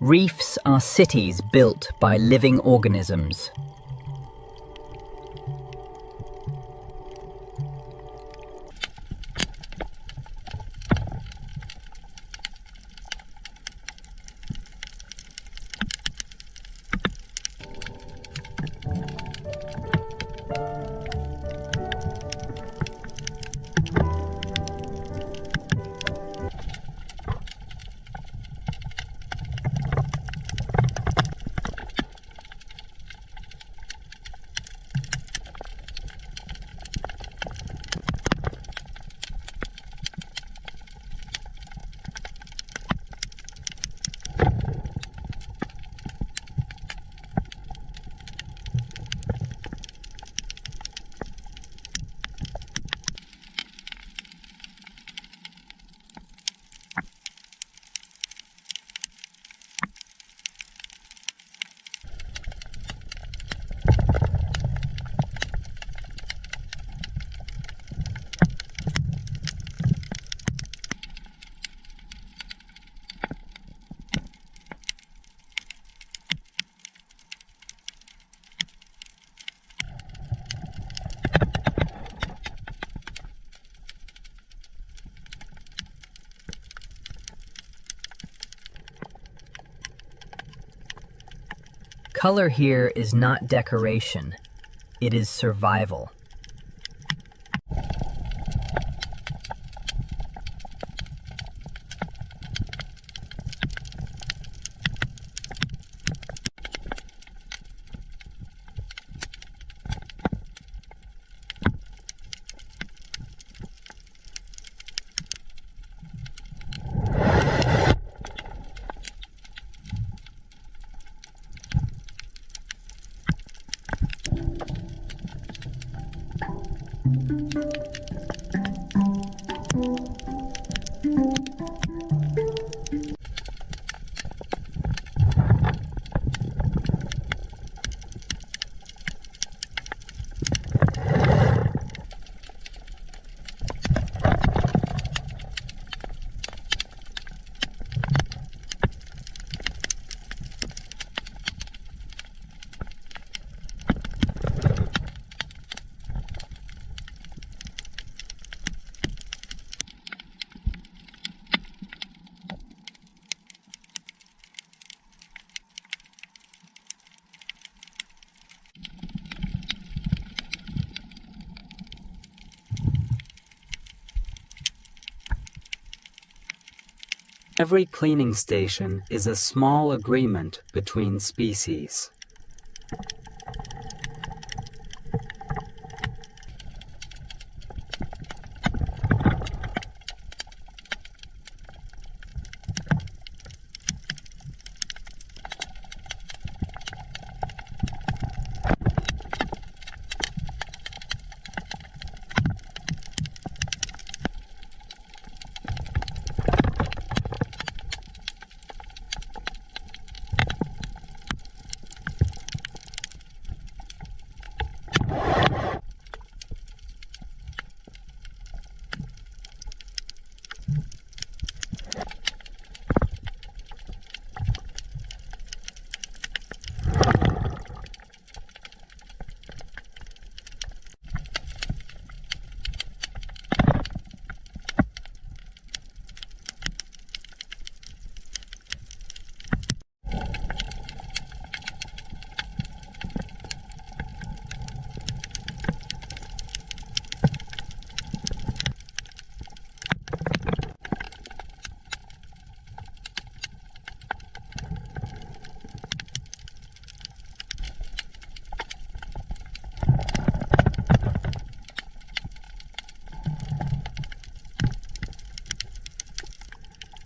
Reefs are cities built by living organisms. Color here is not decoration, it is survival. Every cleaning station is a small agreement between species.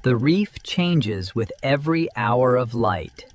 The reef changes with every hour of light.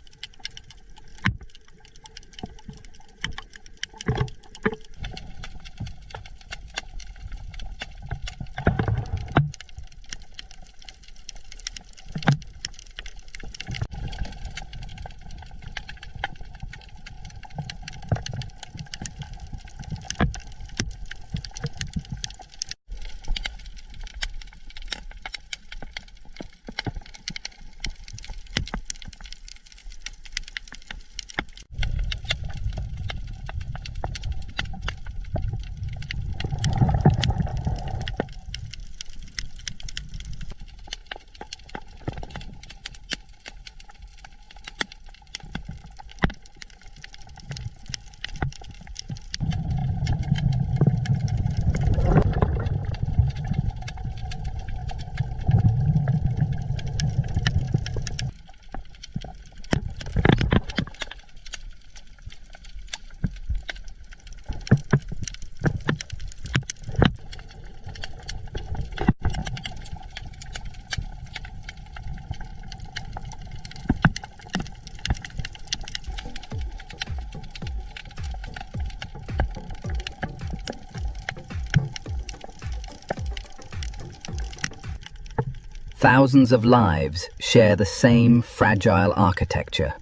Thousands of lives share the same fragile architecture.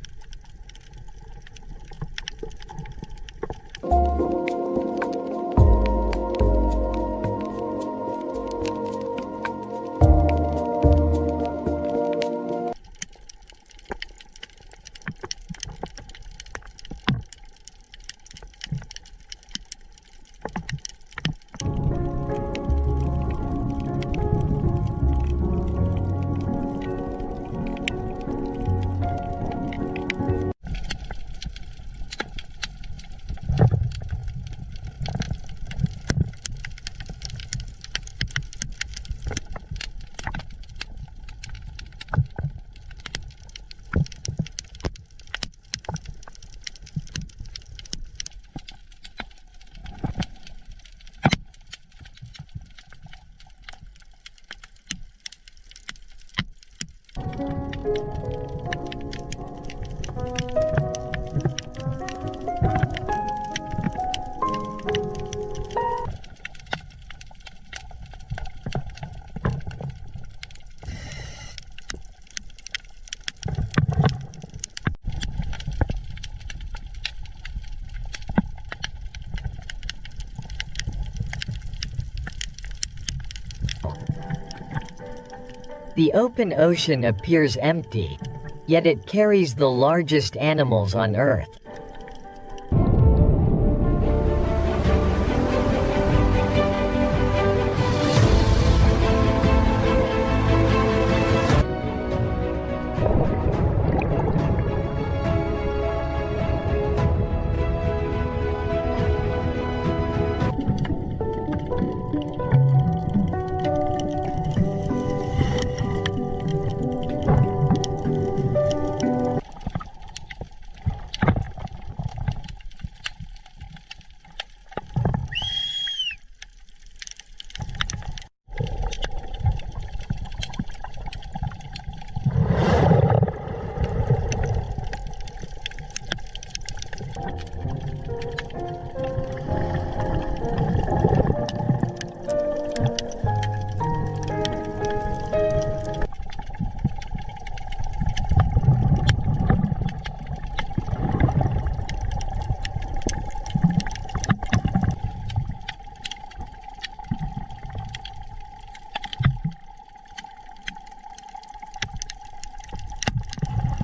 The open ocean appears empty, yet it carries the largest animals on Earth.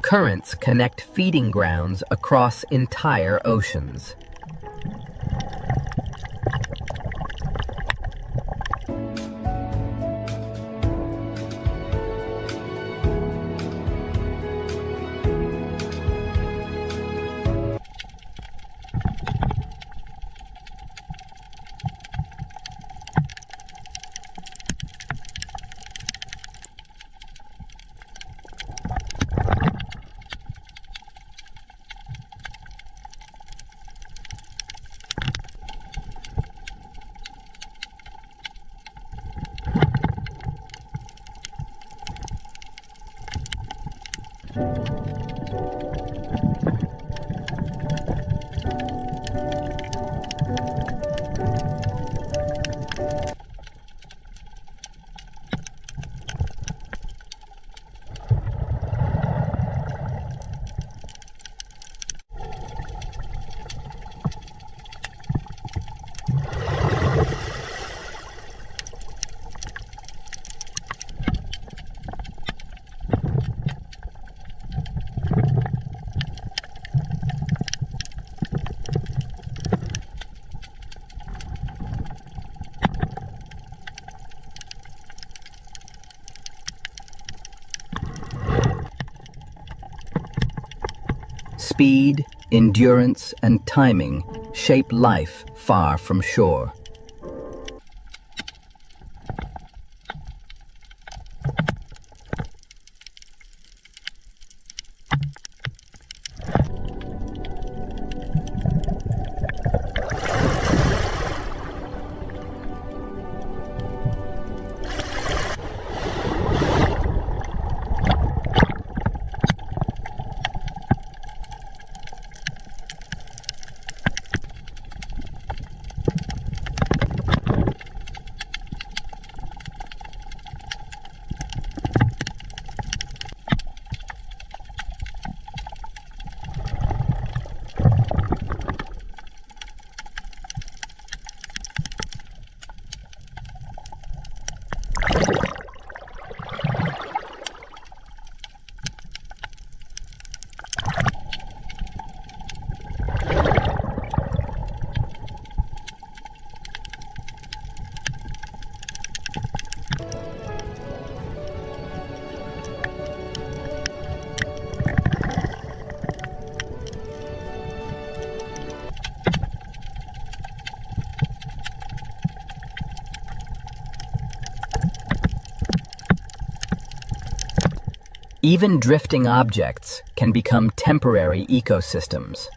Currents connect feeding grounds across entire oceans. Speed, endurance, and timing shape life far from shore. Even drifting objects can become temporary ecosystems.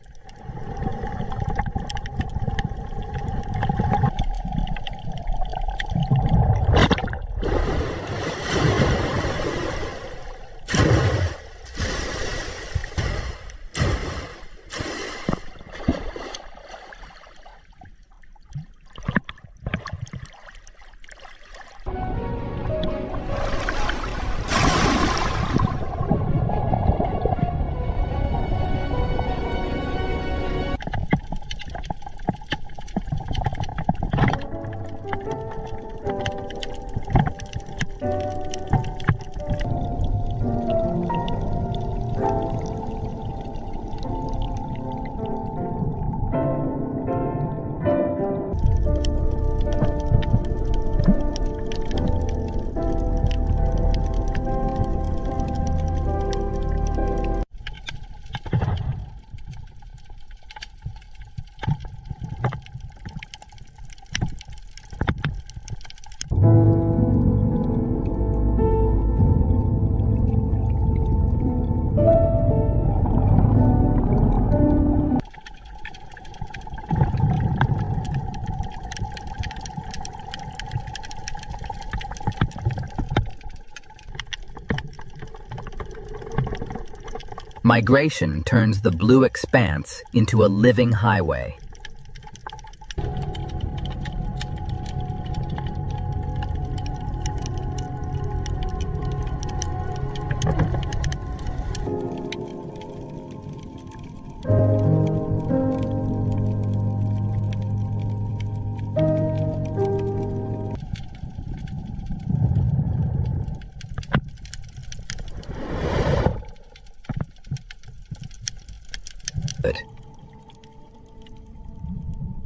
Migration turns the blue expanse into a living highway.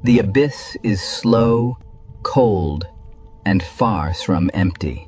The abyss is slow, cold, and far from empty.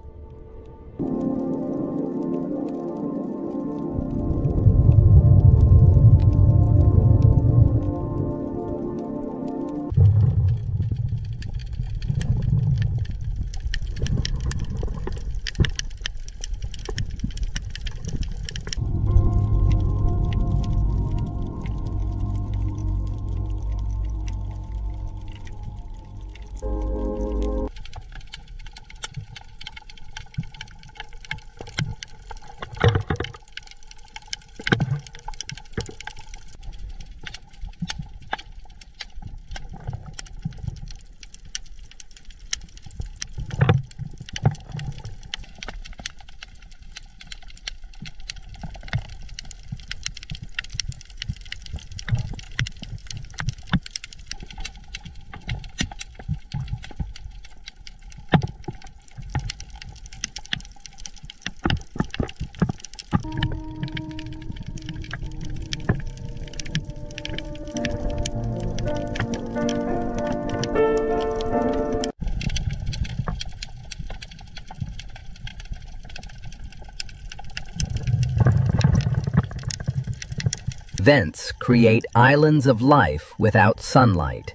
Vents create islands of life without sunlight.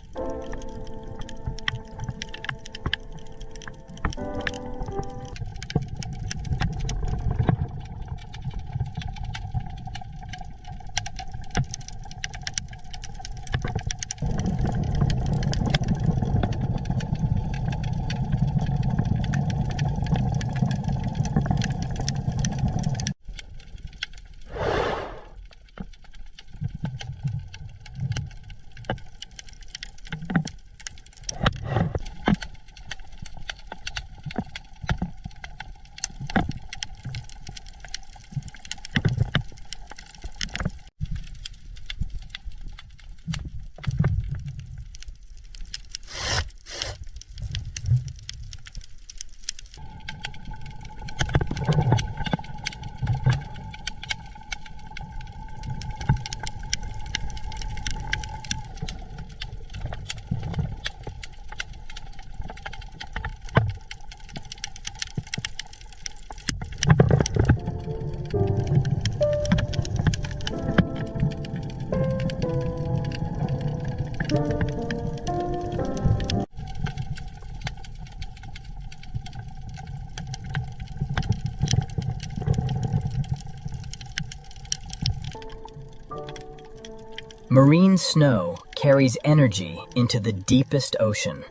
Marine snow carries energy into the deepest ocean.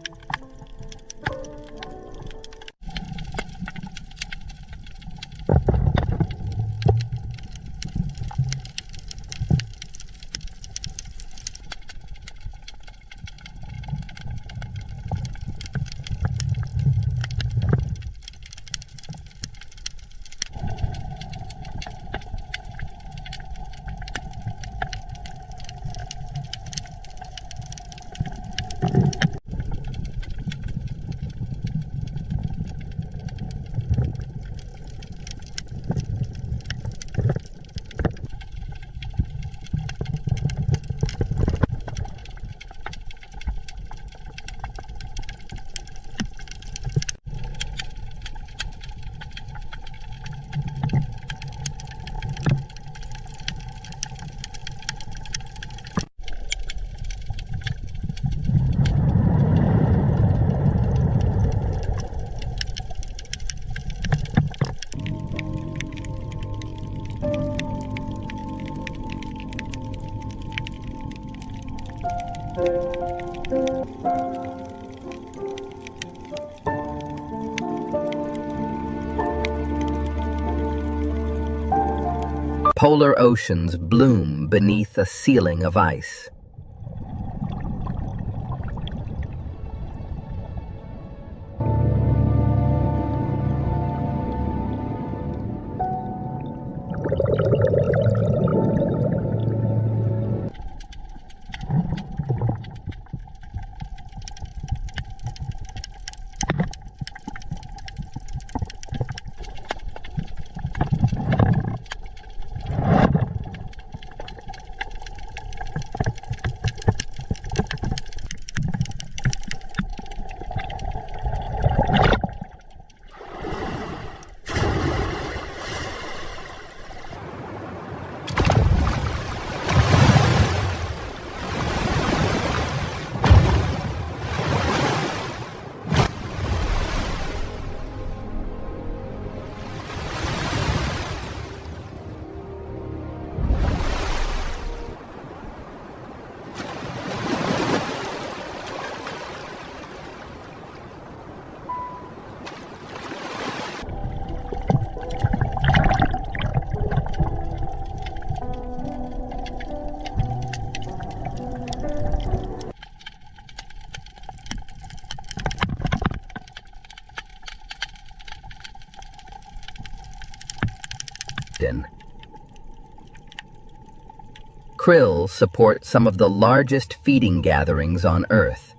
Polar oceans bloom beneath a ceiling of ice. Krill support some of the largest feeding gatherings on Earth.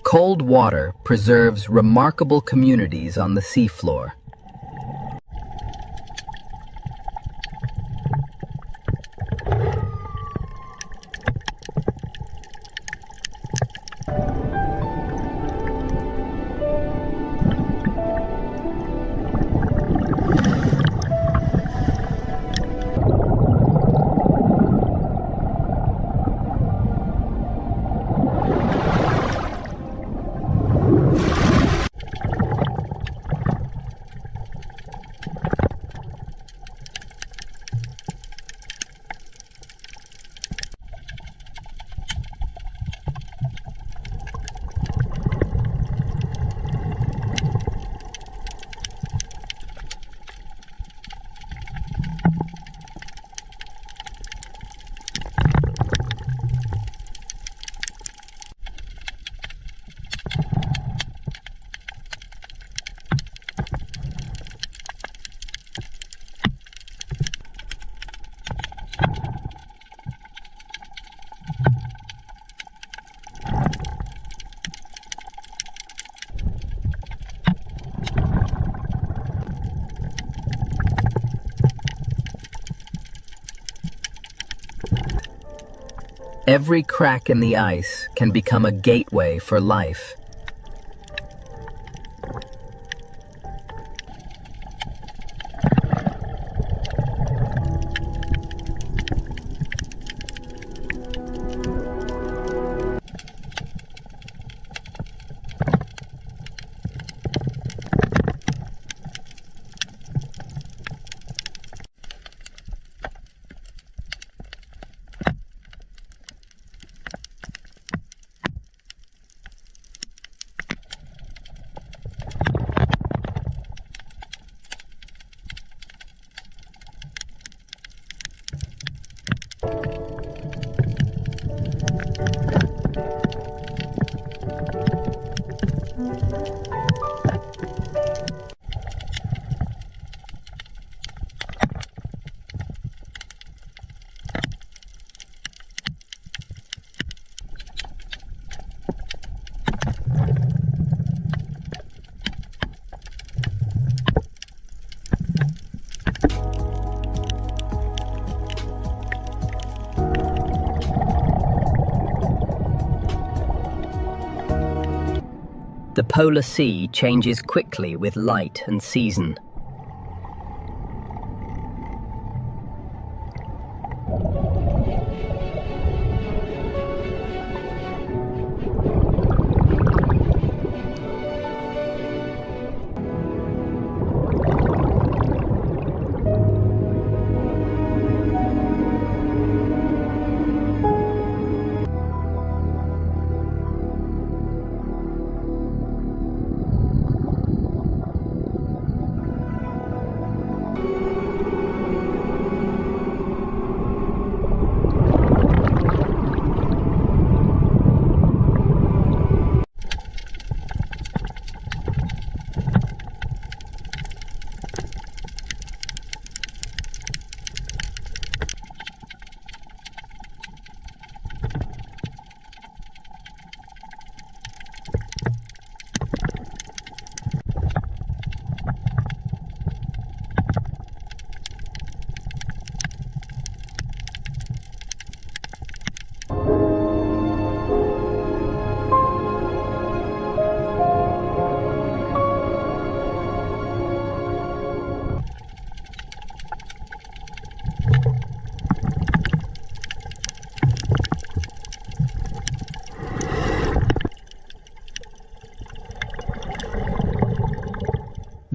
Cold water preserves remarkable communities on the seafloor. Every crack in the ice can become a gateway for life. The polar sea changes quickly with light and season.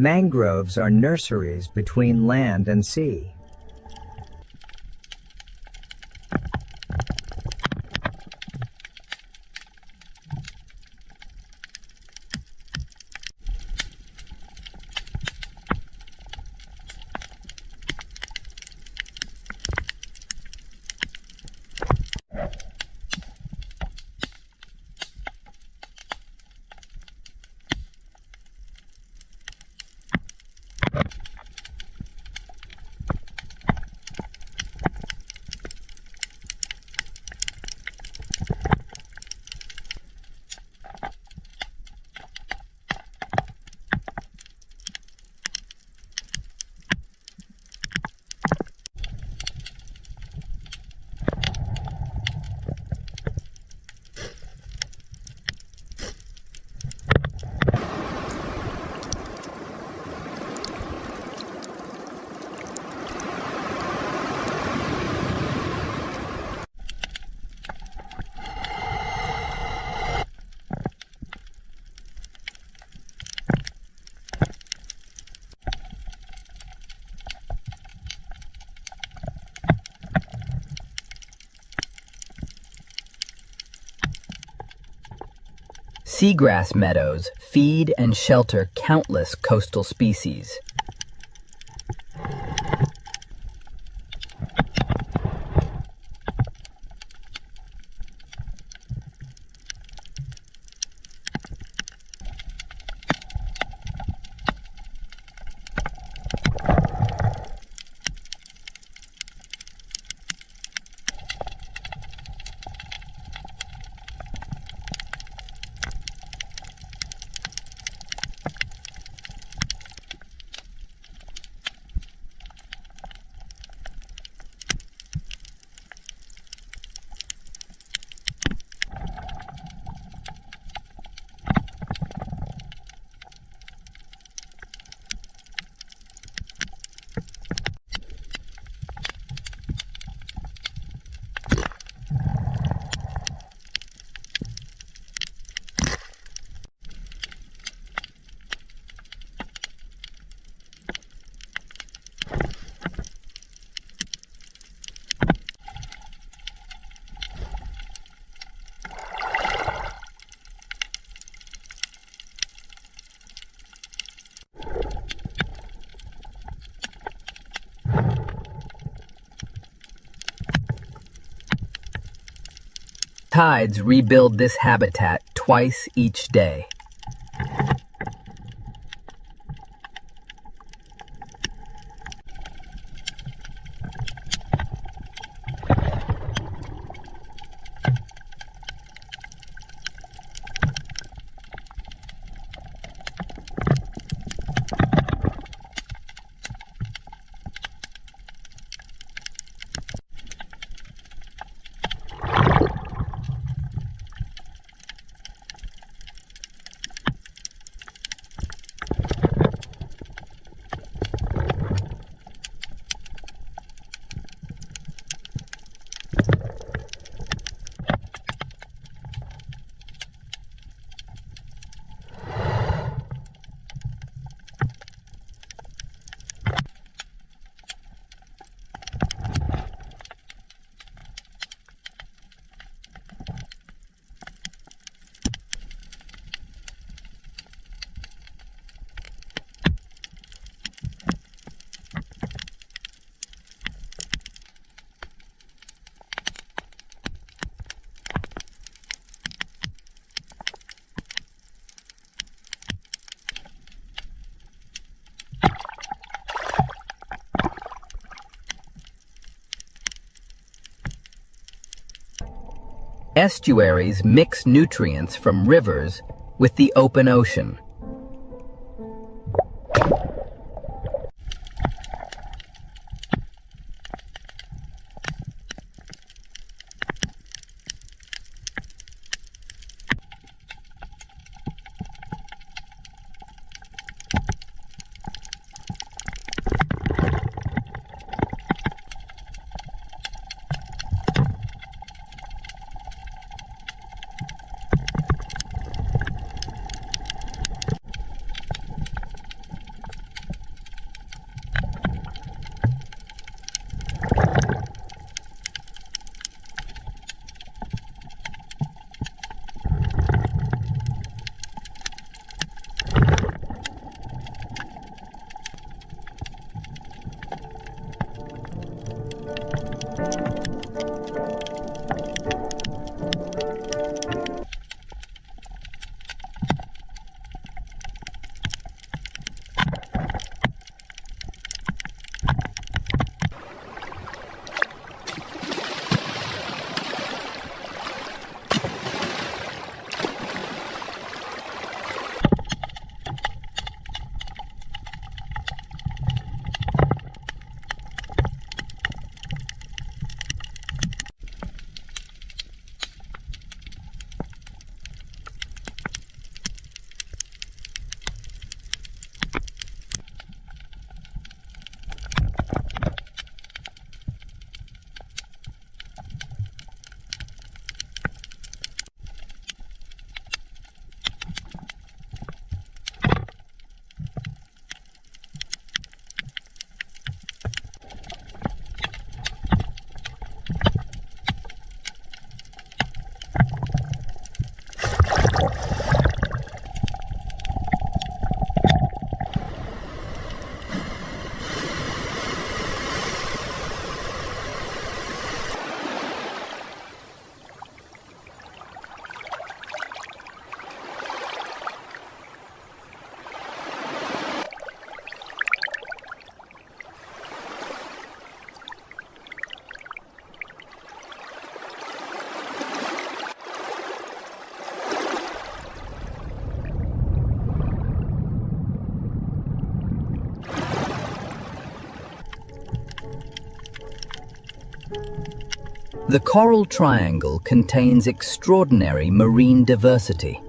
Mangroves are nurseries between land and sea. Seagrass meadows feed and shelter countless coastal species. tides rebuild this habitat twice each day. Estuaries mix nutrients from rivers with the open ocean. The Coral Triangle contains extraordinary marine diversity.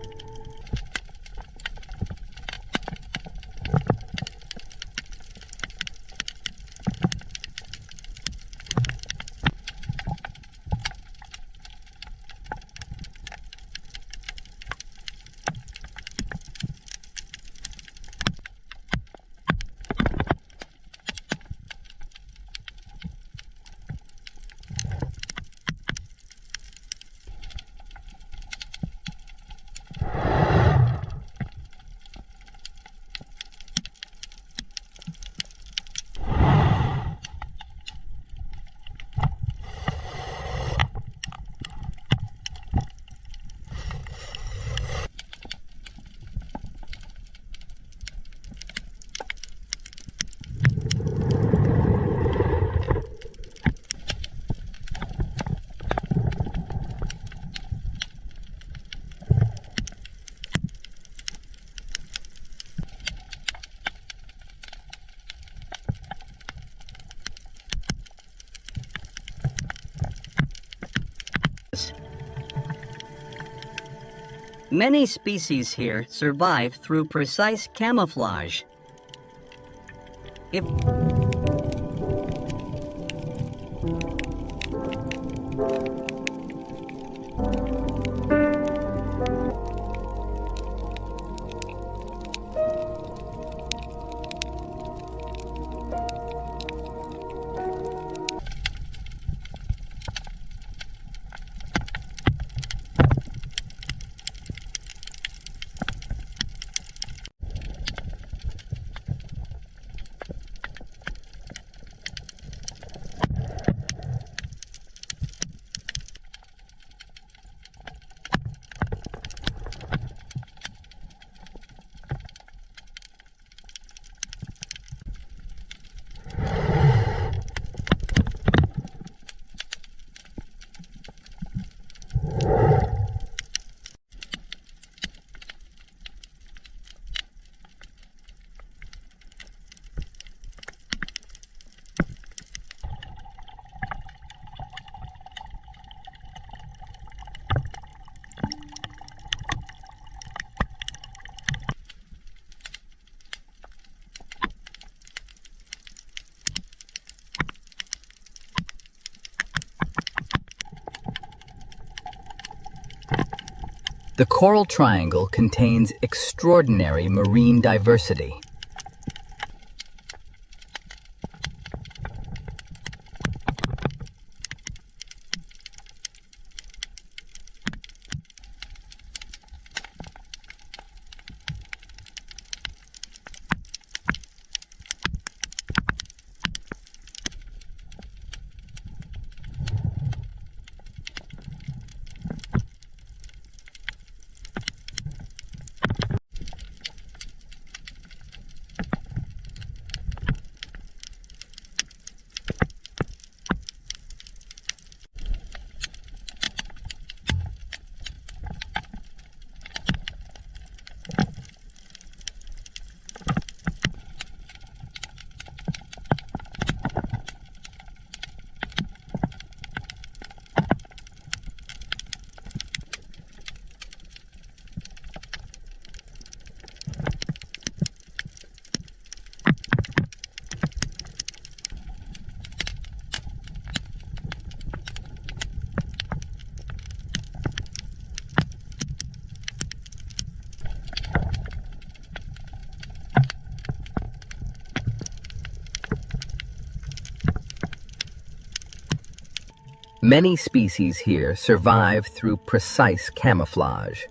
Many species here survive through precise camouflage. If The Coral Triangle contains extraordinary marine diversity. Many species here survive through precise camouflage.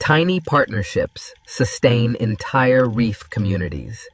Tiny partnerships sustain entire reef communities.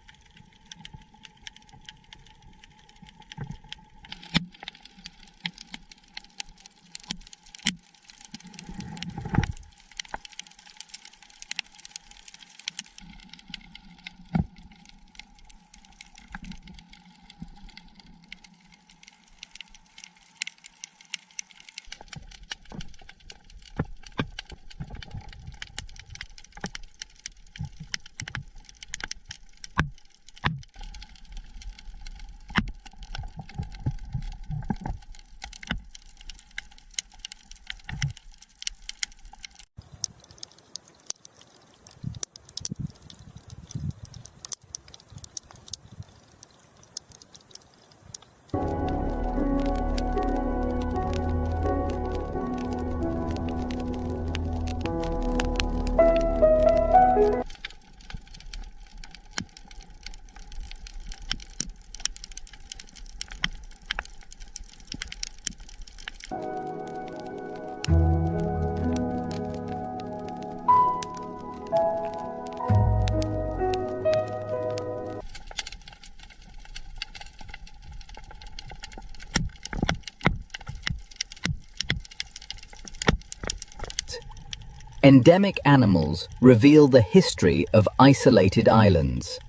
Endemic animals reveal the history of isolated islands.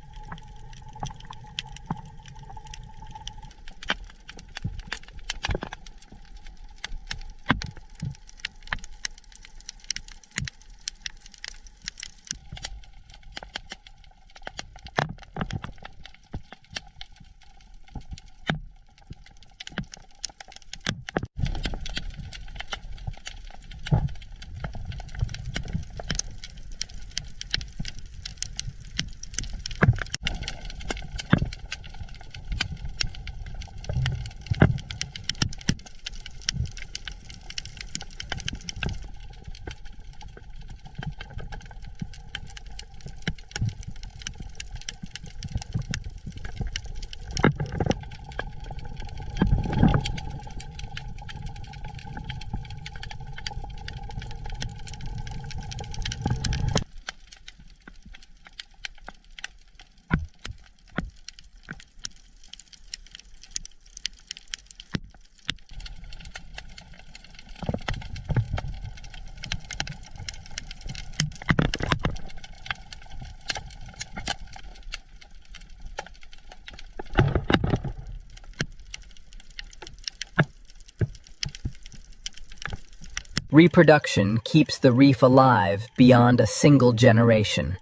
Reproduction keeps the reef alive beyond a single generation.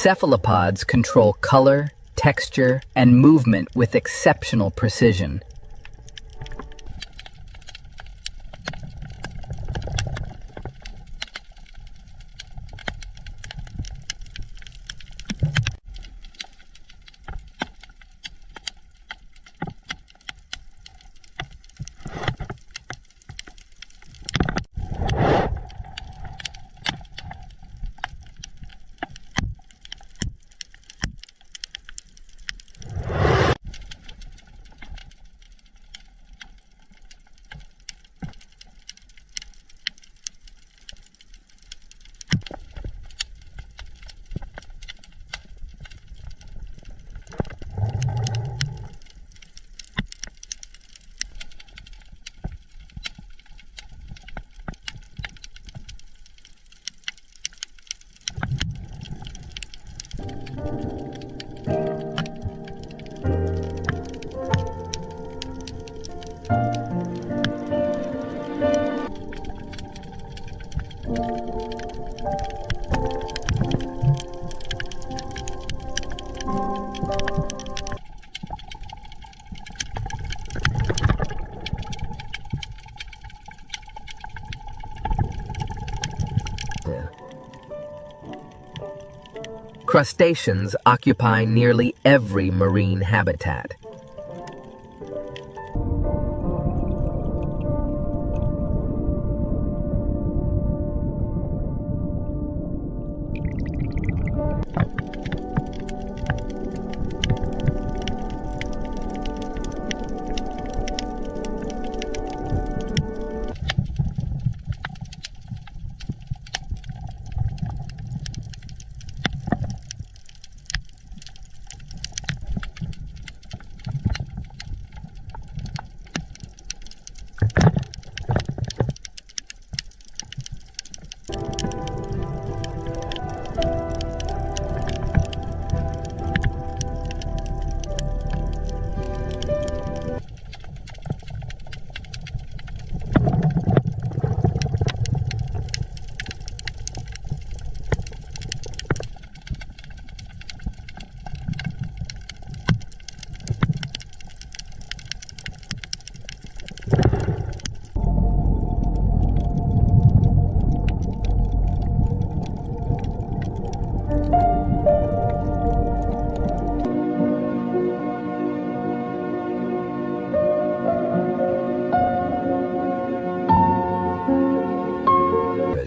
Cephalopods control color, texture, and movement with exceptional precision. Crustaceans occupy nearly every marine habitat.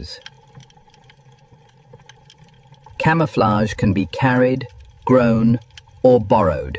colors. Camouflage can be carried, grown, or borrowed.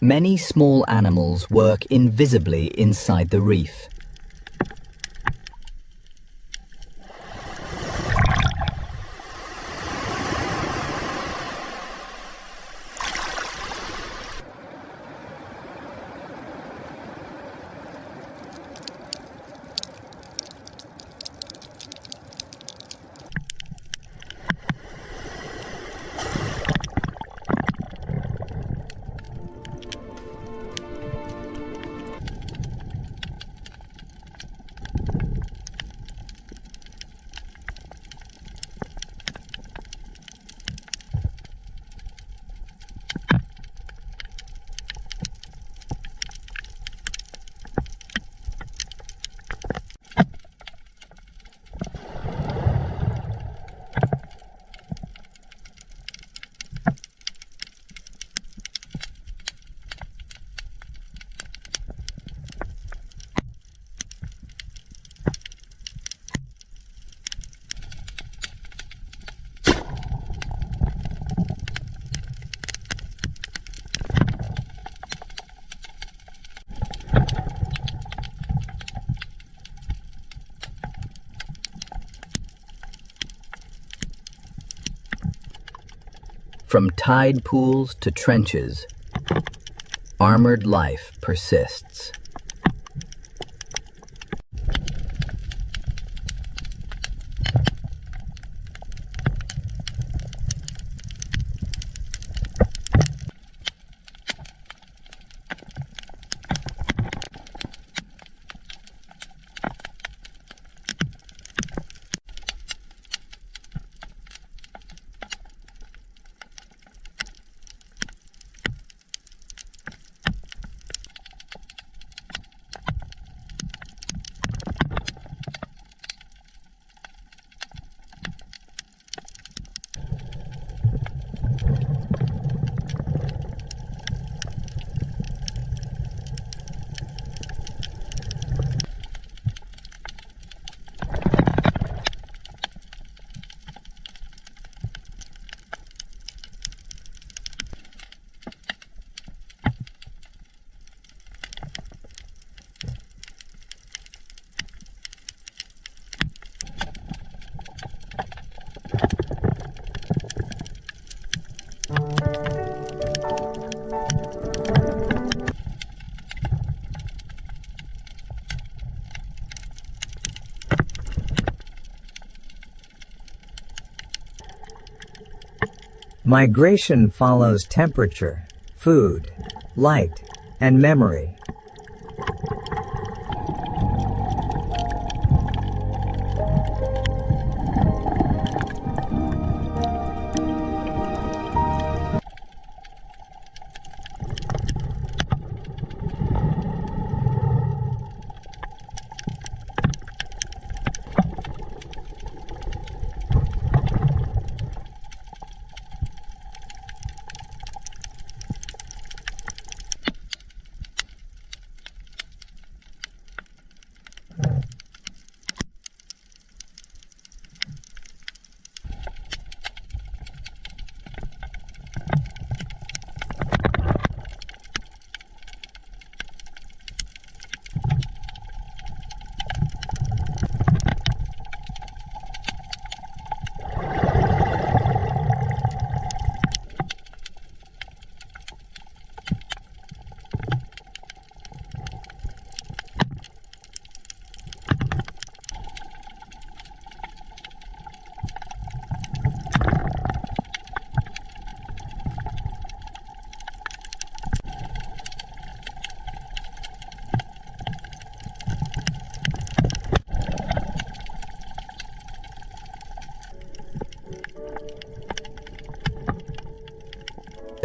Many small animals work invisibly inside the reef. From tide pools to trenches, armored life persists. Migration follows temperature, food, light, and memory.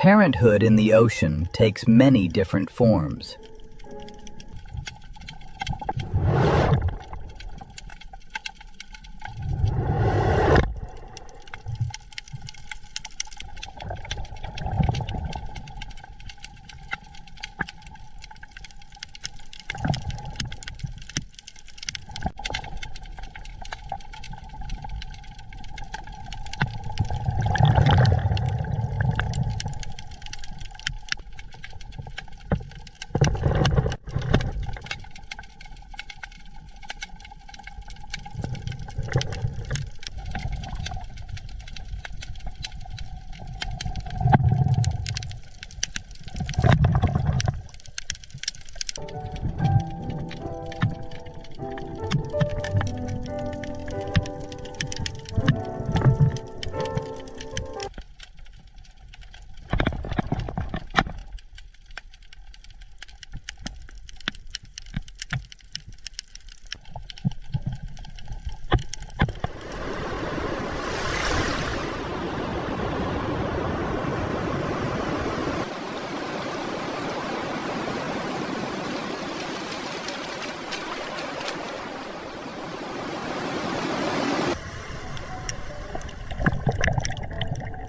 Parenthood in the ocean takes many different forms.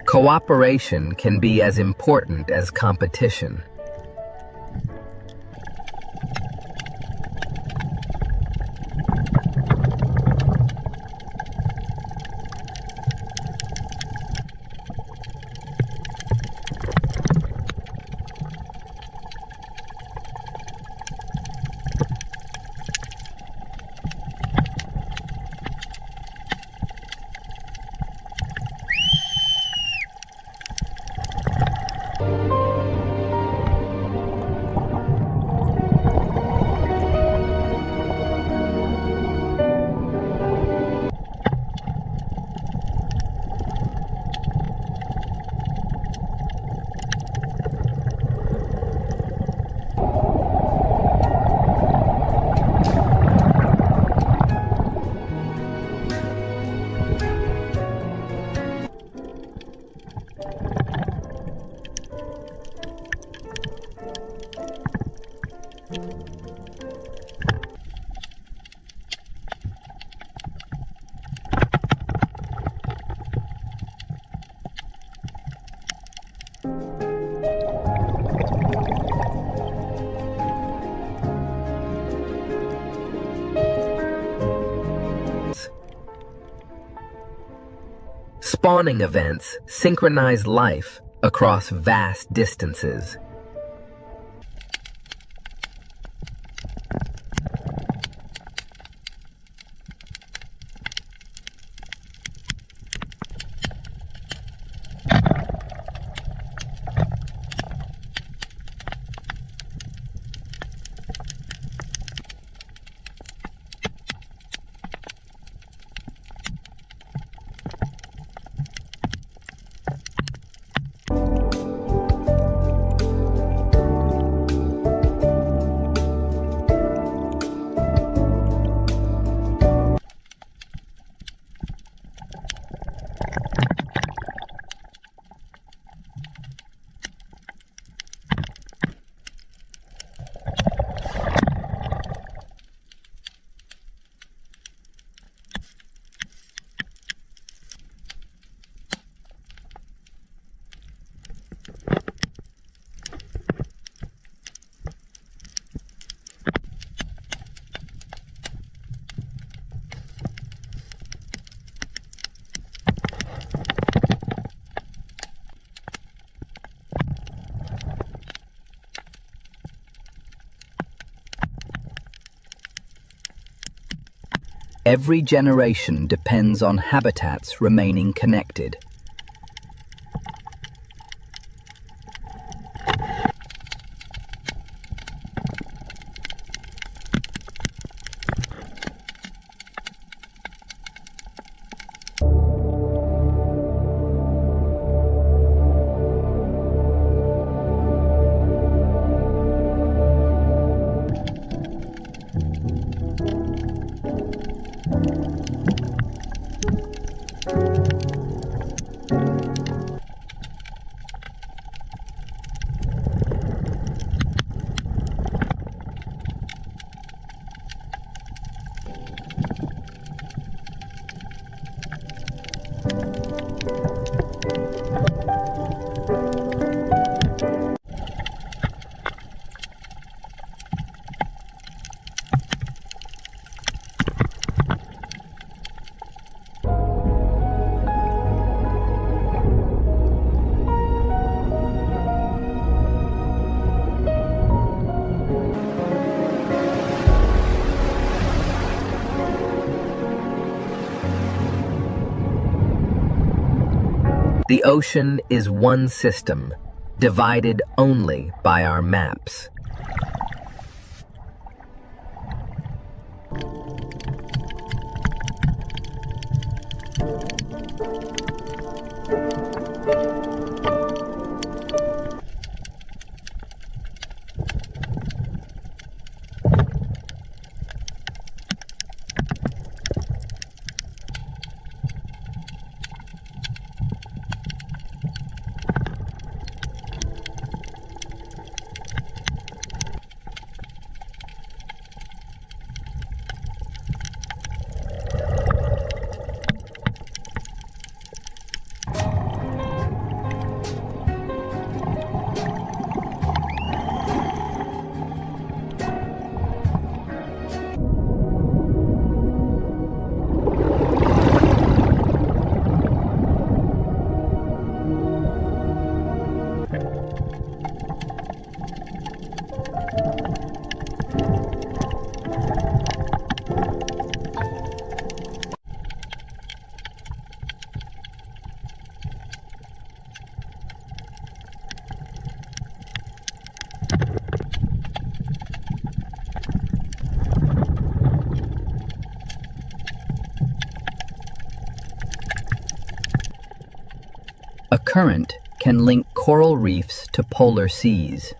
Cooperation can be as important as competition. Spawning events synchronize life across vast distances. Every generation depends on habitats remaining connected. The ocean is one system, divided only by our maps. A current can link coral reefs to polar seas.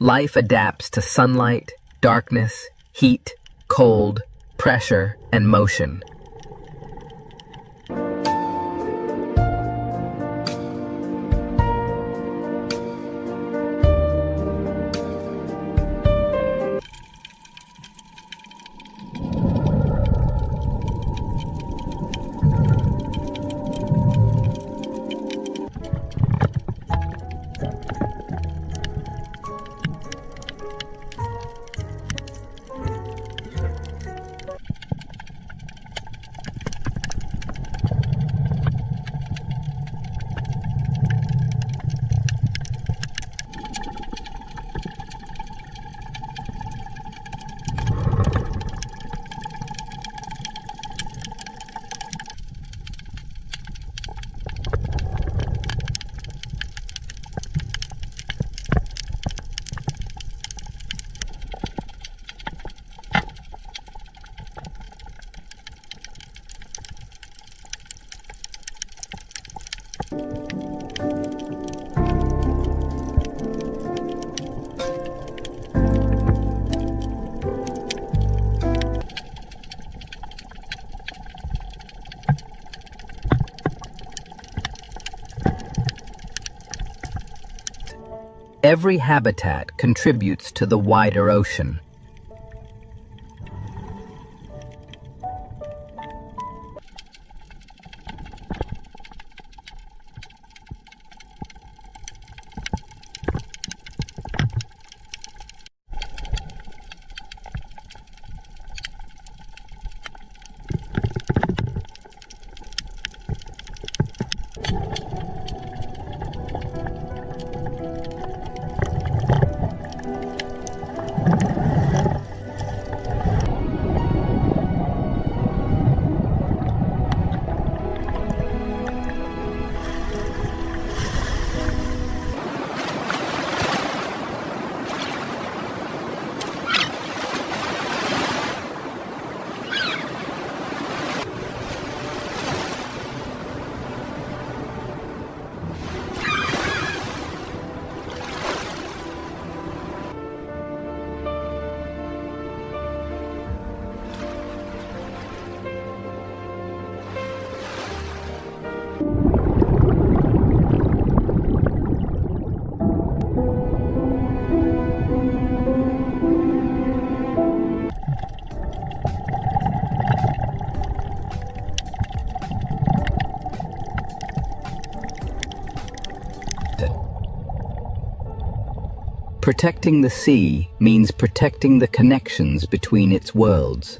Life adapts to sunlight, darkness, heat, cold, pressure, and motion. Every habitat contributes to the wider ocean. Protecting the sea means protecting the connections between its worlds.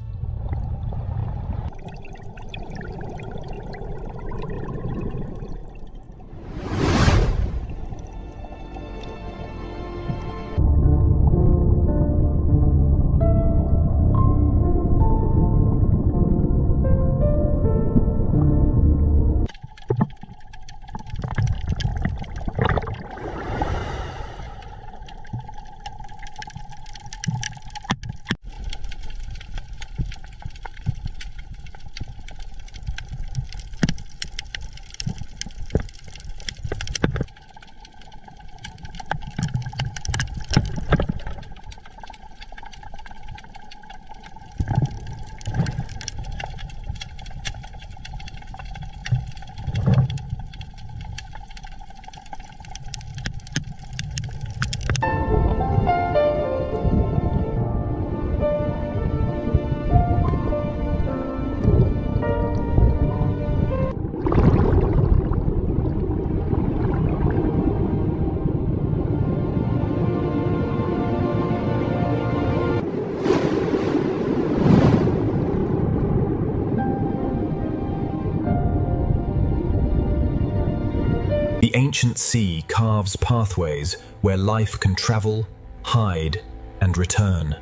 The ancient sea carves pathways where life can travel, hide, and return.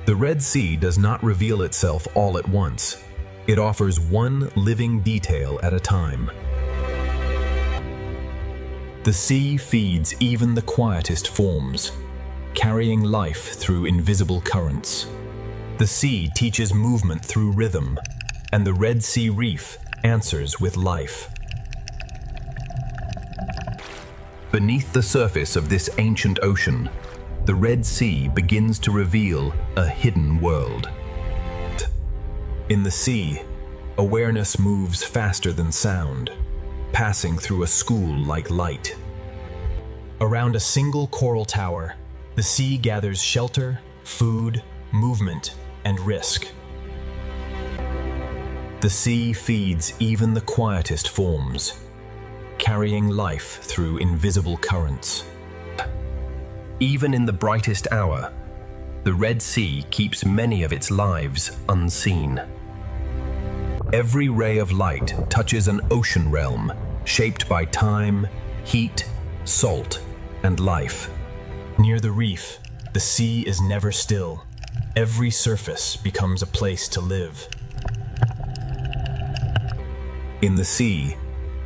The Red Sea does not reveal itself all at once. It offers one living detail at a time. The sea feeds even the quietest forms, carrying life through invisible currents. The sea teaches movement through rhythm, and the Red Sea Reef answers with life. Beneath the surface of this ancient ocean, the Red Sea begins to reveal a hidden world. In the sea, awareness moves faster than sound, passing through a school like light. Around a single coral tower, the sea gathers shelter, food, movement, and risk. The sea feeds even the quietest forms, carrying life through invisible currents. Even in the brightest hour, the Red Sea keeps many of its lives unseen. Every ray of light touches an ocean realm shaped by time, heat, salt, and life. Near the reef, the sea is never still. Every surface becomes a place to live. In the sea,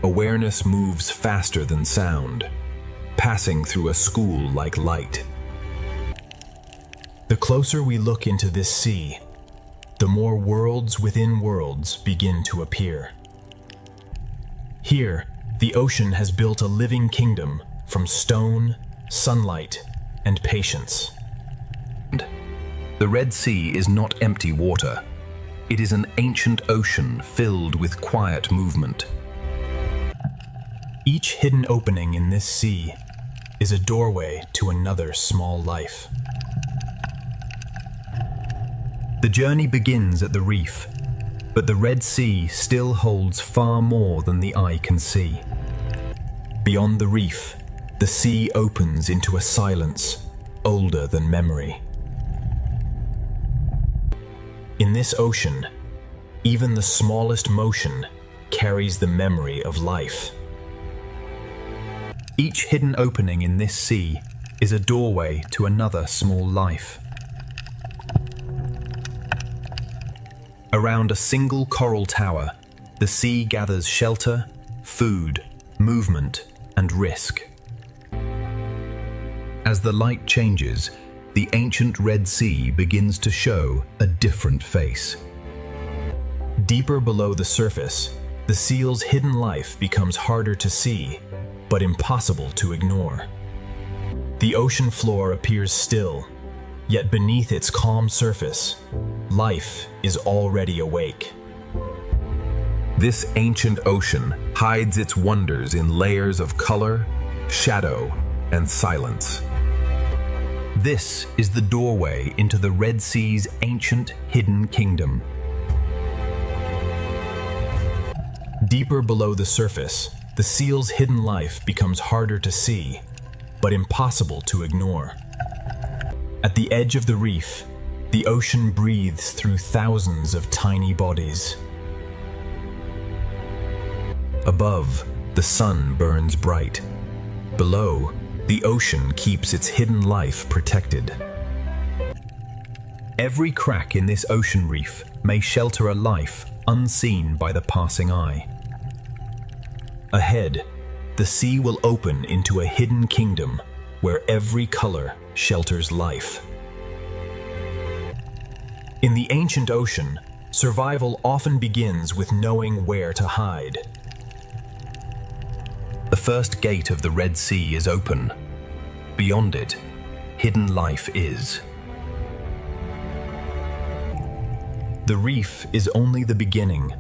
awareness moves faster than sound, passing through a school like light. The closer we look into this sea, the more worlds within worlds begin to appear. Here, the ocean has built a living kingdom from stone, sunlight, and patience. The Red Sea is not empty water. It is an ancient ocean filled with quiet movement. Each hidden opening in this sea is a doorway to another small life. The journey begins at the reef, but the Red Sea still holds far more than the eye can see. Beyond the reef, the sea opens into a silence older than memory. In this ocean, even the smallest motion carries the memory of life. Each hidden opening in this sea is a doorway to another small life. Around a single coral tower, the sea gathers shelter, food, movement, and risk. As the light changes, the ancient Red Sea begins to show a different face. Deeper below the surface, the seal's hidden life becomes harder to see, but impossible to ignore. The ocean floor appears still, yet beneath its calm surface, life is already awake. This ancient ocean hides its wonders in layers of color, shadow, and silence. This is the doorway into the Red Sea's ancient hidden kingdom. Deeper below the surface, the seal's hidden life becomes harder to see, but impossible to ignore. At the edge of the reef, the ocean breathes through thousands of tiny bodies. Above, the sun burns bright. Below, the ocean keeps its hidden life protected. Every crack in this ocean reef may shelter a life unseen by the passing eye. Ahead, the sea will open into a hidden kingdom where every color shelters life. In the ancient ocean, survival often begins with knowing where to hide. The first gate of the Red Sea is open. Beyond it, hidden life is. The reef is only the beginning.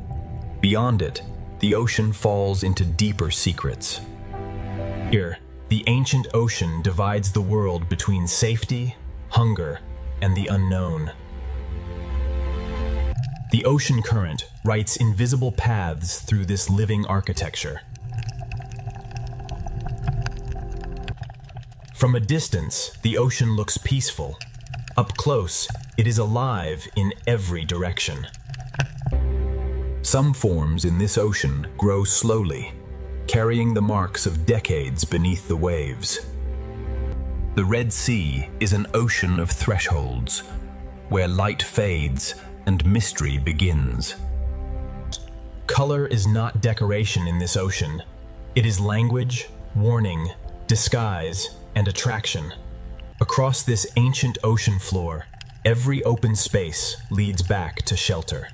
Beyond it, the ocean falls into deeper secrets. Here, the ancient ocean divides the world between safety, hunger, and the unknown. The ocean current writes invisible paths through this living architecture. From a distance, the ocean looks peaceful. Up close, it is alive in every direction. Some forms in this ocean grow slowly, carrying the marks of decades beneath the waves. The Red Sea is an ocean of thresholds, where light fades and mystery begins. Color is not decoration in this ocean. It is language, warning, disguise, and attraction. Across this ancient ocean floor, every open space leads back to shelter.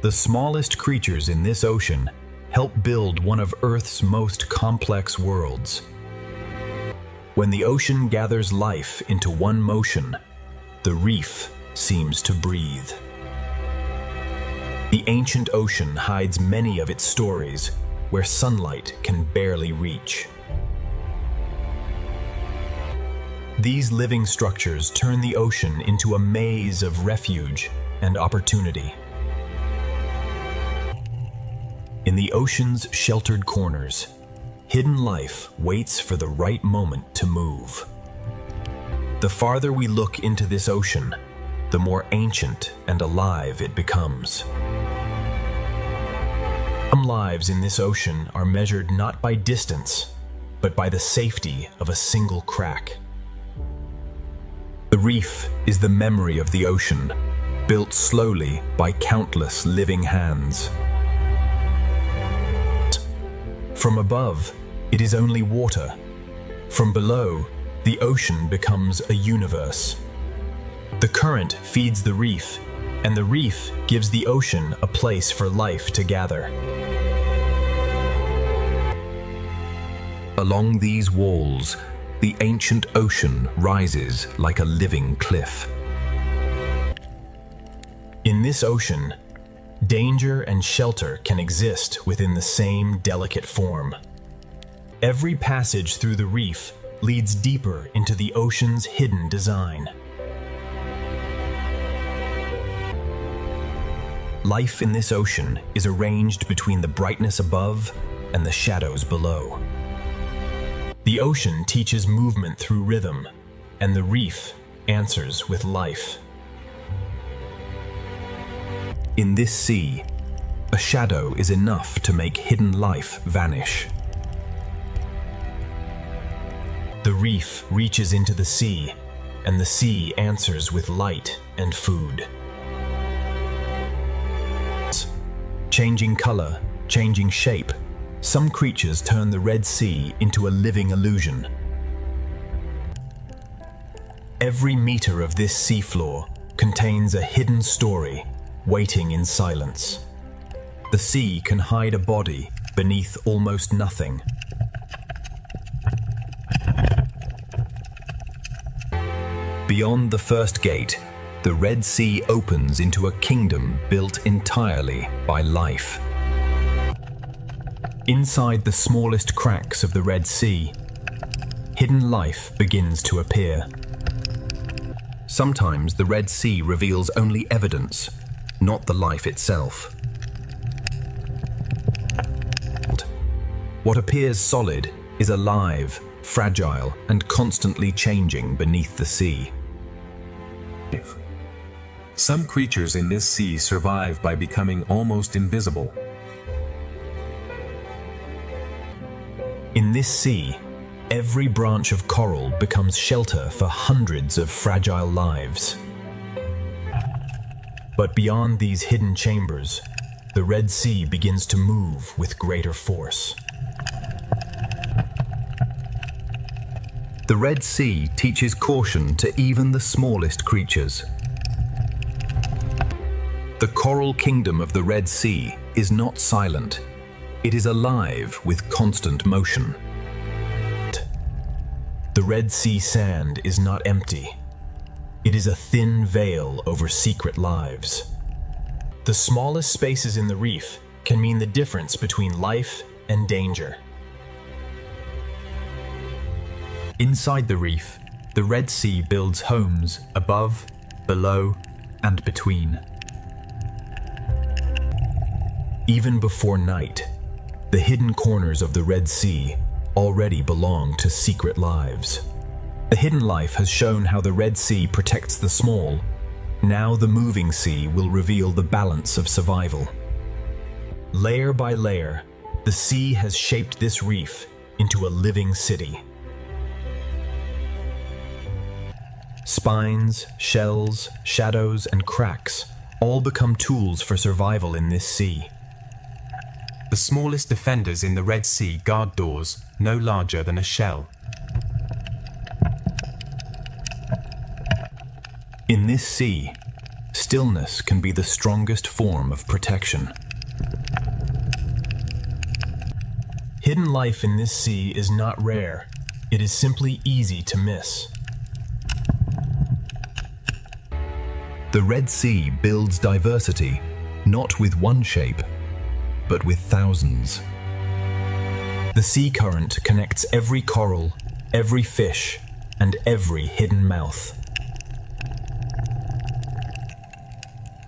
The smallest creatures in this ocean help build one of Earth's most complex worlds. When the ocean gathers life into one motion, the reef seems to breathe. The ancient ocean hides many of its stories where sunlight can barely reach. These living structures turn the ocean into a maze of refuge and opportunity. In the ocean's sheltered corners, hidden life waits for the right moment to move. The farther we look into this ocean, the more ancient and alive it becomes. Some lives in this ocean are measured not by distance, but by the safety of a single crack. The reef is the memory of the ocean, built slowly by countless living hands. From above, it is only water. From below, the ocean becomes a universe. The current feeds the reef, and the reef gives the ocean a place for life to gather. Along these walls, the ancient ocean rises like a living cliff. In this ocean, danger and shelter can exist within the same delicate form. Every passage through the reef leads deeper into the ocean's hidden design. Life in this ocean is arranged between the brightness above and the shadows below. The ocean teaches movement through rhythm, and the reef answers with life. In this sea, a shadow is enough to make hidden life vanish. The reef reaches into the sea, and the sea answers with light and food. Changing color, changing shape, some creatures turn the Red Sea into a living illusion. Every meter of this seafloor contains a hidden story waiting in silence. The sea can hide a body beneath almost nothing. Beyond the first gate, the Red Sea opens into a kingdom built entirely by life. Inside the smallest cracks of the Red Sea, hidden life begins to appear. Sometimes the Red Sea reveals only evidence, not the life itself. What appears solid is alive, fragile, and constantly changing beneath the sea. Some creatures in this sea survive by becoming almost invisible. In this sea, every branch of coral becomes shelter for hundreds of fragile lives. But beyond these hidden chambers, the Red Sea begins to move with greater force. The Red Sea teaches caution to even the smallest creatures. The coral kingdom of the Red Sea is not silent. It is alive with constant motion. The Red Sea sand is not empty. It is a thin veil over secret lives. The smallest spaces in the reef can mean the difference between life and danger. Inside the reef, the Red Sea builds homes above, below, and between. Even before night, the hidden corners of the Red Sea already belong to secret lives. The hidden life has shown how the Red Sea protects the small. Now the moving sea will reveal the balance of survival. Layer by layer, the sea has shaped this reef into a living city. Spines, shells, shadows, and cracks all become tools for survival in this sea. The smallest defenders in the Red Sea guard doors no larger than a shell. In this sea, stillness can be the strongest form of protection. Hidden life in this sea is not rare. It is simply easy to miss. The Red Sea builds diversity, not with one shape, but with thousands. The sea current connects every coral, every fish, and every hidden mouth.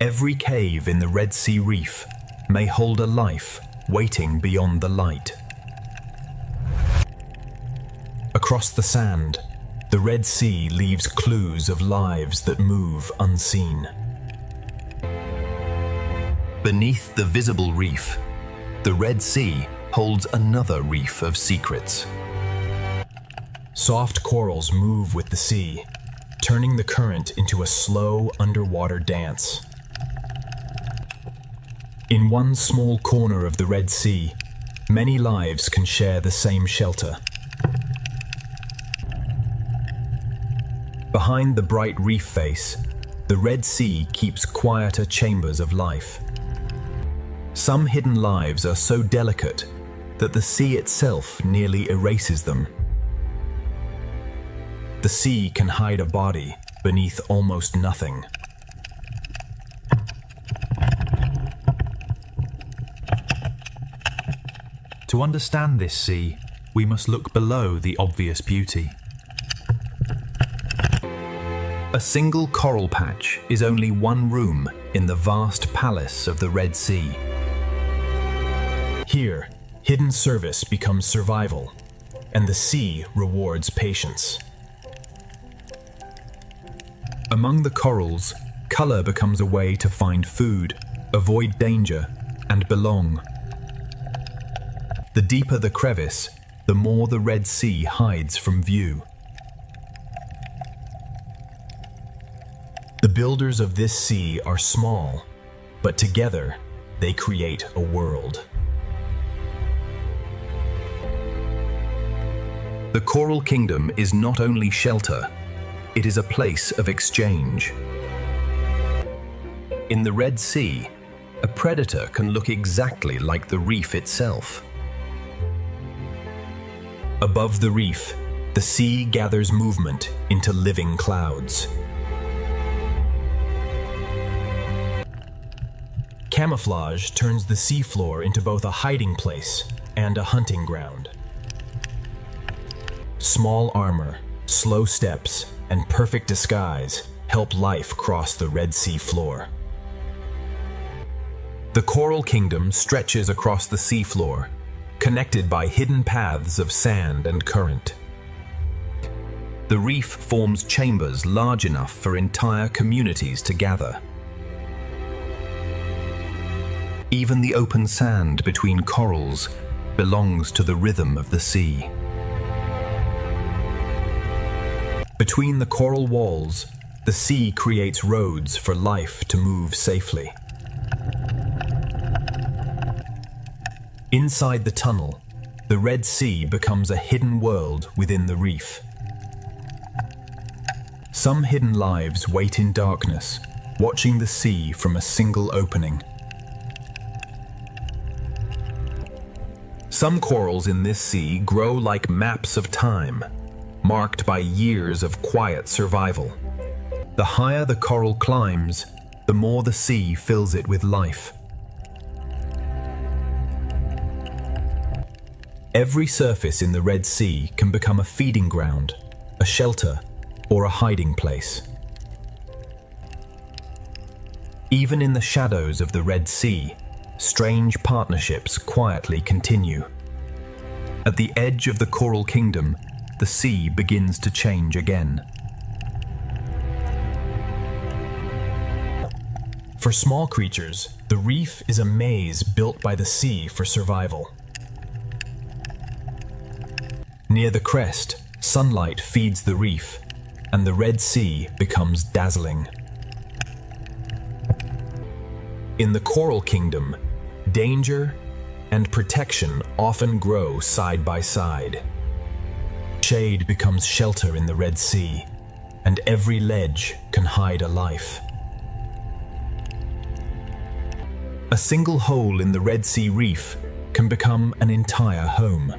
Every cave in the Red Sea reef may hold a life waiting beyond the light. Across the sand, the Red Sea leaves clues of lives that move unseen. Beneath the visible reef, the Red Sea holds another reef of secrets. Soft corals move with the sea, turning the current into a slow underwater dance. In one small corner of the Red Sea, many lives can share the same shelter. Behind the bright reef face, the Red Sea keeps quieter chambers of life. Some hidden lives are so delicate that the sea itself nearly erases them. The sea can hide a body beneath almost nothing. To understand this sea, we must look below the obvious beauty. A single coral patch is only one room in the vast palace of the Red Sea. Here, hidden service becomes survival, and the sea rewards patience. Among the corals, color becomes a way to find food, avoid danger, and belong. The deeper the crevice, the more the Red Sea hides from view. The builders of this sea are small, but together they create a world. The Coral Kingdom is not only shelter, it is a place of exchange. In the Red Sea, a predator can look exactly like the reef itself. Above the reef, the sea gathers movement into living clouds. Camouflage turns the seafloor into both a hiding place and a hunting ground. Small armor, slow steps, and perfect disguise help life cross the Red Sea floor. The Coral Kingdom stretches across the seafloor, connected by hidden paths of sand and current. The reef forms chambers large enough for entire communities to gather. Even the open sand between corals belongs to the rhythm of the sea. Between the coral walls, the sea creates roads for life to move safely. Inside the tunnel, the Red Sea becomes a hidden world within the reef. Some hidden lives wait in darkness, watching the sea from a single opening. Some corals in this sea grow like maps of time, marked by years of quiet survival. The higher the coral climbs, the more the sea fills it with life. Every surface in the Red Sea can become a feeding ground, a shelter, or a hiding place. Even in the shadows of the Red Sea, strange partnerships quietly continue. At the edge of the Coral Kingdom, the sea begins to change again. For small creatures, the reef is a maze built by the sea for survival. Near the crest, sunlight feeds the reef, and the Red Sea becomes dazzling. In the Coral Kingdom, danger and protection often grow side by side. Shade becomes shelter in the Red Sea, and every ledge can hide a life. A single hole in the Red Sea reef can become an entire home.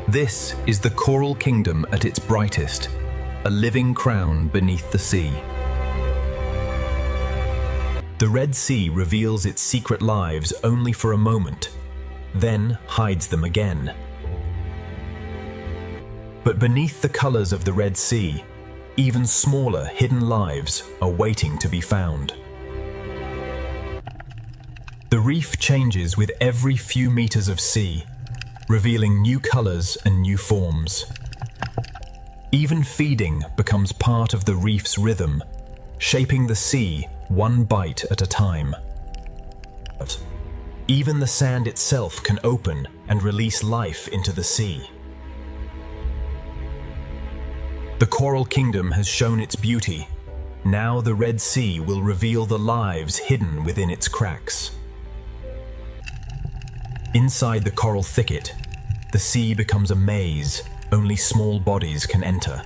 This is the Coral Kingdom at its brightest, a living crown beneath the sea. The Red Sea reveals its secret lives only for a moment, then hides them again. But beneath the colors of the Red Sea, even smaller hidden lives are waiting to be found. The reef changes with every few meters of sea, revealing new colors and new forms. Even feeding becomes part of the reef's rhythm, shaping the sea one bite at a time. Even the sand itself can open and release life into the sea. The Coral Kingdom has shown its beauty. Now the Red Sea will reveal the lives hidden within its cracks. Inside the coral thicket, the sea becomes a maze only small bodies can enter.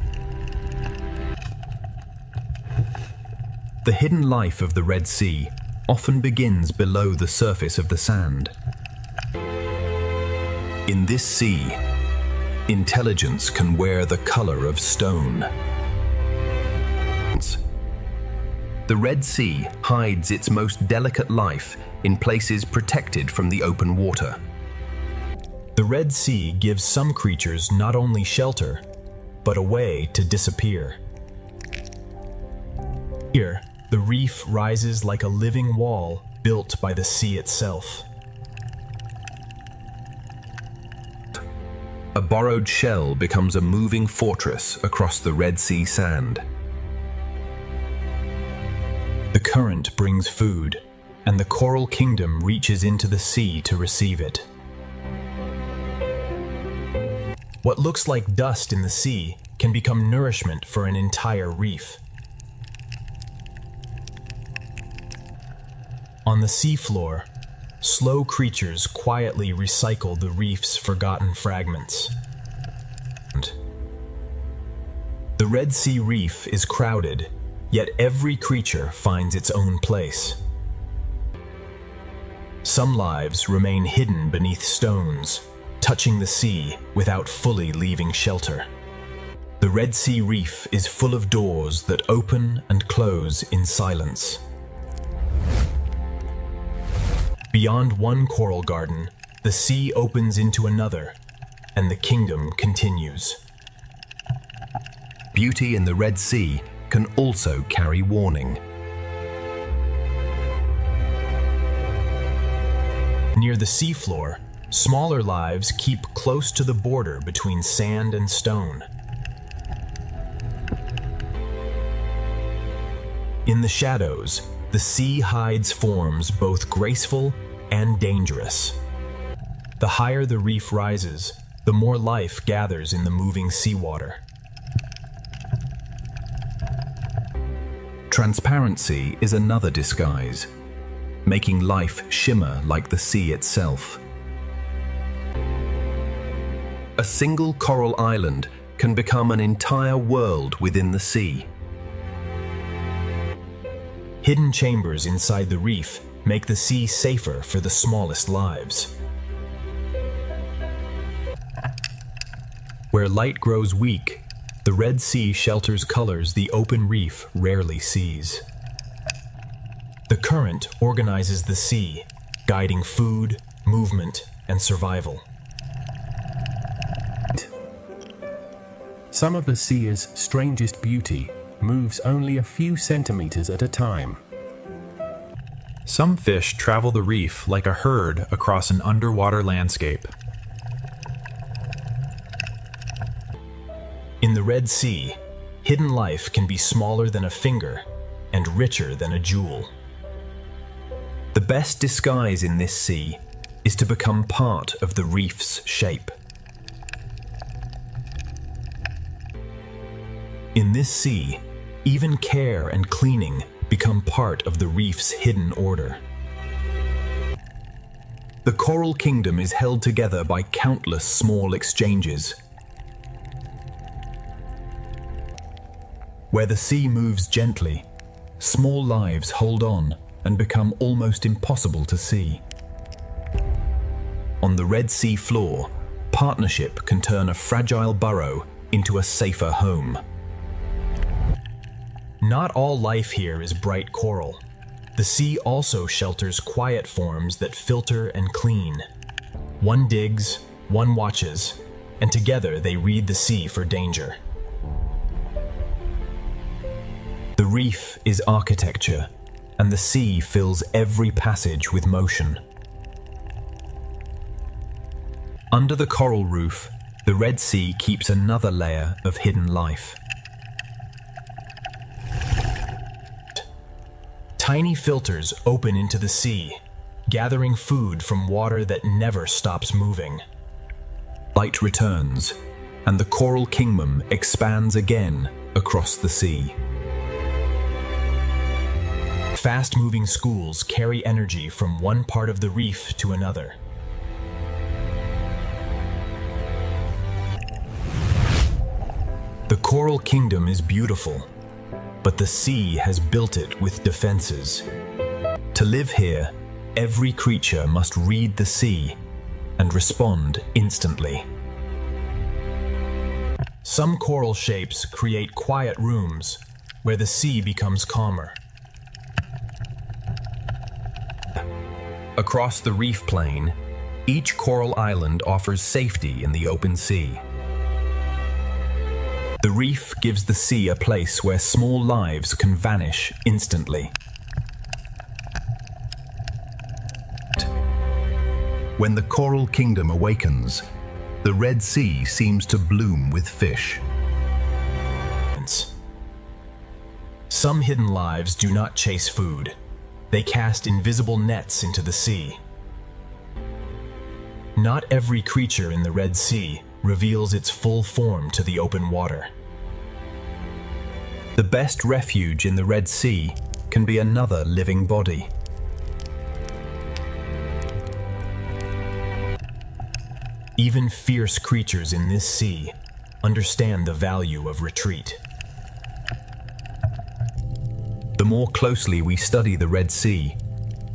The hidden life of the Red Sea often begins below the surface of the sand. In this sea, intelligence can wear the color of stone. The Red Sea hides its most delicate life in places protected from the open water. The Red Sea gives some creatures not only shelter, but a way to disappear. Here, the reef rises like a living wall built by the sea itself. A borrowed shell becomes a moving fortress across the Red Sea sand. The current brings food, and the Coral Kingdom reaches into the sea to receive it. What looks like dust in the sea can become nourishment for an entire reef. On the seafloor, slow creatures quietly recycle the reef's forgotten fragments. The Red Sea reef is crowded, yet every creature finds its own place. Some lives remain hidden beneath stones, touching the sea without fully leaving shelter. The Red Sea reef is full of doors that open and close in silence. Beyond one coral garden, the sea opens into another, and the kingdom continues. Beauty in the Red Sea can also carry warning. Near the seafloor, smaller lives keep close to the border between sand and stone. In the shadows, the sea hides forms both graceful and dangerous. The higher the reef rises, the more life gathers in the moving seawater. Transparency is another disguise, making life shimmer like the sea itself. A single coral island can become an entire world within the sea. Hidden chambers inside the reef make the sea safer for the smallest lives. Where light grows weak, the Red Sea shelters colors the open reef rarely sees. The current organizes the sea, guiding food, movement, and survival. Some of the sea's strangest beauty moves only a few centimeters at a time. Some fish travel the reef like a herd across an underwater landscape. In the Red Sea, hidden life can be smaller than a finger and richer than a jewel. The best disguise in this sea is to become part of the reef's shape. In this sea, even care and cleaning become part of the reef's hidden order. The coral kingdom is held together by countless small exchanges. Where the sea moves gently, small lives hold on and become almost impossible to see. On the Red Sea floor, partnership can turn a fragile burrow into a safer home. Not all life here is bright coral. The sea also shelters quiet forms that filter and clean. One digs, one watches, and together they read the sea for danger. The reef is architecture, and the sea fills every passage with motion. Under the coral roof, the Red Sea keeps another layer of hidden life. Tiny filters open into the sea, gathering food from water that never stops moving. Light returns, and the coral kingdom expands again across the sea. Fast-moving schools carry energy from one part of the reef to another. The coral kingdom is beautiful, but the sea has built it with defenses. To live here, every creature must read the sea and respond instantly. Some coral shapes create quiet rooms where the sea becomes calmer. Across the reef plain, each coral island offers safety in the open sea. The reef gives the sea a place where small lives can vanish instantly. When the coral kingdom awakens, the Red Sea seems to bloom with fish. Some hidden lives do not chase food. They cast invisible nets into the sea. Not every creature in the Red Sea reveals its full form to the open water. The best refuge in the Red Sea can be another living body. Even fierce creatures in this sea understand the value of retreat. The more closely we study the Red Sea,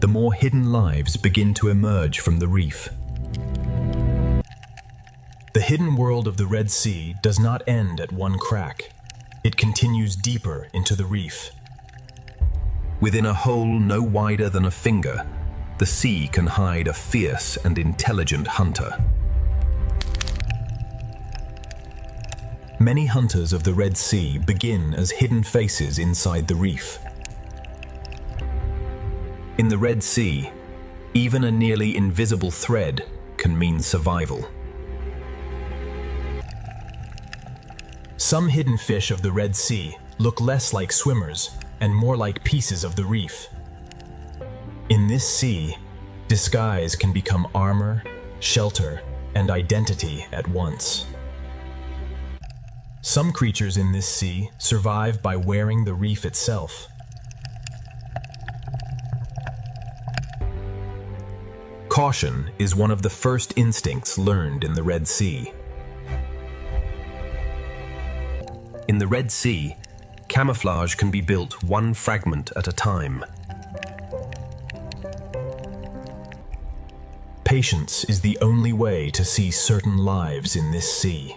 the more hidden lives begin to emerge from the reef. The hidden world of the Red Sea does not end at one crack. It continues deeper into the reef. Within a hole no wider than a finger, the sea can hide a fierce and intelligent hunter. Many hunters of the Red Sea begin as hidden faces inside the reef. In the Red Sea, Even a nearly invisible thread can mean survival. Some hidden fish of the Red Sea look less like swimmers and more like pieces of the reef. In this sea, disguise can become armor, shelter, and identity at once. Some creatures in this sea survive by wearing the reef itself. Caution is one of the first instincts learned in the Red Sea. In the Red Sea, camouflage can be built one fragment at a time. Patience is the only way to see certain lives in this sea.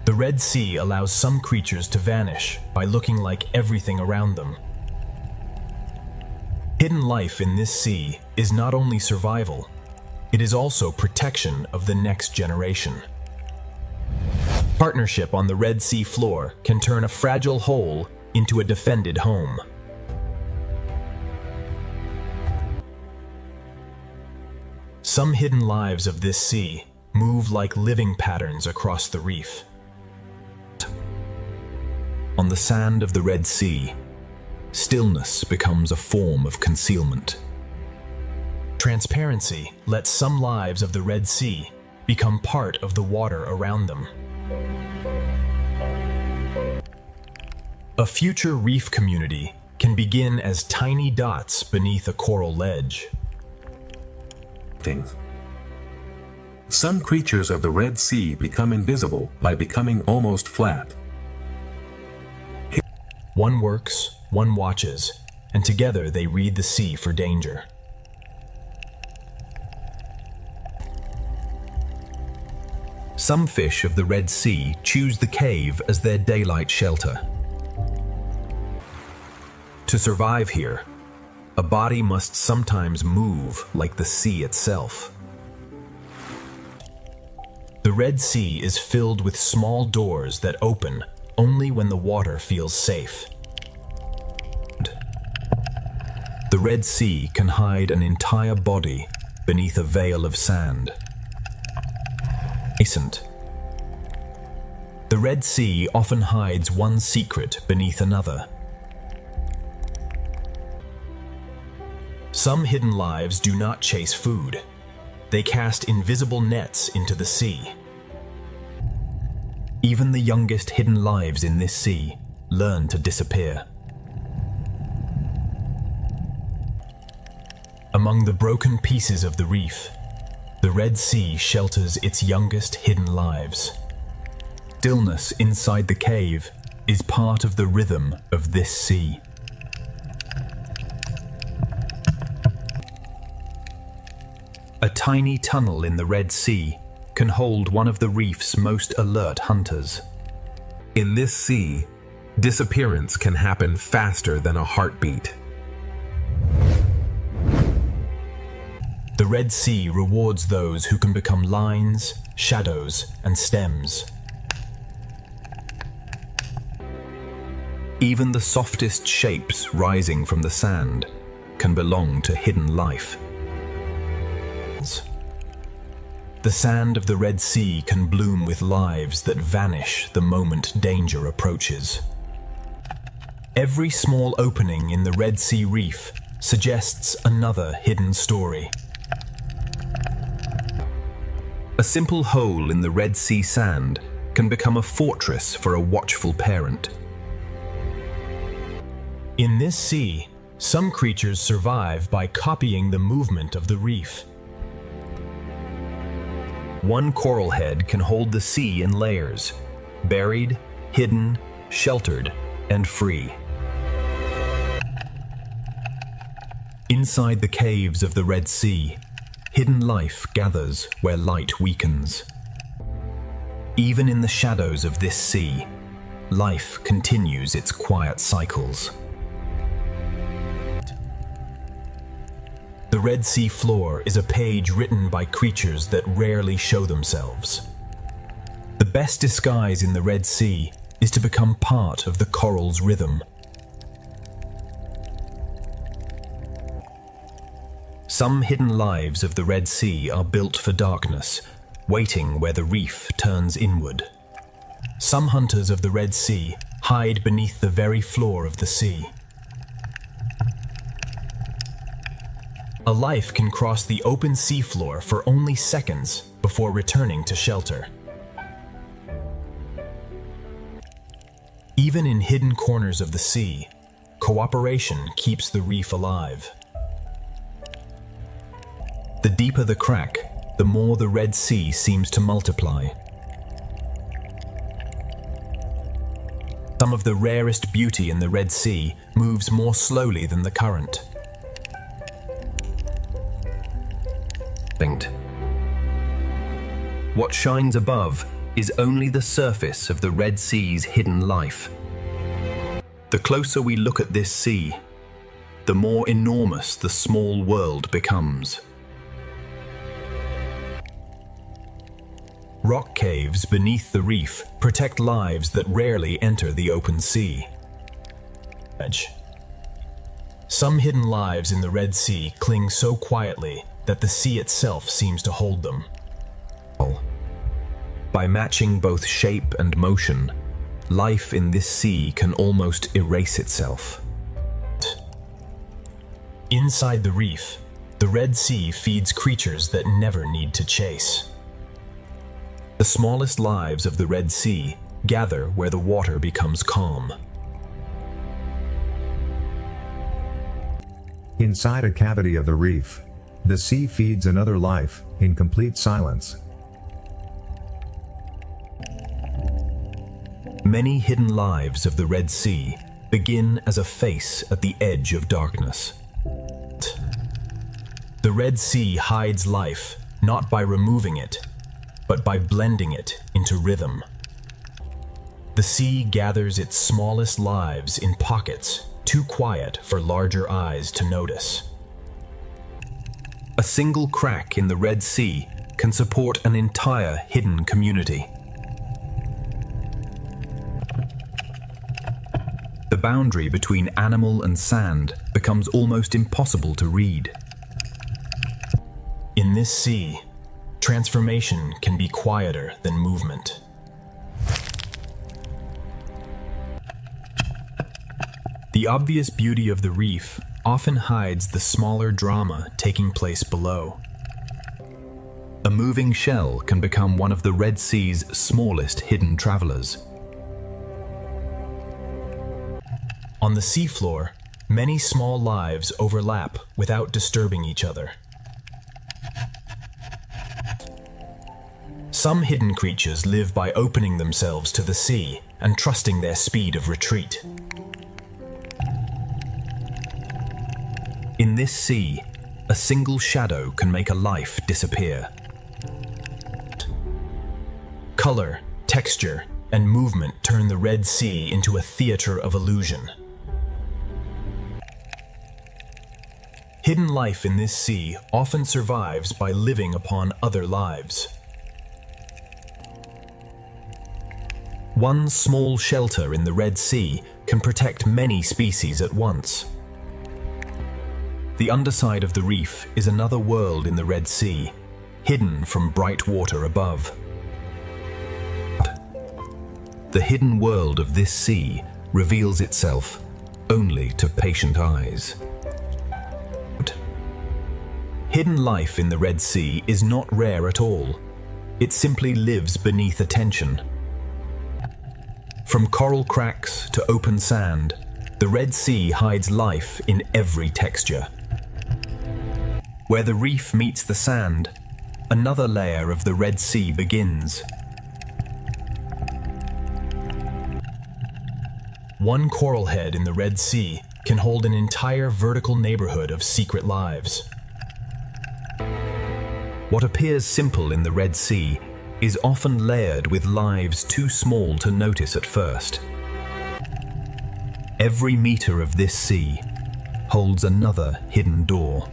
The Red Sea allows some creatures to vanish by looking like everything around them. Hidden life in this sea is not only survival, it is also protection of the next generation. Partnership on the Red Sea floor can turn a fragile hole into a defended home. Some hidden lives of this sea move like living patterns across the reef. On the sand of the Red Sea, stillness becomes a form of concealment. Transparency lets some lives of the Red Sea become part of the water around them. A future reef community can begin as tiny dots beneath a coral ledge. Some creatures of the Red Sea become invisible by becoming almost flat. One works, one watches, and together they read the sea for danger. Some fish of the Red Sea choose the cave as their daylight shelter. To survive here, a body must sometimes move like the sea itself. The Red Sea is filled with small doors that open only when the water feels safe. The Red Sea can hide an entire body beneath a veil of sand. The Red Sea often hides one secret beneath another. Some hidden lives do not chase food. They cast invisible nets into the sea. Even the youngest hidden lives in this sea learn to disappear. Among the broken pieces of the reef, the Red Sea shelters its youngest hidden lives. Stillness inside the cave is part of the rhythm of this sea. A tiny tunnel in the Red Sea can hold one of the reef's most alert hunters. In this sea, disappearance can happen faster than a heartbeat. The Red Sea rewards those who can become lines, shadows, and stems. Even the softest shapes rising from the sand can belong to hidden life. The sand of the Red Sea can bloom with lives that vanish the moment danger approaches. Every small opening in the Red Sea reef suggests another hidden story. A simple hole in the Red Sea sand can become a fortress for a watchful parent. In this sea, some creatures survive by copying the movement of the reef. One coral head can hold the sea in layers, buried, hidden, sheltered, and free. Inside the caves of the Red Sea, hidden life gathers where light weakens. Even in the shadows of this sea, life continues its quiet cycles. The Red Sea floor is a page written by creatures that rarely show themselves. The best disguise in the Red Sea is to become part of the coral's rhythm. Some hidden lives of the Red Sea are built for darkness, waiting where the reef turns inward. Some hunters of the Red Sea hide beneath the very floor of the sea. A life can cross the open seafloor for only seconds before returning to shelter. Even in hidden corners of the sea, cooperation keeps the reef alive. The deeper the crack, the more the Red Sea seems to multiply. Some of the rarest beauty in the Red Sea moves more slowly than the current. What shines above is only the surface of the Red Sea's hidden life. The closer we look at this sea, the more enormous the small world becomes. Rock caves beneath the reef protect lives that rarely enter the open sea. Some hidden lives in the Red Sea cling so quietly that the sea itself seems to hold them. By matching both shape and motion, life in this sea can almost erase itself. Inside the reef, the Red Sea feeds creatures that never need to chase. The smallest lives of the Red Sea gather where the water becomes calm. Inside a cavity of the reef, the sea feeds another life in complete silence. Many hidden lives of the Red Sea begin as a face at the edge of darkness. The Red Sea hides life not by removing it, but by blending it into rhythm. The sea gathers its smallest lives in pockets too quiet for larger eyes to notice. A single crack in the Red Sea can support an entire hidden community. The boundary between animal and sand becomes almost impossible to read. In this sea, transformation can be quieter than movement. The obvious beauty of the reef often hides the smaller drama taking place below. A moving shell can become one of the Red Sea's smallest hidden travelers. On the seafloor, many small lives overlap without disturbing each other. Some hidden creatures live by opening themselves to the sea and trusting their speed of retreat. In this sea, a single shadow can make a life disappear. Color, texture, and movement turn the Red Sea into a theater of illusion. Hidden life in this sea often survives by living upon other lives. One small shelter in the Red Sea can protect many species at once. The underside of the reef is another world in the Red Sea, hidden from bright water above. The hidden world of this sea reveals itself only to patient eyes. Hidden life in the Red Sea is not rare at all. It simply lives beneath attention. From coral cracks to open sand, the Red Sea hides life in every texture. Where the reef meets the sand, another layer of the Red Sea begins. One coral head in the Red Sea can hold an entire vertical neighborhood of secret lives. What appears simple in the Red Sea is often layered with lives too small to notice at first. Every meter of this sea holds another hidden door.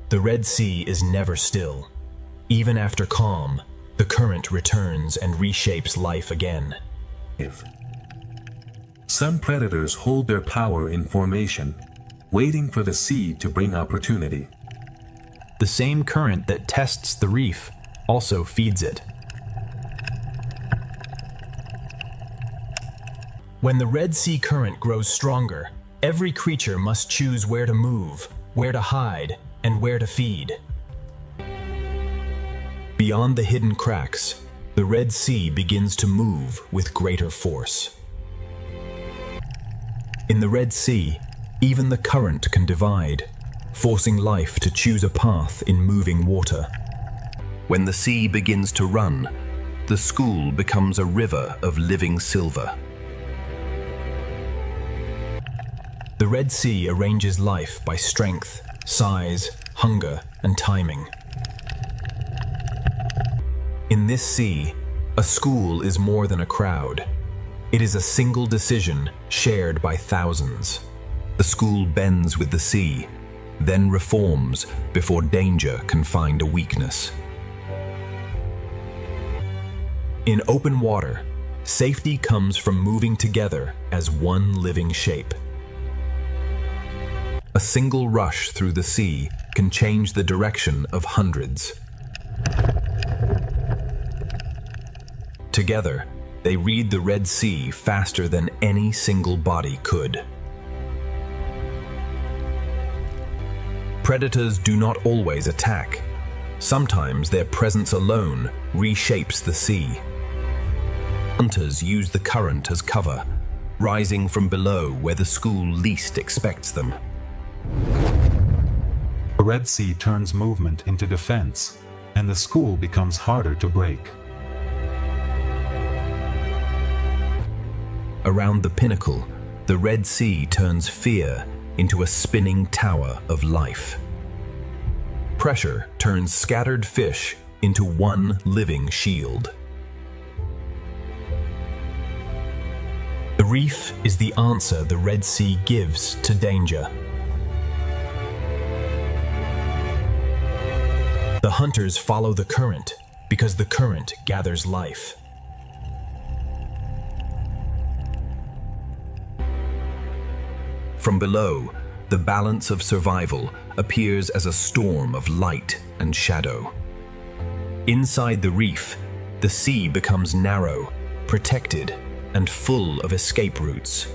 The Red Sea is never still. Even after calm, the current returns and reshapes life again. Some predators hold their power in formation. waiting for the sea to bring opportunity. The same current that tests the reef also feeds it. When the Red Sea current grows stronger, every creature must choose where to move, where to hide, and where to feed. Beyond the hidden cracks, the Red Sea begins to move with greater force. In the Red Sea, even the current can divide, forcing life to choose a path in moving water. When the sea begins to run, the school becomes a river of living silver. The Red Sea arranges life by strength, size, hunger, and timing. In this sea, a school is more than a crowd. It is a single decision shared by thousands. The school bends with the sea, then reforms before danger can find a weakness. In open water, safety comes from moving together as one living shape. A single rush through the sea can change the direction of hundreds. Together, they read the Red Sea faster than any single body could. Predators do not always attack. Sometimes their presence alone reshapes the sea. Hunters use the current as cover, rising from below where the school least expects them. The Red Sea turns movement into defense, and the school becomes harder to break. Around the pinnacle, the Red Sea turns fear into a spinning tower of life. Pressure turns scattered fish into one living shield. The reef is the answer the Red Sea gives to danger. The hunters follow the current because the current gathers life. From below, the balance of survival appears as a storm of light and shadow. Inside the reef, the sea becomes narrow, protected, and full of escape routes.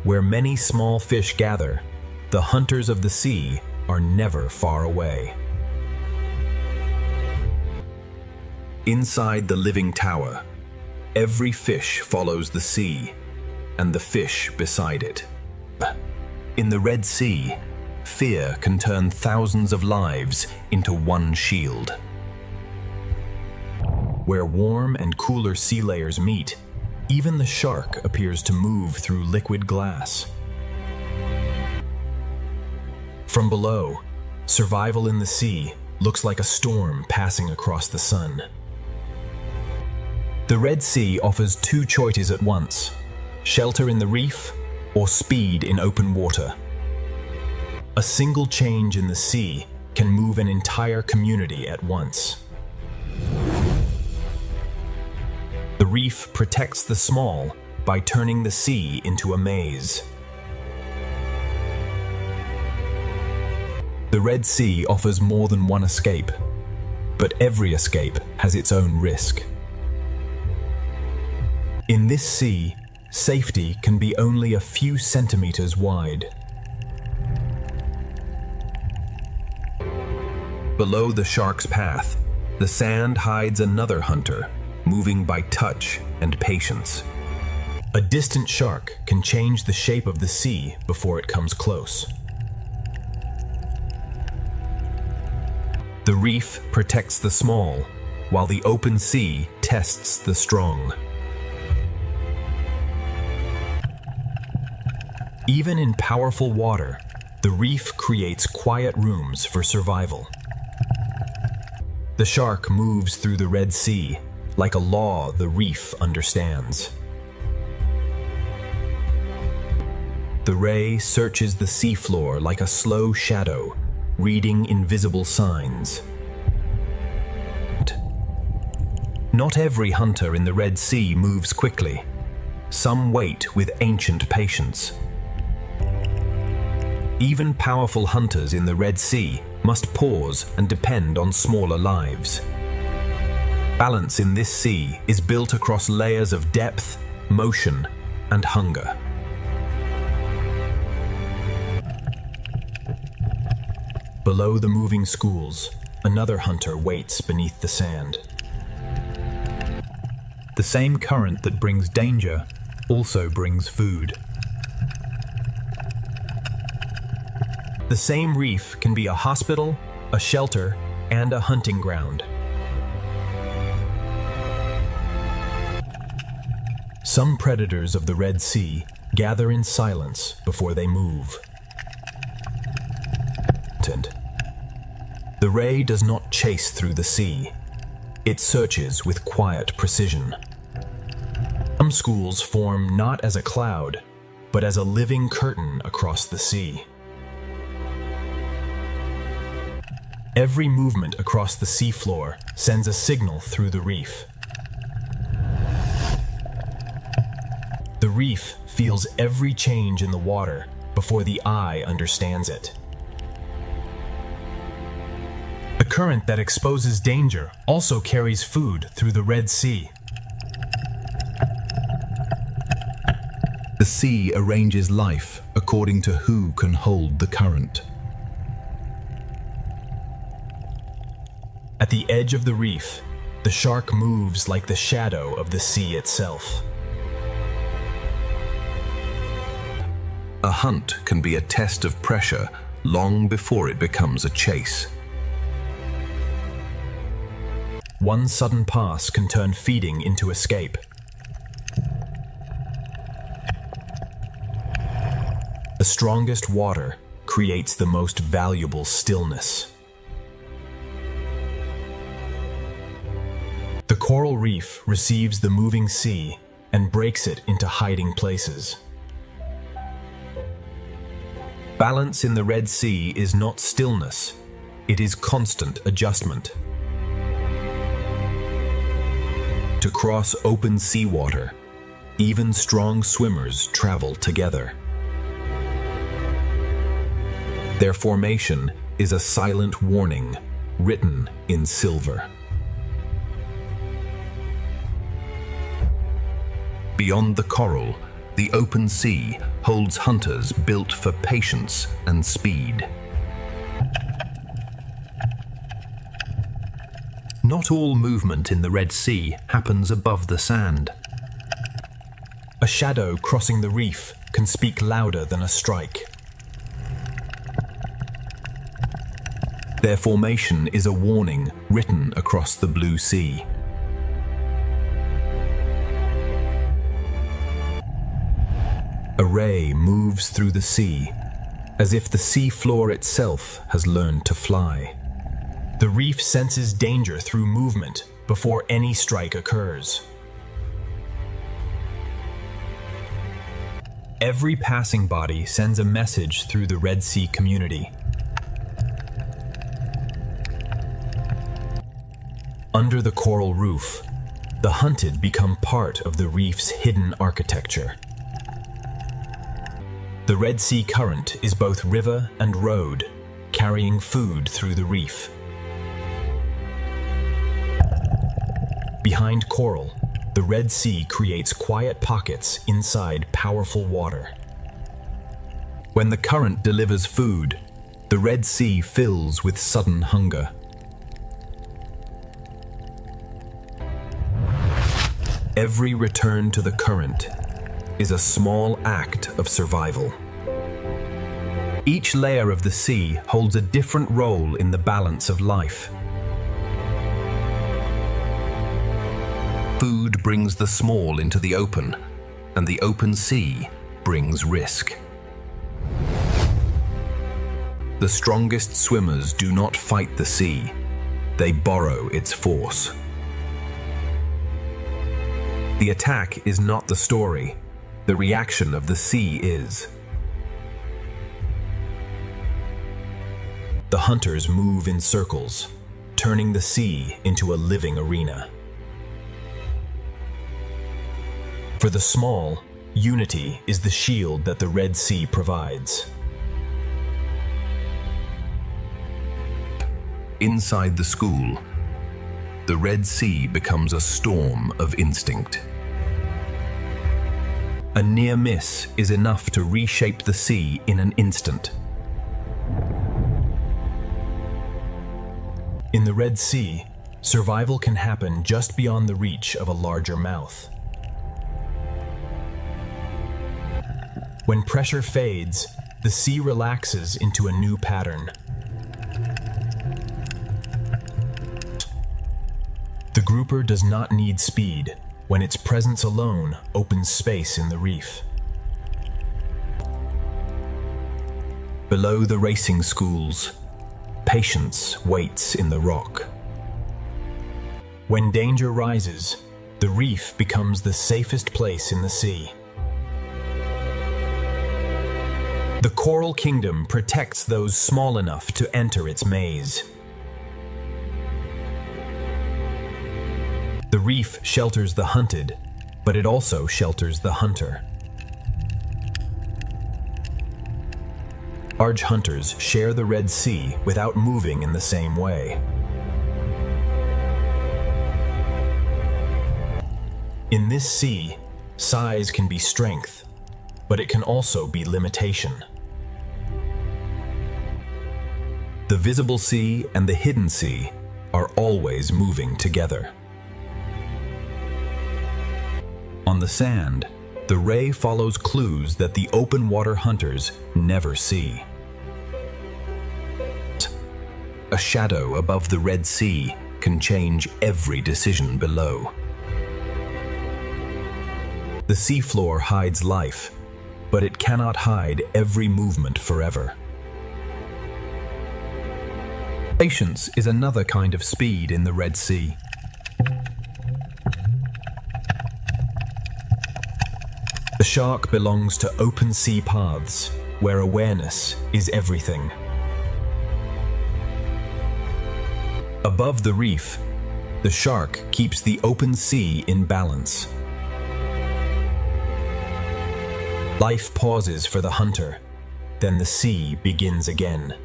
Where many small fish gather, the hunters of the sea are never far away. Inside the living tower, every fish follows the sea, and the fish beside it. In the Red Sea, fear can turn thousands of lives into one shield. Where warm and cooler sea layers meet, even the shark appears to move through liquid glass. From below, survival in the sea looks like a storm passing across the sun. The Red Sea offers two choices at once: shelter in the reef or speed in open water. A single change in the sea can move an entire community at once. The reef protects the small by turning the sea into a maze. The Red Sea offers more than one escape, but every escape has its own risk. In this sea, safety can be only a few centimeters wide. Below the shark's path, the sand hides another hunter, moving by touch and patience. A distant shark can change the shape of the sea before it comes close. The reef protects the small, while the open sea tests the strong. Even in powerful water, the reef creates quiet rooms for survival. The shark moves through the Red Sea like a law the reef understands. The ray searches the seafloor like a slow shadow, reading invisible signs. Not every hunter in the Red Sea moves quickly. Some wait with ancient patience. Even powerful hunters in the Red Sea must pause and depend on smaller lives. Balance in this sea is built across layers of depth, motion, and hunger. Below the moving schools, another hunter waits beneath the sand. The same current that brings danger also brings food. The same reef can be a hospital, a shelter, and a hunting ground. Some predators of the Red Sea gather in silence before they move. The ray does not chase through the sea. It searches with quiet precision. Some schools form not as a cloud, but as a living curtain across the sea. Every movement across the seafloor sends a signal through the reef. The reef feels every change in the water before the eye understands it. The current that exposes danger also carries food through the Red Sea. The sea arranges life according to who can hold the current. At the edge of the reef, the shark moves like the shadow of the sea itself. A hunt can be a test of pressure long before it becomes a chase. One sudden pass can turn feeding into escape. The strongest water creates the most valuable stillness. The coral reef receives the moving sea and breaks it into hiding places. Balance in the Red Sea is not stillness, it is constant adjustment. To cross open seawater, even strong swimmers travel together. Their formation is a silent warning written in silver. Beyond the coral, the open sea holds hunters built for patience and speed. Not all movement in the Red Sea happens above the sand. A shadow crossing the reef can speak louder than a strike. Their formation is a warning written across the blue sea. A ray moves through the sea, as if the sea floor itself has learned to fly. The reef senses danger through movement before any strike occurs. Every passing body sends a message through the Red Sea community. Under the coral roof, the hunted become part of the reef's hidden architecture. The Red Sea current is both river and road, carrying food through the reef. Behind coral, the Red Sea creates quiet pockets inside powerful water. When the current delivers food, the Red Sea fills with sudden hunger. Every return to the current is a small act of survival. Each layer of the sea holds a different role in the balance of life. Food brings the small into the open, and the open sea brings risk. The strongest swimmers do not fight the sea, they borrow its force. The attack is not the story, the reaction of the sea is. The hunters move in circles, turning the sea into a living arena. For the small, unity is the shield that the Red Sea provides. Inside the school, the Red Sea becomes a storm of instinct. A near miss is enough to reshape the sea in an instant. In the Red Sea, survival can happen just beyond the reach of a larger mouth. When pressure fades, the sea relaxes into a new pattern. The grouper does not need speed when its presence alone opens space in the reef. Below the racing schools, patience waits in the rock. When danger rises, the reef becomes the safest place in the sea. The coral kingdom protects those small enough to enter its maze. The reef shelters the hunted, but it also shelters the hunter. Large hunters share the Red Sea without moving in the same way. In this sea, size can be strength, but it can also be limitation. The visible sea and the hidden sea are always moving together. On the sand, the ray follows clues that the open water hunters never see. A shadow above the Red Sea can change every decision below. The seafloor hides life, but it cannot hide every movement forever. Patience is another kind of speed in the Red Sea. The shark belongs to open sea paths, where awareness is everything. Above the reef, the shark keeps the open sea in balance. Life pauses for the hunter, then the sea begins again.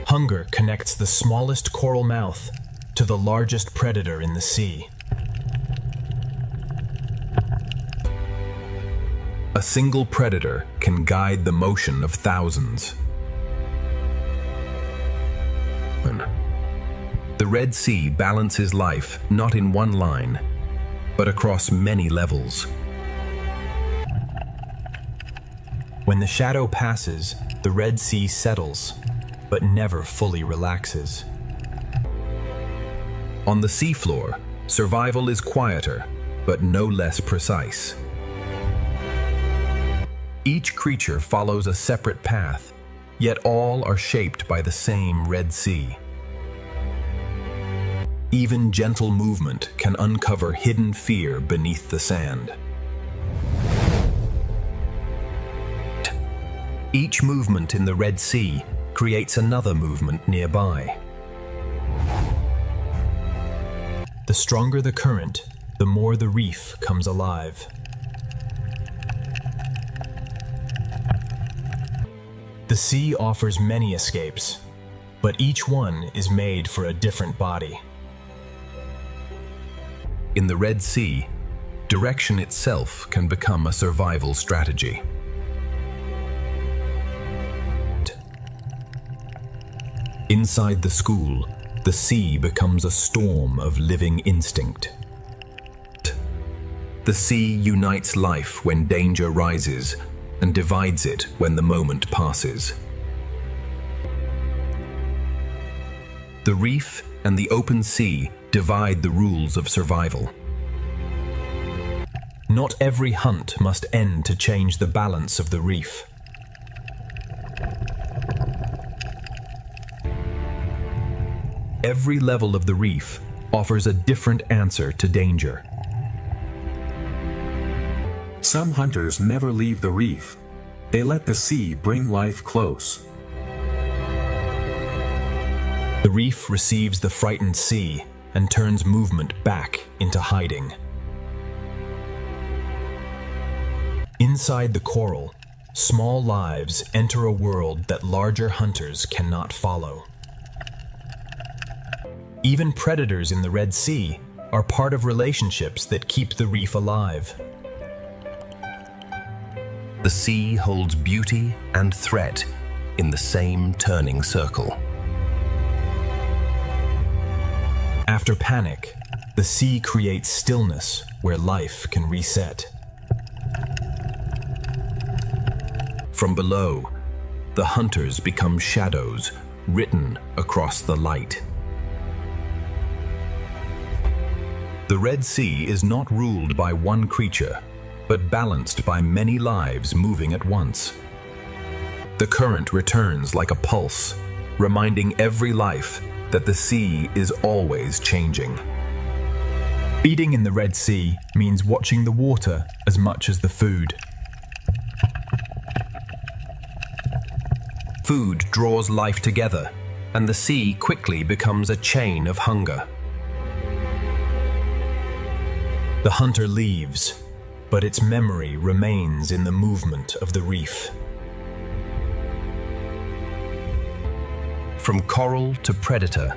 Hunger connects the smallest coral mouth to the largest predator in the sea. A single predator can guide the motion of thousands. The Red Sea balances life not in one line, but across many levels. When the shadow passes, the Red Sea settles, but never fully relaxes. On the seafloor, survival is quieter, but no less precise. Each creature follows a separate path, yet all are shaped by the same Red Sea. Even gentle movement can uncover hidden fear beneath the sand. Each movement in the Red Sea creates another movement nearby. The stronger the current, the more the reef comes alive. The sea offers many escapes, but each one is made for a different body. In the Red Sea, direction itself can become a survival strategy. Inside the school, the sea becomes a storm of living instinct. The sea unites life when danger rises and divides it when the moment passes. The reef and the open sea divide the rules of survival. Not every hunt must end to change the balance of the reef. Every level of the reef offers a different answer to danger. Some hunters never leave the reef. They let the sea bring life close. The reef receives the frightened sea and turns movement back into hiding. Inside the coral, small lives enter a world that larger hunters cannot follow. Even predators in the Red Sea are part of relationships that keep the reef alive. The sea holds beauty and threat in the same turning circle. After panic, the sea creates stillness where life can reset. From below, the hunters become shadows written across the light. The Red Sea is not ruled by one creature, but balanced by many lives moving at once. The current returns like a pulse, reminding every life that the sea is always changing. Feeding in the Red Sea means watching the water as much as the food. Food draws life together, and the sea quickly becomes a chain of hunger. The hunter leaves, but its memory remains in the movement of the reef. From coral to predator,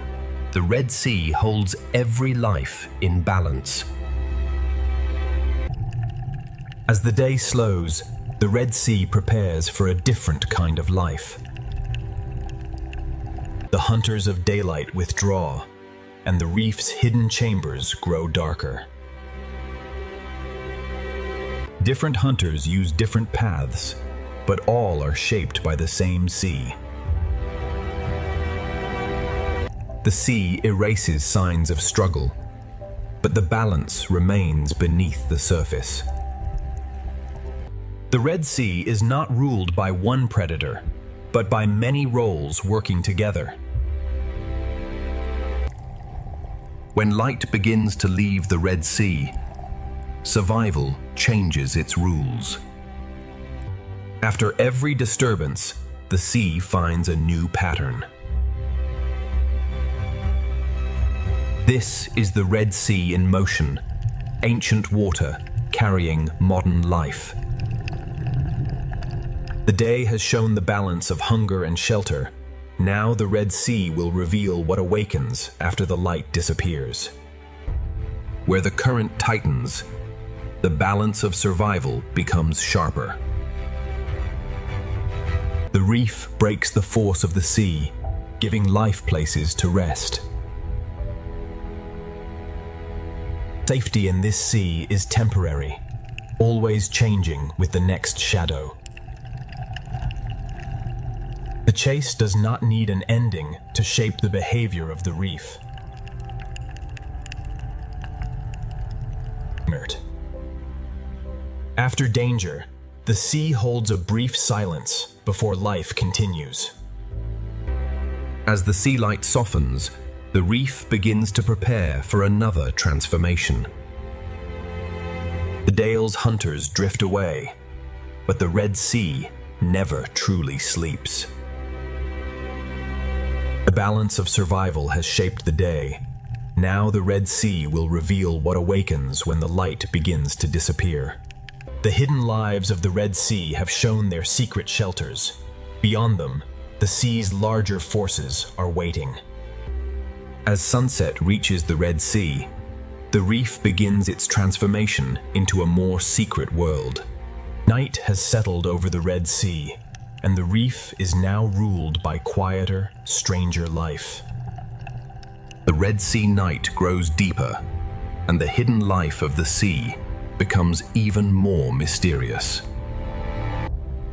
the Red Sea holds every life in balance. As the day slows, the Red Sea prepares for a different kind of life. The hunters of daylight withdraw, and the reef's hidden chambers grow darker. Different hunters use different paths, but all are shaped by the same sea. The sea erases signs of struggle, but the balance remains beneath the surface. The Red Sea is not ruled by one predator, but by many roles working together. When light begins to leave the Red Sea, survival changes its rules. After every disturbance, the sea finds a new pattern. This is the Red Sea in motion, ancient water carrying modern life. The day has shown the balance of hunger and shelter. Now the Red Sea will reveal what awakens after the light disappears. Where the current tightens, the balance of survival becomes sharper. The reef breaks the force of the sea, giving life places to rest. Safety in this sea is temporary, always changing with the next shadow. The chase does not need an ending to shape the behavior of the reef. After danger, the sea holds a brief silence before life continues. As the sea light softens, the reef begins to prepare for another transformation. The Dale's hunters drift away, but the Red Sea never truly sleeps. The balance of survival has shaped the day. Now the Red Sea will reveal what awakens when the light begins to disappear. The hidden lives of the Red Sea have shown their secret shelters. Beyond them, the sea's larger forces are waiting. As sunset reaches the Red Sea, the reef begins its transformation into a more secret world. Night has settled over the Red Sea, and the reef is now ruled by quieter, stranger life. The Red Sea night grows deeper, and the hidden life of the sea becomes even more mysterious.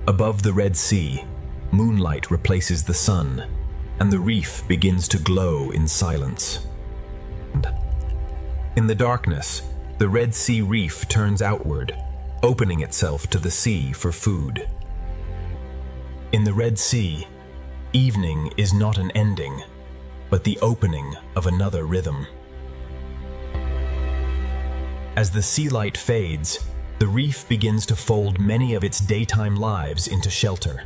Above the Red Sea, moonlight replaces the sun, and the reef begins to glow in silence. In the darkness, the Red Sea reef turns outward, opening itself to the sea for food. In the Red Sea, evening is not an ending, but the opening of another rhythm. As the sea light fades, the reef begins to fold many of its daytime lives into shelter.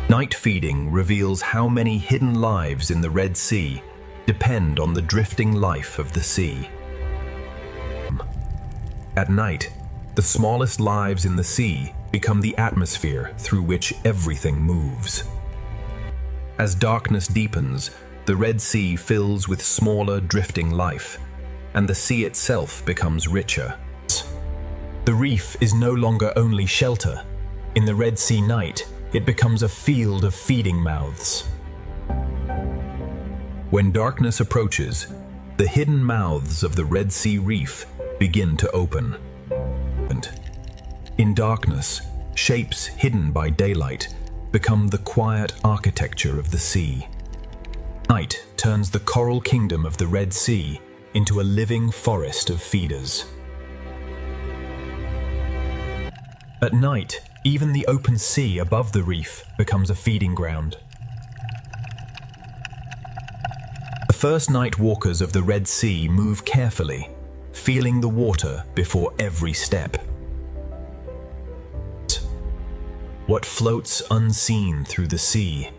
Night feeding reveals how many hidden lives in the Red Sea depend on the drifting life of the sea. At night, the smallest lives in the sea become the atmosphere through which everything moves. As darkness deepens, the Red Sea fills with smaller drifting life, and the sea itself becomes richer. The reef is no longer only shelter. In the Red Sea night, it becomes a field of feeding mouths. When darkness approaches, the hidden mouths of the Red Sea reef begin to open. And in darkness, shapes hidden by daylight become the quiet architecture of the sea. Night turns the coral kingdom of the Red Sea into a living forest of feeders. At night, even the open sea above the reef becomes a feeding ground. The first night walkers of the Red Sea move carefully, feeling the water before every step. What floats unseen through the sea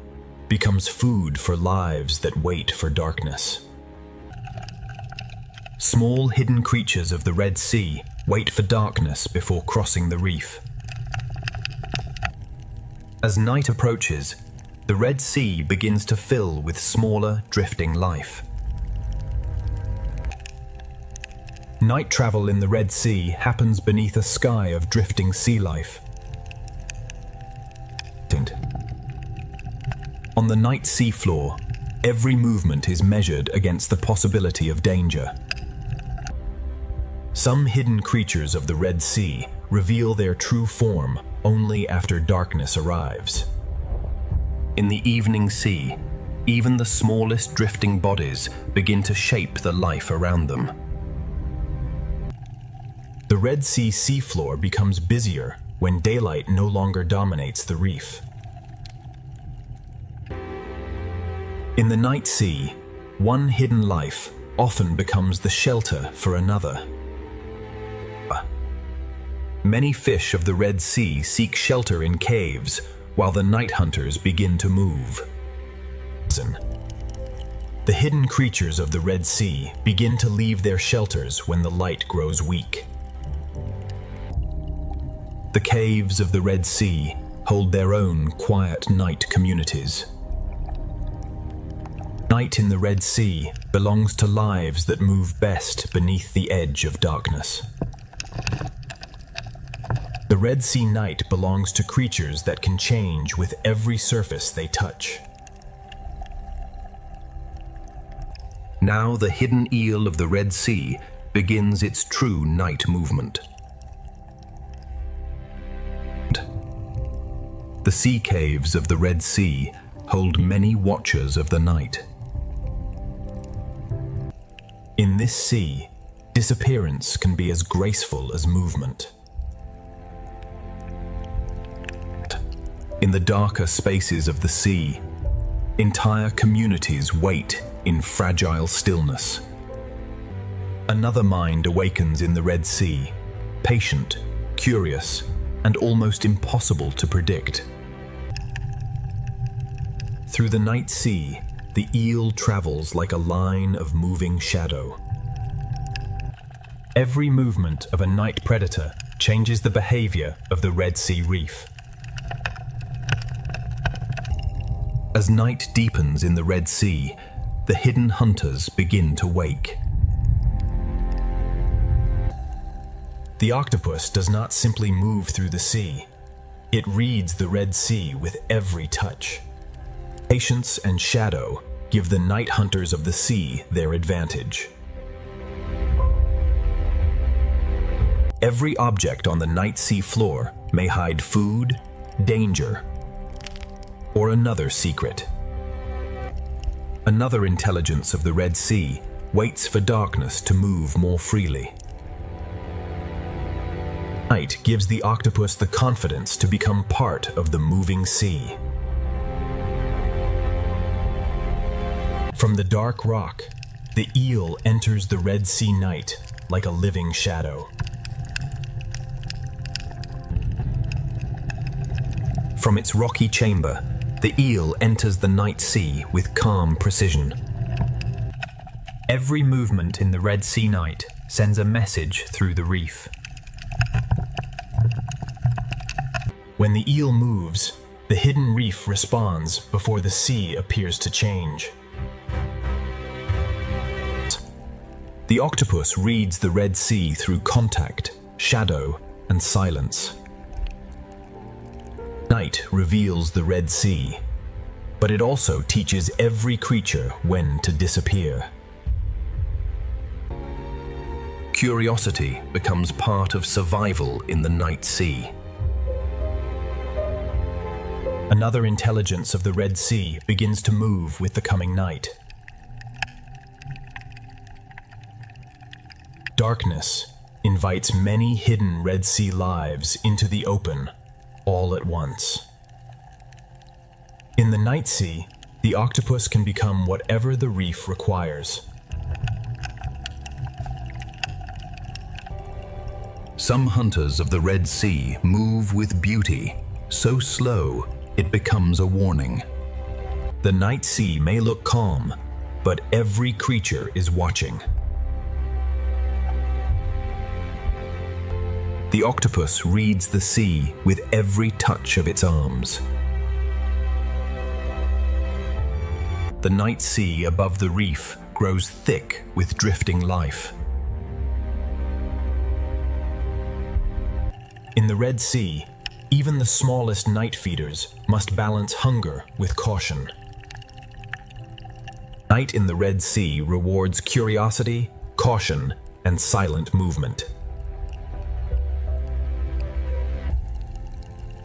becomes food for lives that wait for darkness. Small hidden creatures of the Red Sea wait for darkness before crossing the reef. As night approaches, the Red Sea begins to fill with smaller, drifting life. Night travel in the Red Sea happens beneath a sky of drifting sea life. On the night seafloor, every movement is measured against the possibility of danger. Some hidden creatures of the Red Sea reveal their true form only after darkness arrives. In the evening sea, even the smallest drifting bodies begin to shape the life around them. The Red Sea seafloor becomes busier when daylight no longer dominates the reef. In the night sea, one hidden life often becomes the shelter for another. Many fish of the Red Sea seek shelter in caves while the night hunters begin to move. The hidden creatures of the Red Sea begin to leave their shelters when the light grows weak. The caves of the Red Sea hold their own quiet night communities. Night in the Red Sea belongs to lives that move best beneath the edge of darkness. The Red Sea night belongs to creatures that can change with every surface they touch. Now the hidden eel of the Red Sea begins its true night movement. The sea caves of the Red Sea hold many watchers of the night. In this sea, disappearance can be as graceful as movement. In the darker spaces of the sea, entire communities wait in fragile stillness. Another mind awakens in the Red Sea, patient, curious, and almost impossible to predict. Through the night sea, the eel travels like a line of moving shadow. Every movement of a night predator changes the behavior of the Red Sea reef. As night deepens in the Red Sea, the hidden hunters begin to wake. The octopus does not simply move through the sea. It reads the Red Sea with every touch. Patience and shadow give the night hunters of the sea their advantage. Every object on the night sea floor may hide food, danger, or another secret. Another intelligence of the Red Sea waits for darkness to move more freely. Night gives the octopus the confidence to become part of the moving sea. From the dark rock, the eel enters the Red Sea night like a living shadow. From its rocky chamber, the eel enters the night sea with calm precision. Every movement in the Red Sea night sends a message through the reef. When the eel moves, the hidden reef responds before the sea appears to change. The octopus reads the Red Sea through contact, shadow, and silence. Night reveals the Red Sea, but it also teaches every creature when to disappear. Curiosity becomes part of survival in the night sea. Another intelligence of the Red Sea begins to move with the coming night. Darkness invites many hidden Red Sea lives into the open, all at once. In the night sea, the octopus can become whatever the reef requires. Some hunters of the Red Sea move with beauty, so slow it becomes a warning. The night sea may look calm, but every creature is watching. The octopus reads the sea with every touch of its arms. The night sea above the reef grows thick with drifting life. In the Red Sea, even the smallest night feeders must balance hunger with caution. Night in the Red Sea rewards curiosity, caution, and silent movement.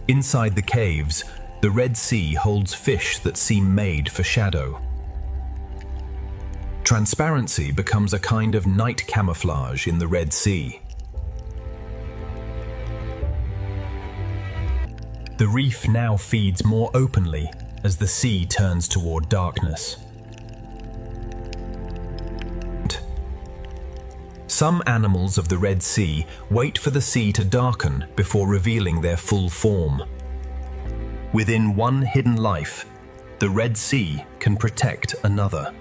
Inside the caves, the Red Sea holds fish that seem made for shadow. Transparency becomes a kind of night camouflage in the Red Sea. The reef now feeds more openly as the sea turns toward darkness. Some animals of the Red Sea wait for the sea to darken before revealing their full form. Within one hidden life, the Red Sea can protect another.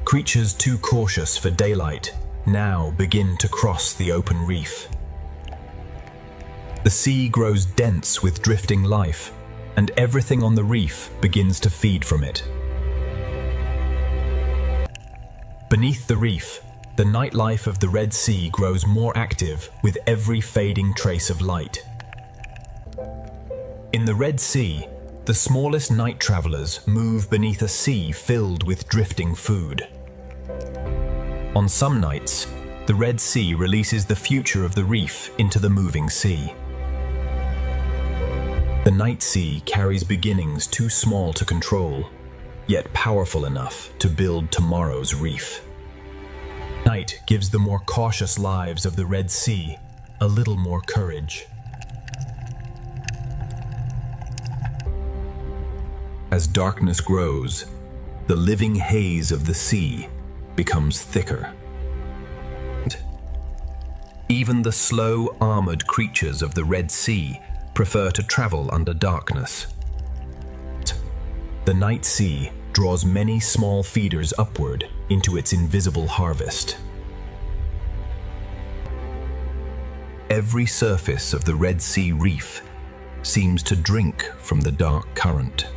Creatures too cautious for daylight now begin to cross the open reef. The sea grows dense with drifting life, and everything on the reef begins to feed from it. Beneath the reef, the nightlife of the Red Sea grows more active with every fading trace of light. In the Red Sea, the smallest night travelers move beneath a sea filled with drifting food. On some nights, the Red Sea releases the future of the reef into the moving sea. The night sea carries beginnings too small to control, yet powerful enough to build tomorrow's reef. Night gives the more cautious lives of the Red Sea a little more courage. As darkness grows, the living haze of the sea becomes thicker. Even the slow, armored creatures of the Red Sea prefer to travel under darkness. The night sea draws many small feeders upward into its invisible harvest. Every surface of the Red Sea reef seems to drink from the dark current.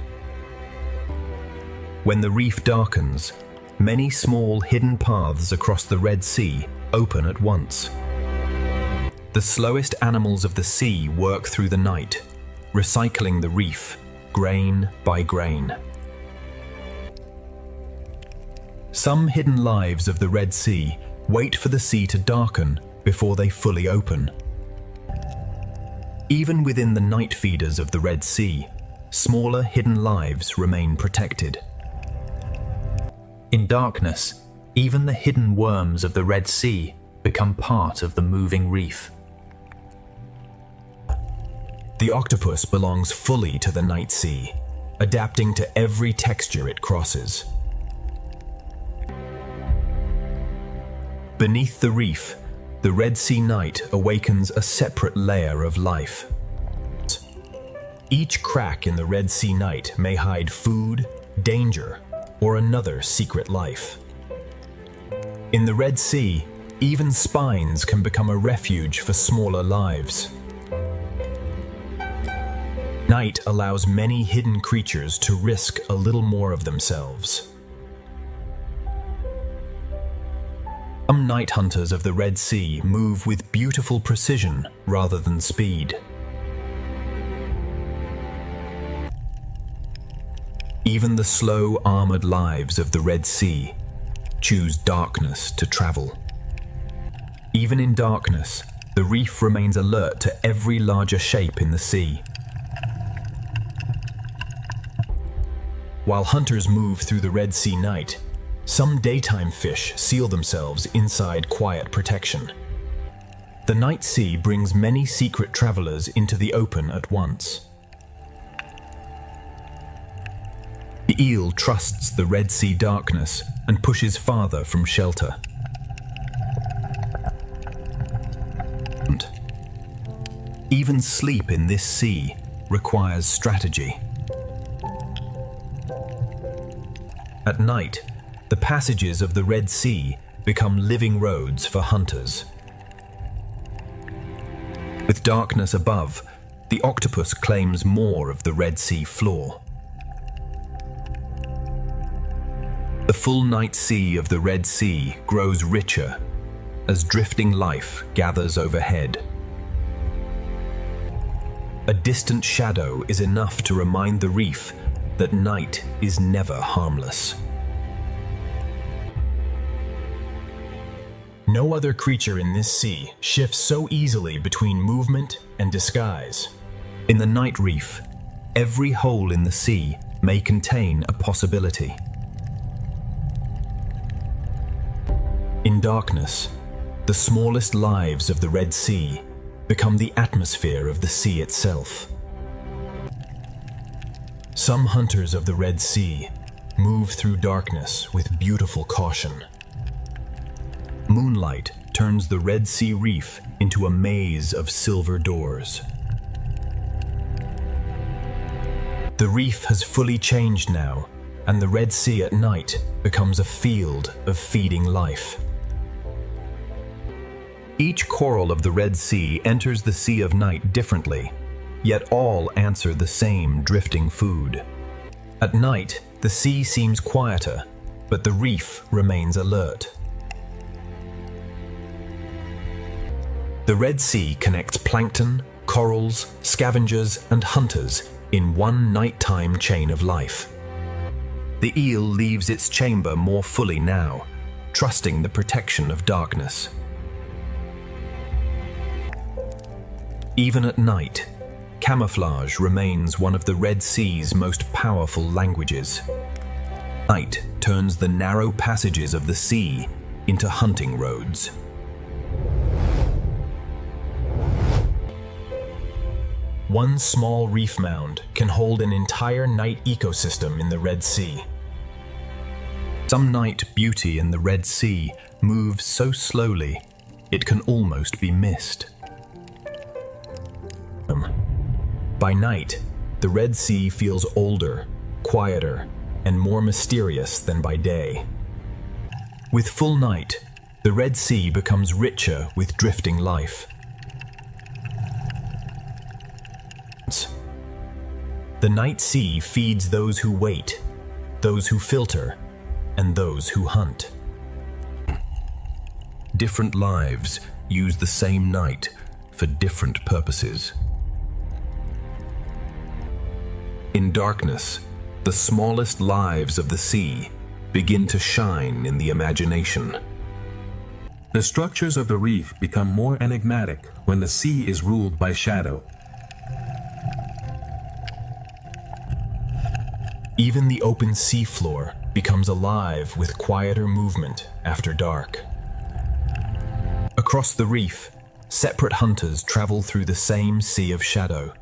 When the reef darkens, many small hidden paths across the Red Sea open at once. The slowest animals of the sea work through the night, recycling the reef, grain by grain. Some hidden lives of the Red Sea wait for the sea to darken before they fully open. Even within the night feeders of the Red Sea, smaller hidden lives remain protected. In darkness, even the hidden worms of the Red Sea become part of the moving reef. The octopus belongs fully to the night sea, adapting to every texture it crosses. Beneath the reef, the Red Sea night awakens a separate layer of life. Each crack in the Red Sea night may hide food, danger, or another secret life. In the Red Sea, Even spines can become a refuge for smaller lives. Night allows many hidden creatures to risk a little more of themselves. Some night hunters of the Red Sea move with beautiful precision rather than speed. Even the slow, armored lives of the Red Sea choose darkness to travel. Even in darkness, the reef remains alert to every larger shape in the sea. While hunters move through the Red Sea night, some daytime fish seal themselves inside quiet protection. The night sea brings many secret travelers into the open at once. The eel trusts the Red Sea darkness and pushes farther from shelter. Even sleep in this sea requires strategy. At night, the passages of the Red Sea become living roads for hunters. With darkness above, the octopus claims more of the Red Sea floor. The full night sea of the Red Sea grows richer as drifting life gathers overhead. A distant shadow is enough to remind the reef that night is never harmless. No other creature in this sea shifts so easily between movement and disguise. In the night reef, every hole in the sea may contain a possibility. In darkness, the smallest lives of the Red Sea become the atmosphere of the sea itself. Some hunters of the Red Sea move through darkness with beautiful caution. Moonlight turns the Red Sea reef into a maze of silver doors. The reef has fully changed now, and the Red Sea at night becomes a field of feeding life. Each coral of the Red Sea enters the Sea of Night differently, yet all answer the same drifting food. At night, the sea seems quieter, but the reef remains alert. The Red Sea connects plankton, corals, scavengers, and hunters in one nighttime chain of life. The eel leaves its chamber more fully now, trusting the protection of darkness. Even at night, camouflage remains one of the Red Sea's most powerful languages. Night turns the narrow passages of the sea into hunting roads. One small reef mound can hold an entire night ecosystem in the Red Sea. Some night beauty in the Red Sea moves so slowly it can almost be missed. By night, the Red Sea feels older, quieter, and more mysterious than by day. With full night, the Red Sea becomes richer with drifting life. The night sea feeds those who wait, those who filter, and those who hunt. Different lives use the same night for different purposes. In darkness, the smallest lives of the sea begin to shine in the imagination. The structures of the reef become more enigmatic when the sea is ruled by shadow. Even the open seafloor becomes alive with quieter movement after dark. Across the reef, separate hunters travel through the same sea of shadow.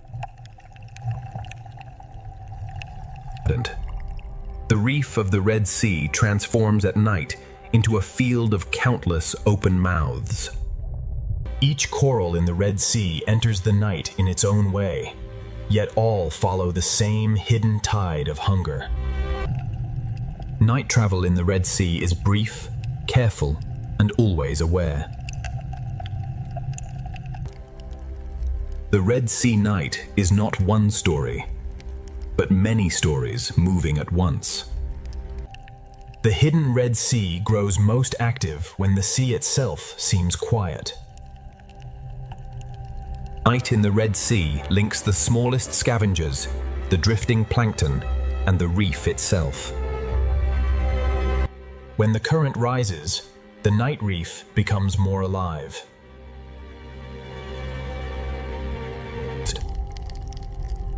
The reef of the Red Sea transforms at night into a field of countless open mouths. Each coral in the Red Sea enters the night in its own way, yet all follow the same hidden tide of hunger. Night travel in the Red Sea is brief, careful, and always aware. The Red Sea night is not one story, but many stories moving at once. The hidden Red Sea grows most active when the sea itself seems quiet. Night in the Red Sea links the smallest scavengers, the drifting plankton, and the reef itself. When the current rises, the night reef becomes more alive.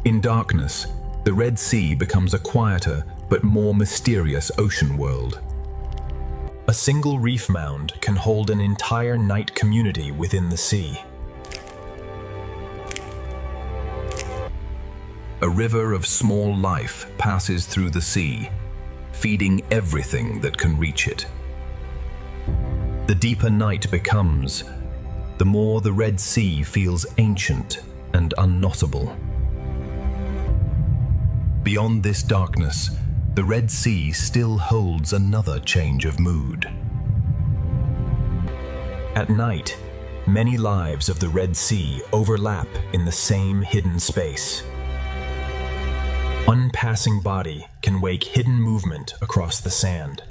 In darkness, the Red Sea becomes a quieter but more mysterious ocean world. A single reef mound can hold an entire night community within the sea. A river of small life passes through the sea, feeding everything that can reach it. The deeper night becomes, the more the Red Sea feels ancient and unknotable. Beyond this darkness, the Red Sea still holds another change of mood. At night, many lives of the Red Sea overlap in the same hidden space. One passing body can wake hidden movement across the sand.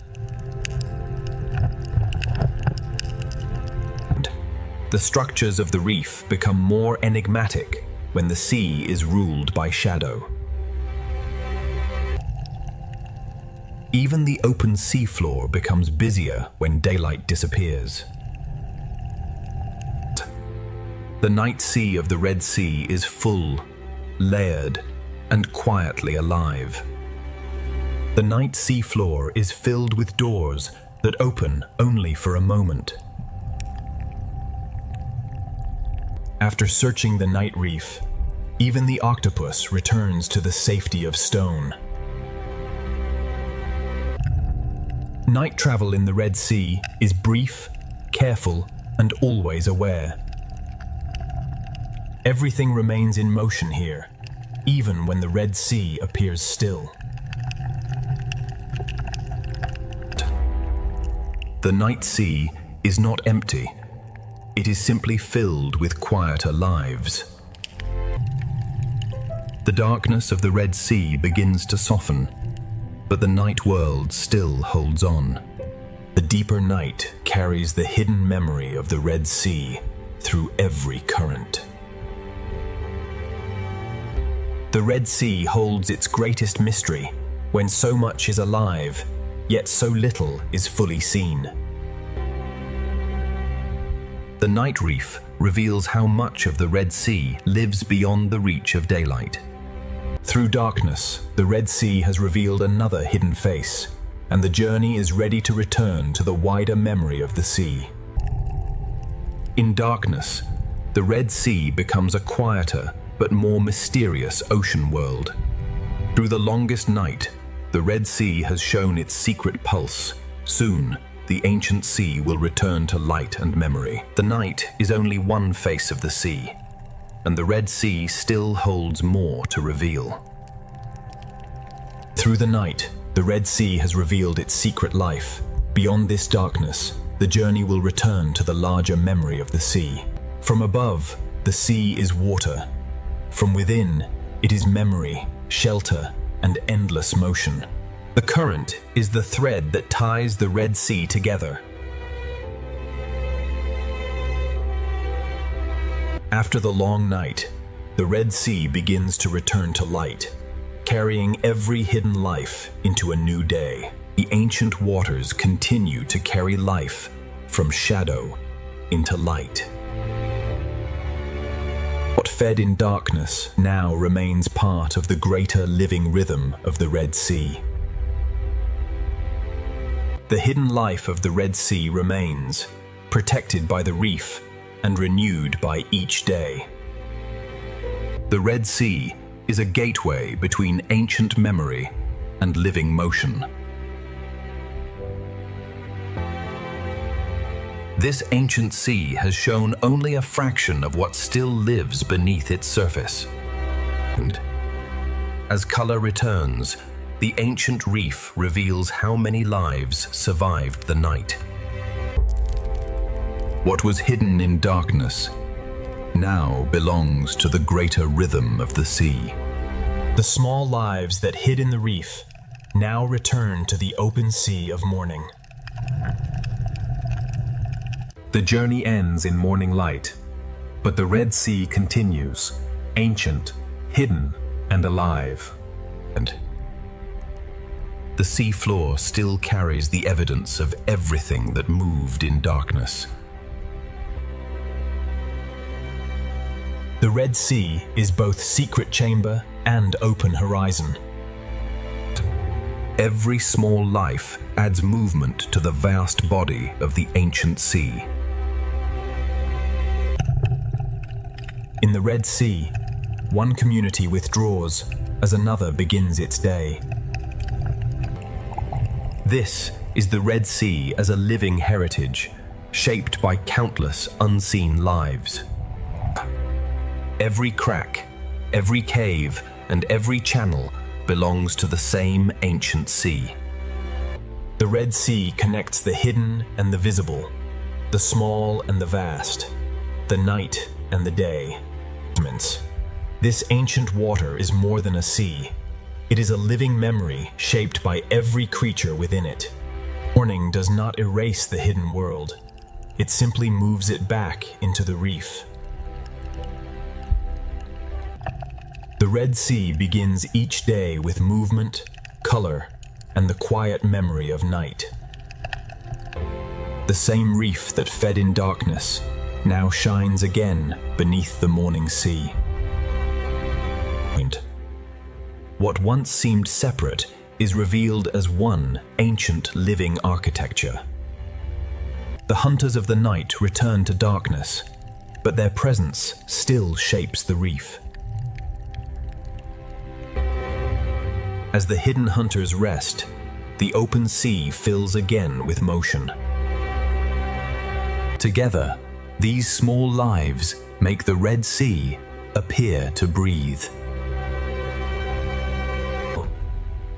The structures of the reef become more enigmatic when the sea is ruled by shadow. Even the open seafloor becomes busier when daylight disappears. The night sea of the Red Sea is full, layered, and quietly alive. The night seafloor is filled with doors that open only for a moment. After searching the night reef, even the octopus returns to the safety of stone. Night travel in the Red Sea is brief, careful, and always aware. Everything remains in motion here, even when the Red Sea appears still. The night sea is not empty. It is simply filled with quieter lives. The darkness of the Red Sea begins to soften, but the night world still holds on. The deeper night carries the hidden memory of the Red Sea through every current. The Red Sea holds its greatest mystery when so much is alive, yet so little is fully seen. The night reef reveals how much of the Red Sea lives beyond the reach of daylight. Through darkness, the Red Sea has revealed another hidden face, and the journey is ready to return to the wider memory of the sea. In darkness, the Red Sea becomes a quieter but more mysterious ocean world. Through the longest night, the Red Sea has shown its secret pulse. Soon, the ancient sea will return to light and memory. The night is only one face of the sea, and the Red Sea still holds more to reveal. Through the night, the Red Sea has revealed its secret life. Beyond this darkness, the journey will return to the larger memory of the sea. From above, the sea is water. From within, it is memory, shelter, and endless motion. The current is the thread that ties the Red Sea together. After the long night, the Red Sea begins to return to light, carrying every hidden life into a new day. The ancient waters continue to carry life from shadow into light. What fed in darkness now remains part of the greater living rhythm of the Red Sea. The hidden life of the Red Sea remains, protected by the reef and renewed by each day. The Red Sea is a gateway between ancient memory and living motion. This ancient sea has shown only a fraction of what still lives beneath its surface. And as color returns, the ancient reef reveals how many lives survived the night. What was hidden in darkness now belongs to the greater rhythm of the sea. The small lives that hid in the reef now return to the open sea of morning. The journey ends in morning light, but the Red Sea continues, ancient, hidden, and alive. And the sea floor still carries the evidence of everything that moved in darkness. The Red Sea is both secret chamber and open horizon. Every small life adds movement to the vast body of the ancient sea. In the Red Sea, one community withdraws as another begins its day. This is the Red Sea as a living heritage, shaped by countless unseen lives. Every crack, every cave, and every channel belongs to the same ancient sea. The Red Sea connects the hidden and the visible, the small and the vast, the night and the day. This ancient water is more than a sea. It is a living memory shaped by every creature within it. Morning does not erase the hidden world. It simply moves it back into the reef. The Red Sea begins each day with movement, color, and the quiet memory of night. The same reef that fed in darkness now shines again beneath the morning sea. What once seemed separate is revealed as one ancient living architecture. The hunters of the night return to darkness, but their presence still shapes the reef. As the hidden hunters rest, the open sea fills again with motion. Together, these small lives make the Red Sea appear to breathe.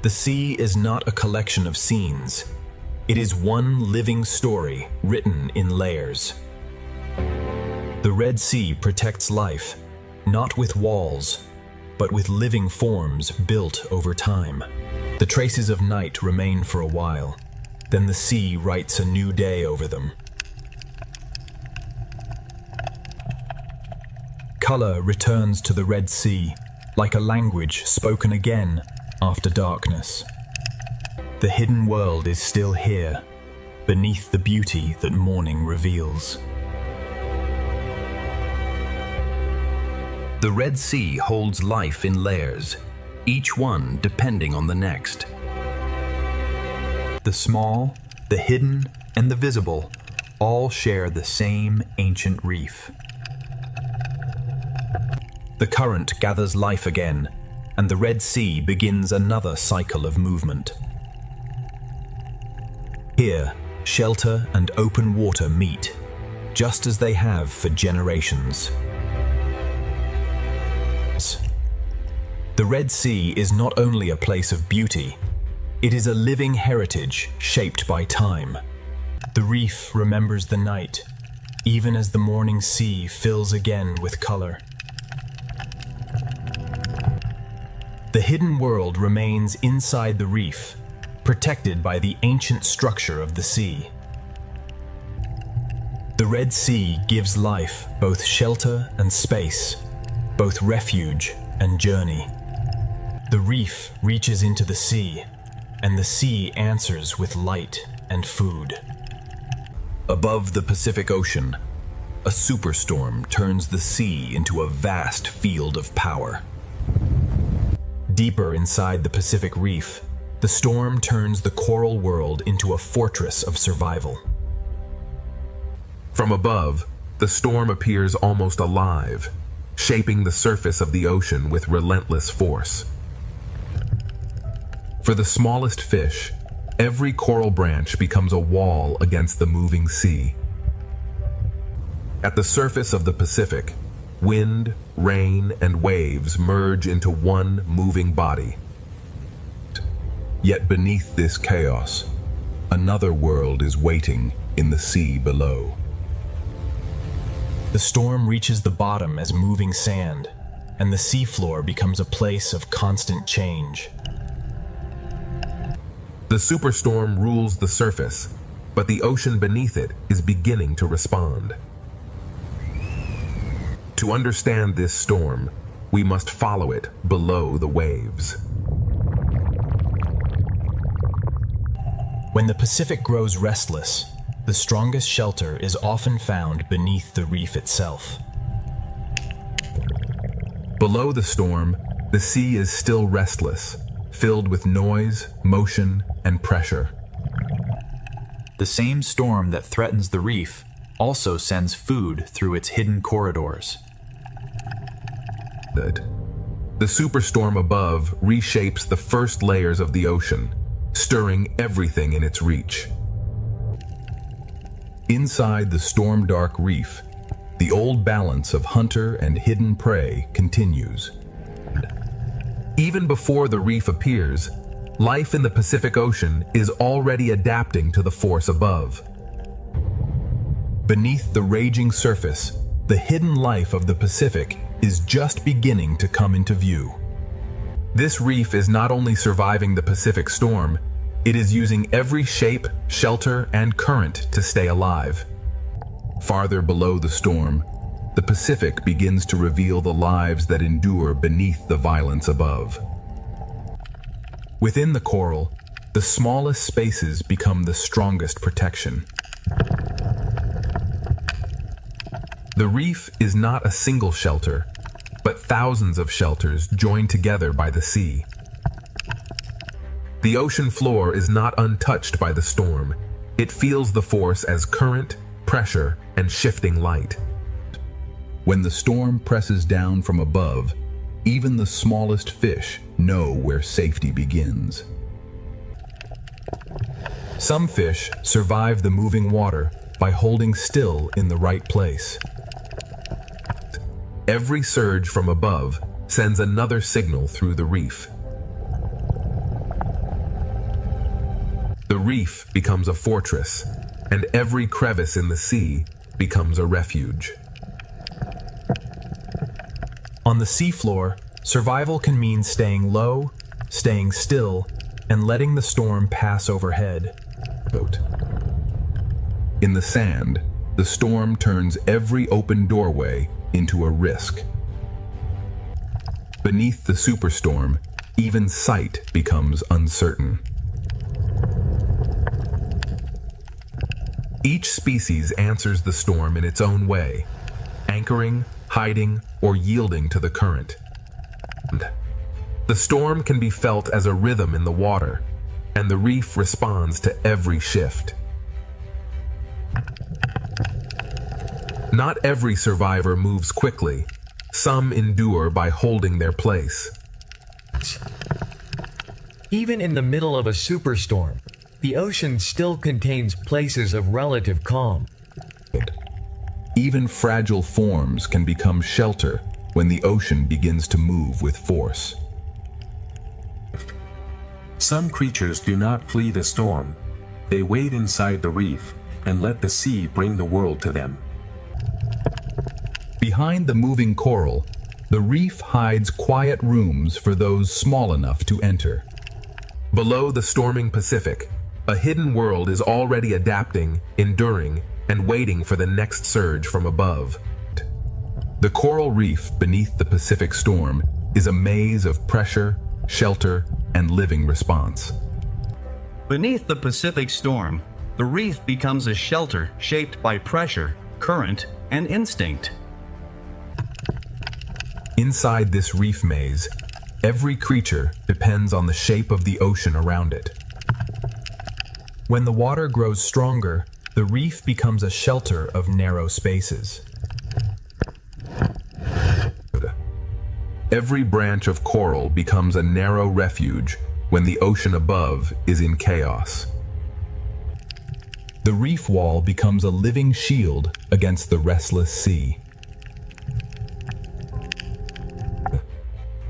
The sea is not a collection of scenes. It is one living story written in layers. The Red Sea protects life, not with walls, but with living forms built over time. The traces of night remain for a while, then the sea writes a new day over them. Color returns to the Red Sea, like a language spoken again after darkness. The hidden world is still here, beneath the beauty that morning reveals. The Red Sea holds life in layers, each one depending on the next. The small, the hidden, and the visible all share the same ancient reef. The current gathers life again, and the Red Sea begins another cycle of movement. Here, shelter and open water meet, just as they have for generations. The Red Sea is not only a place of beauty, it is a living heritage shaped by time. The reef remembers the night, even as the morning sea fills again with color. The hidden world remains inside the reef, protected by the ancient structure of the sea. The Red Sea gives life both shelter and space, both refuge and journey. The reef reaches into the sea, and the sea answers with light and food. Above the Pacific Ocean, a superstorm turns the sea into a vast field of power. Deeper inside the Pacific Reef, the storm turns the coral world into a fortress of survival. From above, the storm appears almost alive, shaping the surface of the ocean with relentless force. For the smallest fish, every coral branch becomes a wall against the moving sea. At the surface of the Pacific, wind, rain, and waves merge into one moving body. Yet beneath this chaos, another world is waiting in the sea below. The storm reaches the bottom as moving sand, and the seafloor becomes a place of constant change. The superstorm rules the surface, but the ocean beneath it is beginning to respond. To understand this storm, we must follow it below the waves. When the Pacific grows restless, the strongest shelter is often found beneath the reef itself. Below the storm, the sea is still restless, filled with noise, motion, and pressure. The same storm that threatens the reef also sends food through its hidden corridors. The superstorm above reshapes the first layers of the ocean, stirring everything in its reach. Inside the storm-dark reef, the old balance of hunter and hidden prey continues. Even before the reef appears, life in the Pacific Ocean is already adapting to the force above. Beneath the raging surface, the hidden life of the Pacific is just beginning to come into view. This reef is not only surviving the Pacific storm, it is using every shape, shelter, and current to stay alive. Farther below the storm, the Pacific begins to reveal the lives that endure beneath the violence above. Within the coral, the smallest spaces become the strongest protection. The reef is not a single shelter, but thousands of shelters joined together by the sea. The ocean floor is not untouched by the storm. It feels the force as current, pressure, and shifting light. When the storm presses down from above, even the smallest fish know where safety begins. Some fish survive the moving water by holding still in the right place. Every surge from above sends another signal through the reef. The reef becomes a fortress, and every crevice in the sea becomes a refuge. On the seafloor, survival can mean staying low, staying still, and letting the storm pass overhead. In the sand, the storm turns every open doorway into a risk. Beneath the superstorm, even sight becomes uncertain. Each species answers the storm in its own way, anchoring, hiding, or yielding to the current. The storm can be felt as a rhythm in the water, and the reef responds to every shift. Not every survivor moves quickly. Some endure by holding their place. Even in the middle of a superstorm, the ocean still contains places of relative calm. Even fragile forms can become shelter when the ocean begins to move with force. Some creatures do not flee the storm. They wait inside the reef and let the sea bring the world to them. Behind the moving coral, the reef hides quiet rooms for those small enough to enter. Below the storming Pacific, a hidden world is already adapting, enduring, and waiting for the next surge from above. The coral reef beneath the Pacific storm is a maze of pressure, shelter, and living response. Beneath the Pacific storm, the reef becomes a shelter shaped by pressure, current, and instinct. Inside this reef maze, every creature depends on the shape of the ocean around it. When the water grows stronger, the reef becomes a shelter of narrow spaces. Every branch of coral becomes a narrow refuge when the ocean above is in chaos. The reef wall becomes a living shield against the restless sea.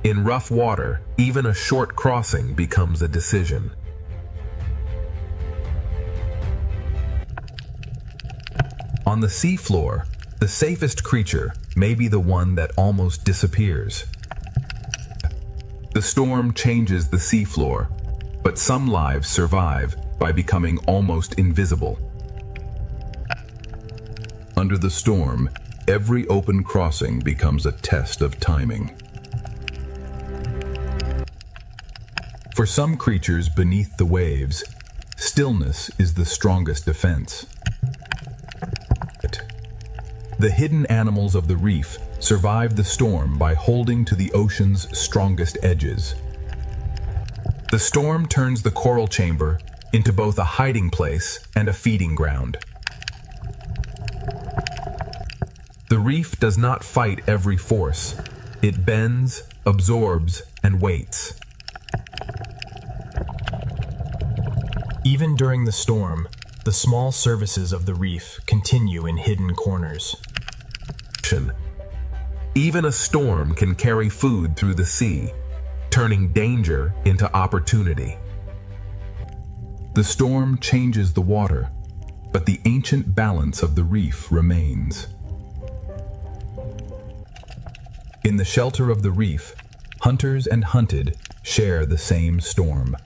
In rough water, even a short crossing becomes a decision. On the seafloor, The safest creature may be the one that almost disappears. The storm changes the seafloor, but some lives survive by becoming almost invisible. Under the storm, every open crossing becomes a test of timing. For some creatures beneath the waves, stillness is the strongest defense. The hidden animals of the reef survive the storm by holding to the ocean's strongest edges. The storm turns the coral chamber into both a hiding place and a feeding ground. The reef does not fight every force. It bends, absorbs, and waits. Even during the storm, the small services of the reef continue in hidden corners. Even a storm can carry food through the sea, turning danger into opportunity. The storm changes the water, but the ancient balance of the reef remains. In the shelter of the reef, hunters and hunted share the same storm.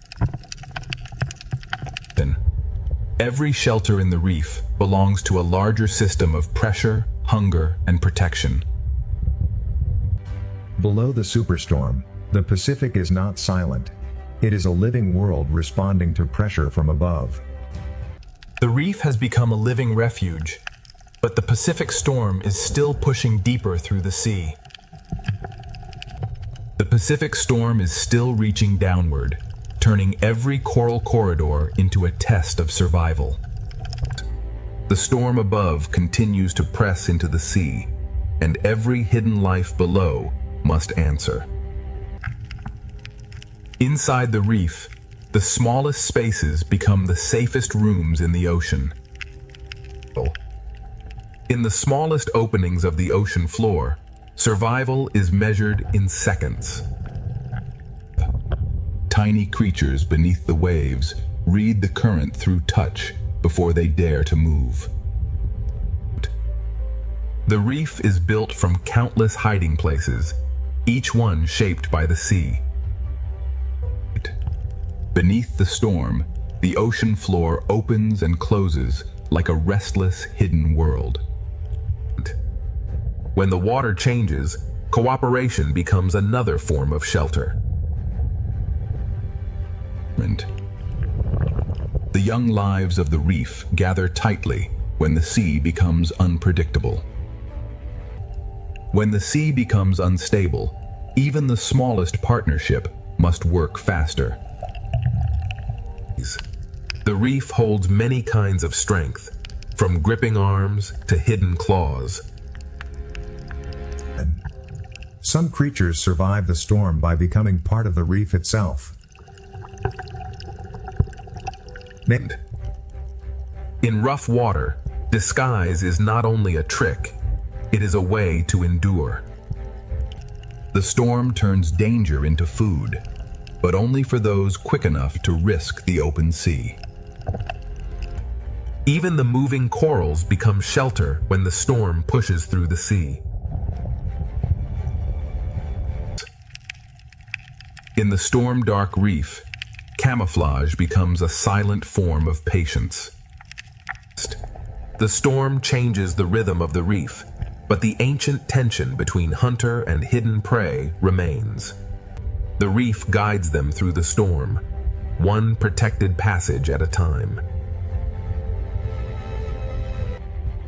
Every shelter in the reef belongs to a larger system of pressure, hunger, and protection. Below the superstorm, the Pacific is not silent. It is a living world responding to pressure from above. The reef has become a living refuge, but the Pacific storm is still pushing deeper through the sea. The Pacific storm is still reaching downward, turning every coral corridor into a test of survival. The storm above continues to press into the sea, and every hidden life below must answer. Inside the reef, the smallest spaces become the safest rooms in the ocean. In the smallest openings of the ocean floor, survival is measured in seconds. Tiny creatures beneath the waves read the current through touch before they dare to move. The reef is built from countless hiding places, each one shaped by the sea. Beneath the storm, the ocean floor opens and closes like a restless, hidden world. When the water changes, cooperation becomes another form of shelter. The young lives of the reef gather tightly when the sea becomes unpredictable. When the sea becomes unstable, even the smallest partnership must work faster. The reef holds many kinds of strength, from gripping arms to hidden claws. Some creatures survive the storm by becoming part of the reef itself. In rough water, disguise is not only a trick, it is a way to endure. The storm turns danger into food, but only for those quick enough to risk the open sea. Even the moving corals become shelter when the storm pushes through the sea. In the storm-dark reef, camouflage becomes a silent form of patience. The storm changes the rhythm of the reef, but the ancient tension between hunter and hidden prey remains. The reef guides them through the storm, one protected passage at a time.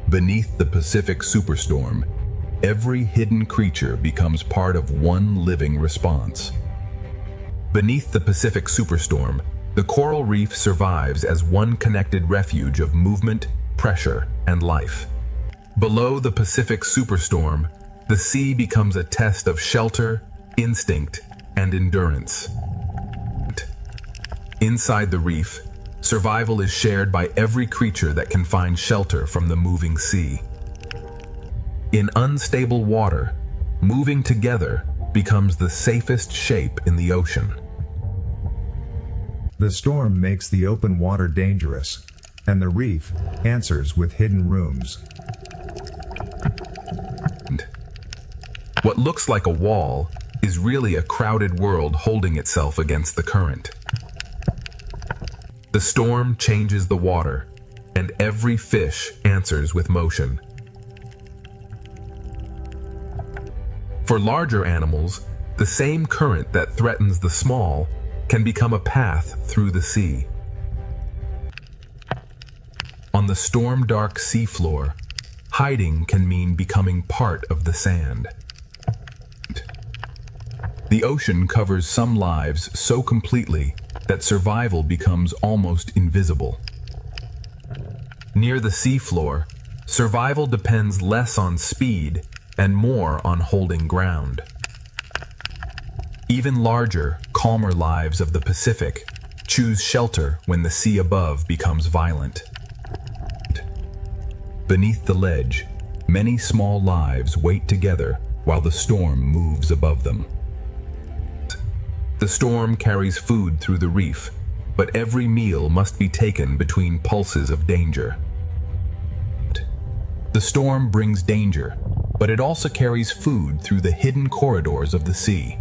Beneath the Pacific superstorm, every hidden creature becomes part of one living response. Beneath the Pacific superstorm, the coral reef survives as one connected refuge of movement, pressure, and life. Below the Pacific superstorm, the sea becomes a test of shelter, instinct, and endurance. Inside the reef, survival is shared by every creature that can find shelter from the moving sea. In unstable water, moving together becomes the safest shape in the ocean. The storm makes the open water dangerous, and the reef answers with hidden rooms. What looks like a wall is really a crowded world holding itself against the current. The storm changes the water, and every fish answers with motion. For larger animals, the same current that threatens the small can become a path through the sea. On the storm-dark seafloor, hiding can mean becoming part of the sand. The ocean covers some lives so completely that survival becomes almost invisible. Near the seafloor, survival depends less on speed and more on holding ground. Even larger, calmer lives of the Pacific choose shelter when the sea above becomes violent. Beneath the ledge, many small lives wait together while the storm moves above them. The storm carries food through the reef, but every meal must be taken between pulses of danger. The storm brings danger, but it also carries food through the hidden corridors of the sea.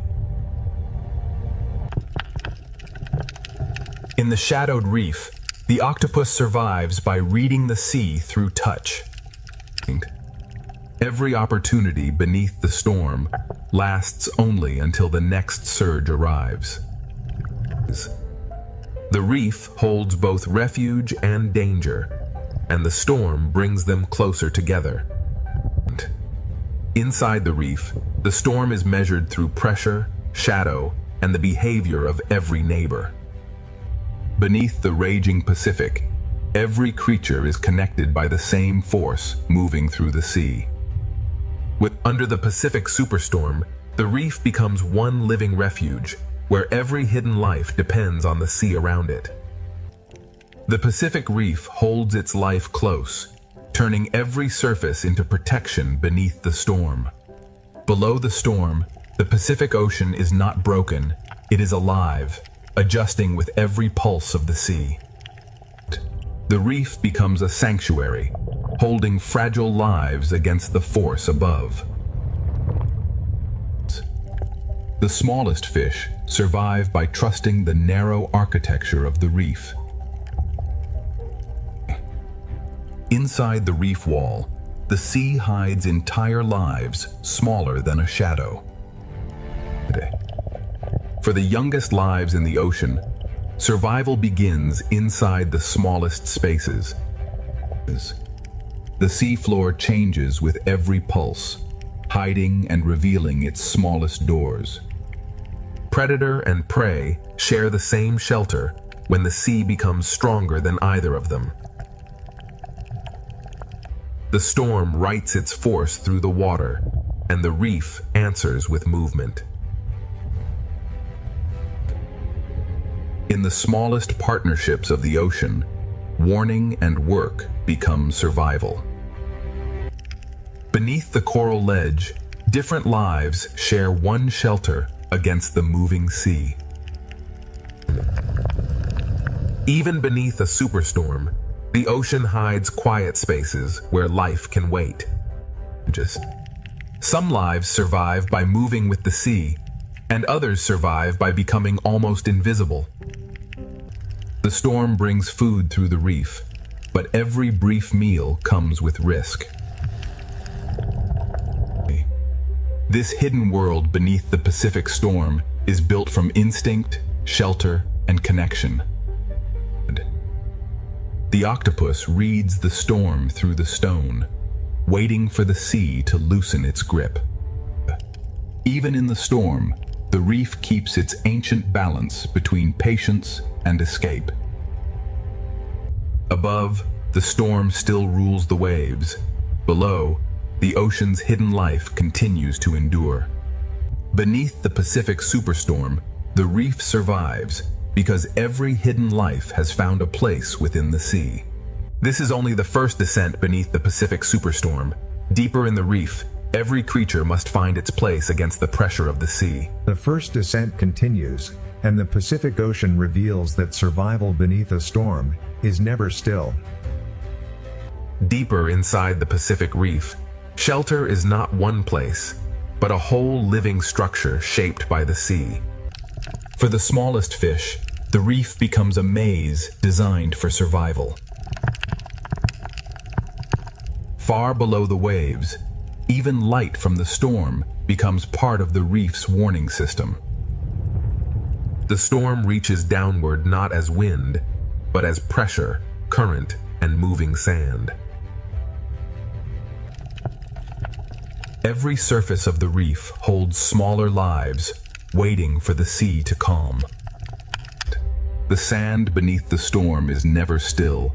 In the shadowed reef, the octopus survives by reading the sea through touch. Every opportunity beneath the storm lasts only until the next surge arrives. The reef holds both refuge and danger, and the storm brings them closer together. Inside the reef, the storm is measured through pressure, shadow, and the behavior of every neighbor. Beneath the raging Pacific, every creature is connected by the same force moving through the sea. Under the Pacific superstorm, the reef becomes one living refuge, where every hidden life depends on the sea around it. The Pacific Reef holds its life close, turning every surface into protection beneath the storm. Below the storm, the Pacific Ocean is not broken, it is alive, adjusting with every pulse of the sea. The reef becomes a sanctuary, holding fragile lives against the force above. The smallest fish survive by trusting the narrow architecture of the reef. Inside the reef wall, the sea hides entire lives smaller than a shadow. For the youngest lives in the ocean, survival begins inside the smallest spaces. The seafloor changes with every pulse, hiding and revealing its smallest doors. Predator and prey share the same shelter when the sea becomes stronger than either of them. The storm writes its force through the water, and the reef answers with movement. In the smallest partnerships of the ocean, warning and work become survival. Beneath the coral ledge, different lives share one shelter against the moving sea. Even beneath a superstorm, the ocean hides quiet spaces where life can wait. Some lives survive by moving with the sea, and others survive by becoming almost invisible. The storm brings food through the reef, but every brief meal comes with risk. This hidden world beneath the Pacific storm is built from instinct, shelter, and connection. The octopus reads the storm through the stone, waiting for the sea to loosen its grip. Even in the storm, the reef keeps its ancient balance between patience and escape. Above, the storm still rules the waves. Below, the ocean's hidden life continues to endure. Beneath the Pacific superstorm, the reef survives because every hidden life has found a place within the sea. This is only the first descent beneath the Pacific superstorm. Deeper in the reef, every creature must find its place against the pressure of the sea. The first descent continues, and the Pacific Ocean reveals that survival beneath a storm is never still. Deeper inside the Pacific Reef, shelter is not one place. but a whole living structure shaped by the sea. For the smallest fish, the reef becomes a maze designed for survival. Far below the waves, even light from the storm becomes part of the reef's warning system. The storm reaches downward not as wind, but as pressure, current, and moving sand. Every surface of the reef holds smaller lives, waiting for the sea to calm. The sand beneath the storm is never still.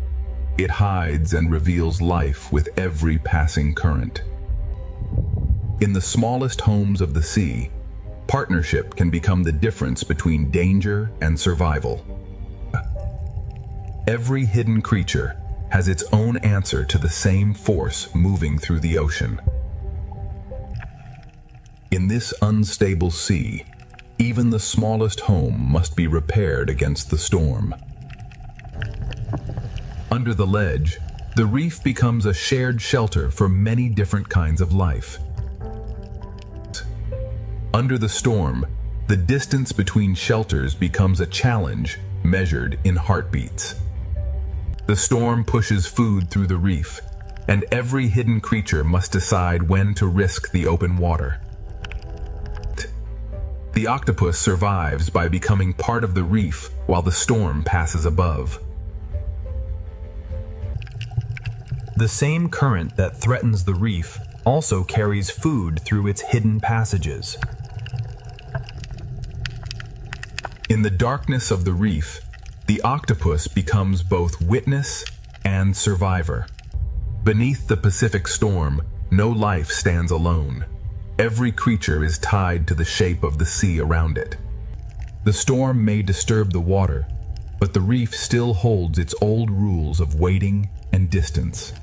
It hides and reveals life with every passing current. In the smallest homes of the sea, partnership can become the difference between danger and survival. Every hidden creature has its own answer to the same force moving through the ocean. In this unstable sea, even the smallest home must be repaired against the storm. Under the ledge, the reef becomes a shared shelter for many different kinds of life. Under the storm, the distance between shelters becomes a challenge measured in heartbeats. The storm pushes food through the reef, and every hidden creature must decide when to risk the open water. The octopus survives by becoming part of the reef while the storm passes above. The same current that threatens the reef also carries food through its hidden passages. In the darkness of the reef, the octopus becomes both witness and survivor. Beneath the Pacific storm, no life stands alone. Every creature is tied to the shape of the sea around it. The storm may disturb the water, but the reef still holds its old rules of waiting and distance.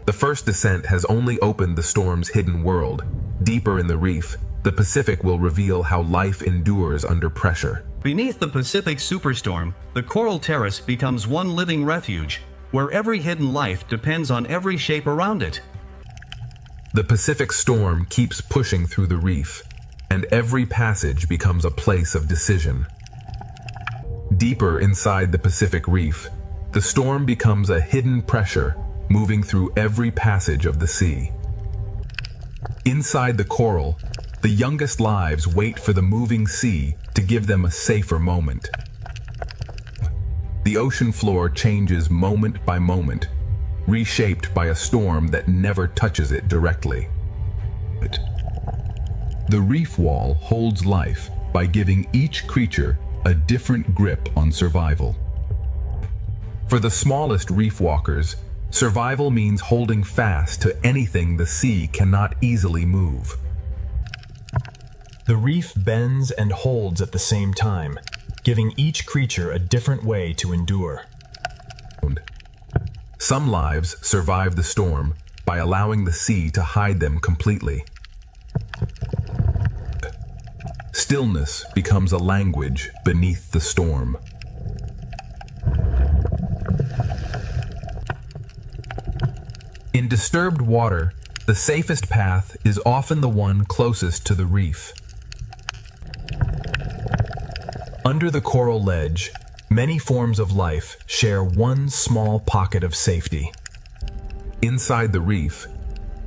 The first descent has only opened the storm's hidden world. Deeper in the reef, the Pacific will reveal how life endures under pressure. Beneath the Pacific superstorm, the coral terrace becomes one living refuge, where every hidden life depends on every shape around it. The Pacific storm keeps pushing through the reef, and every passage becomes a place of decision. Deeper inside the Pacific reef, the storm becomes a hidden pressure moving through every passage of the sea. Inside the coral, the youngest lives wait for the moving sea to give them a safer moment. The ocean floor changes moment by moment, reshaped by a storm that never touches it directly. The reef wall holds life by giving each creature a different grip on survival. For the smallest reef walkers, survival means holding fast to anything the sea cannot easily move. The reef bends and holds at the same time, giving each creature a different way to endure. Some lives survive the storm by allowing the sea to hide them completely. Stillness becomes a language beneath the storm. In disturbed water, the safest path is often the one closest to the reef. Under the coral ledge, many forms of life share one small pocket of safety. Inside the reef,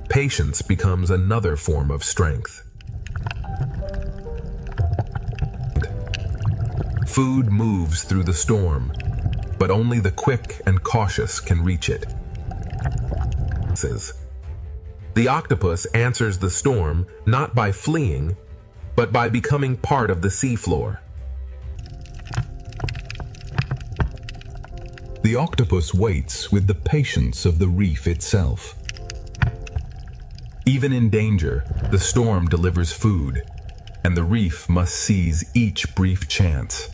patience becomes another form of strength. Food moves through the storm, but only the quick and cautious can reach it. The octopus answers the storm not by fleeing, but by becoming part of the seafloor. The octopus waits with the patience of the reef itself. Even in danger, the storm delivers food, and the reef must seize each brief chance.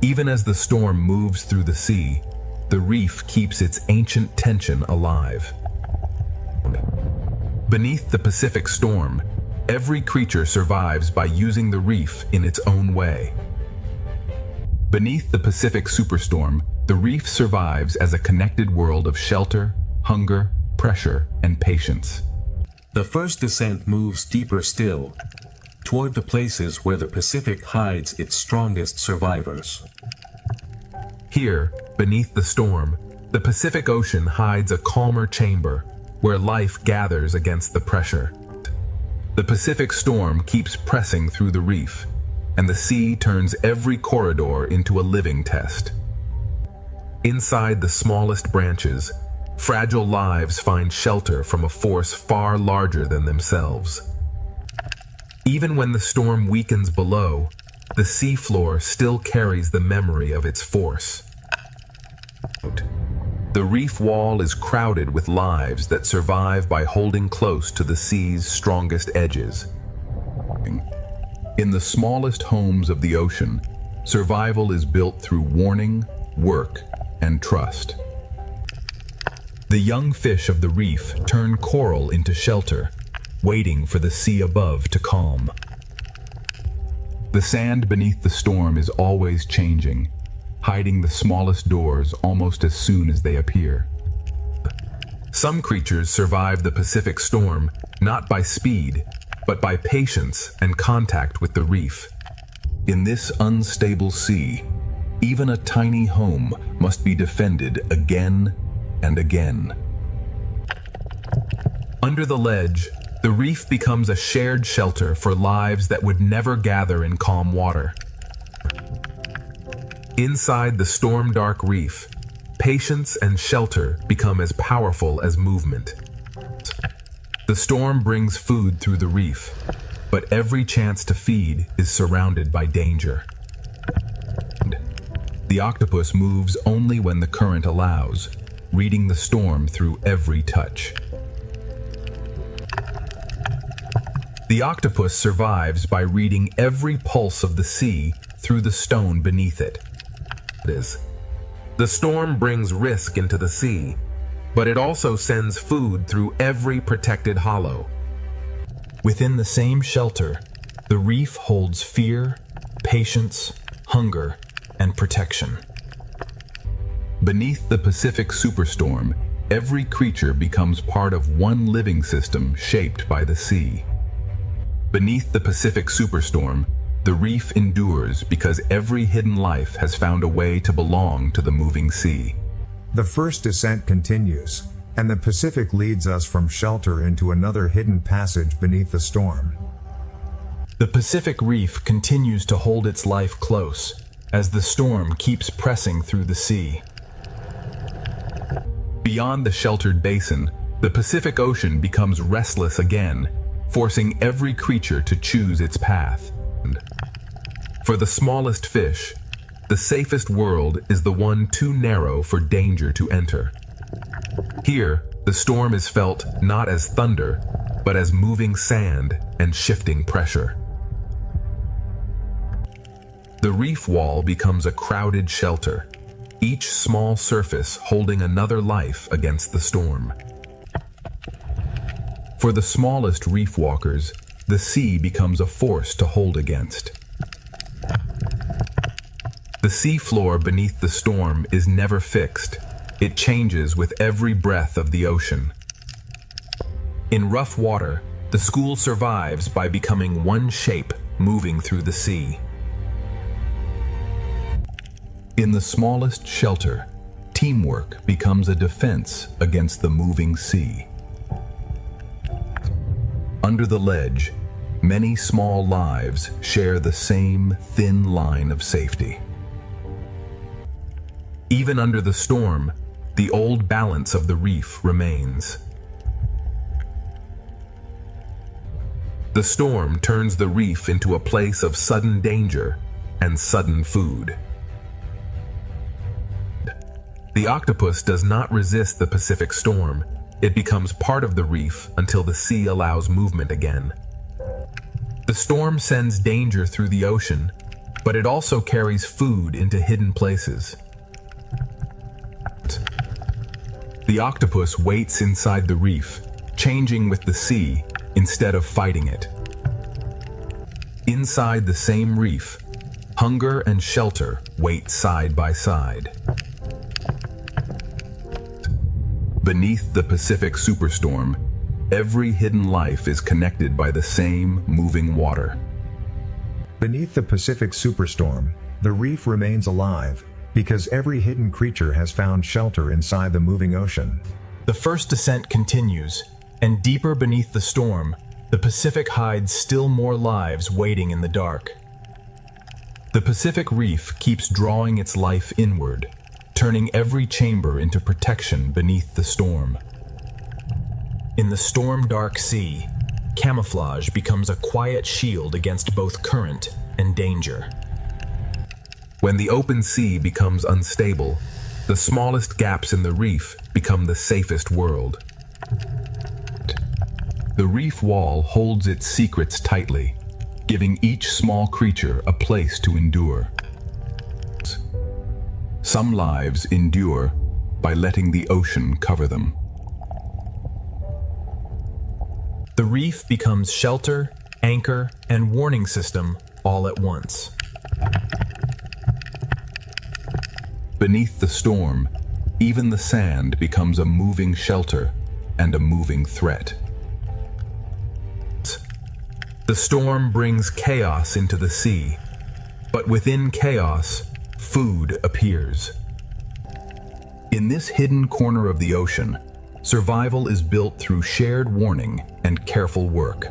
Even as the storm moves through the sea, the reef keeps its ancient tension alive. Beneath the Pacific storm, every creature survives by using the reef in its own way. Beneath the Pacific superstorm, the reef survives as a connected world of shelter, hunger, pressure, and patience. The first descent moves deeper still, toward the places where the Pacific hides its strongest survivors. Here, beneath the storm, the Pacific Ocean hides a calmer chamber where life gathers against the pressure. The Pacific storm keeps pressing through the reef, and the sea turns every corridor into a living test. Inside the smallest branches, fragile lives find shelter from a force far larger than themselves. Even when the storm weakens below, the seafloor still carries the memory of its force. The reef wall is crowded with lives that survive by holding close to the sea's strongest edges. In the smallest homes of the ocean, survival is built through warning, work, and trust. The young fish of the reef turn coral into shelter, waiting for the sea above to calm. The sand beneath the storm is always changing, hiding the smallest doors almost as soon as they appear. Some creatures survive the Pacific storm not by speed, but by patience and contact with the reef. In this unstable sea, even a tiny home must be defended again and again. Under the ledge, the reef becomes a shared shelter for lives that would never gather in calm water. Inside the storm-dark reef, patience and shelter become as powerful as movement. The storm brings food through the reef, but every chance to feed is surrounded by danger. The octopus moves only when the current allows, reading the storm through every touch. The octopus survives by reading every pulse of the sea through the stone beneath it. The storm brings risk into the sea, but it also sends food through every protected hollow. Within the same shelter, the reef holds fear, patience, hunger, and protection. Beneath the Pacific superstorm, every creature becomes part of one living system shaped by the sea. Beneath the Pacific superstorm, the reef endures because every hidden life has found a way to belong to the moving sea. The first descent continues, and the Pacific leads us from shelter into another hidden passage beneath the storm. The Pacific reef continues to hold its life close as the storm keeps pressing through the sea. Beyond the sheltered basin, the Pacific Ocean becomes restless again, forcing every creature to choose its path. For the smallest fish, the safest world is the one too narrow for danger to enter. Here, the storm is felt not as thunder, but as moving sand and shifting pressure. The reef wall becomes a crowded shelter, each small surface holding another life against the storm. For the smallest reef walkers, the sea becomes a force to hold against. The seafloor beneath the storm is never fixed. It changes with every breath of the ocean. In rough water, the school survives by becoming one shape moving through the sea. In the smallest shelter, teamwork becomes a defense against the moving sea. Under the ledge, many small lives share the same thin line of safety. Even under the storm, the old balance of the reef remains. The storm turns the reef into a place of sudden danger and sudden food. The octopus does not resist the Pacific storm. It becomes part of the reef until the sea allows movement again. The storm sends danger through the ocean, but it also carries food into hidden places. The octopus waits inside the reef, changing with the sea instead of fighting it. Inside the same reef, hunger and shelter wait side by side. Beneath the Pacific superstorm, Every hidden life is connected by the same moving water. Beneath the Pacific superstorm, the reef remains alive, because every hidden creature has found shelter inside the moving ocean. The first descent continues, and deeper beneath the storm, the Pacific hides still more lives waiting in the dark. The Pacific Reef keeps drawing its life inward, turning every chamber into protection beneath the storm. In the storm-dark sea, camouflage becomes a quiet shield against both current and danger. When the open sea becomes unstable, the smallest gaps in the reef become the safest world. The reef wall holds its secrets tightly, giving each small creature a place to endure. Some lives endure by letting the ocean cover them. The reef becomes shelter, anchor, and warning system all at once. Beneath the storm, even the sand becomes a moving shelter and a moving threat. The storm brings chaos into the sea, but within chaos, food appears. In this hidden corner of the ocean, survival is built through shared warning and careful work.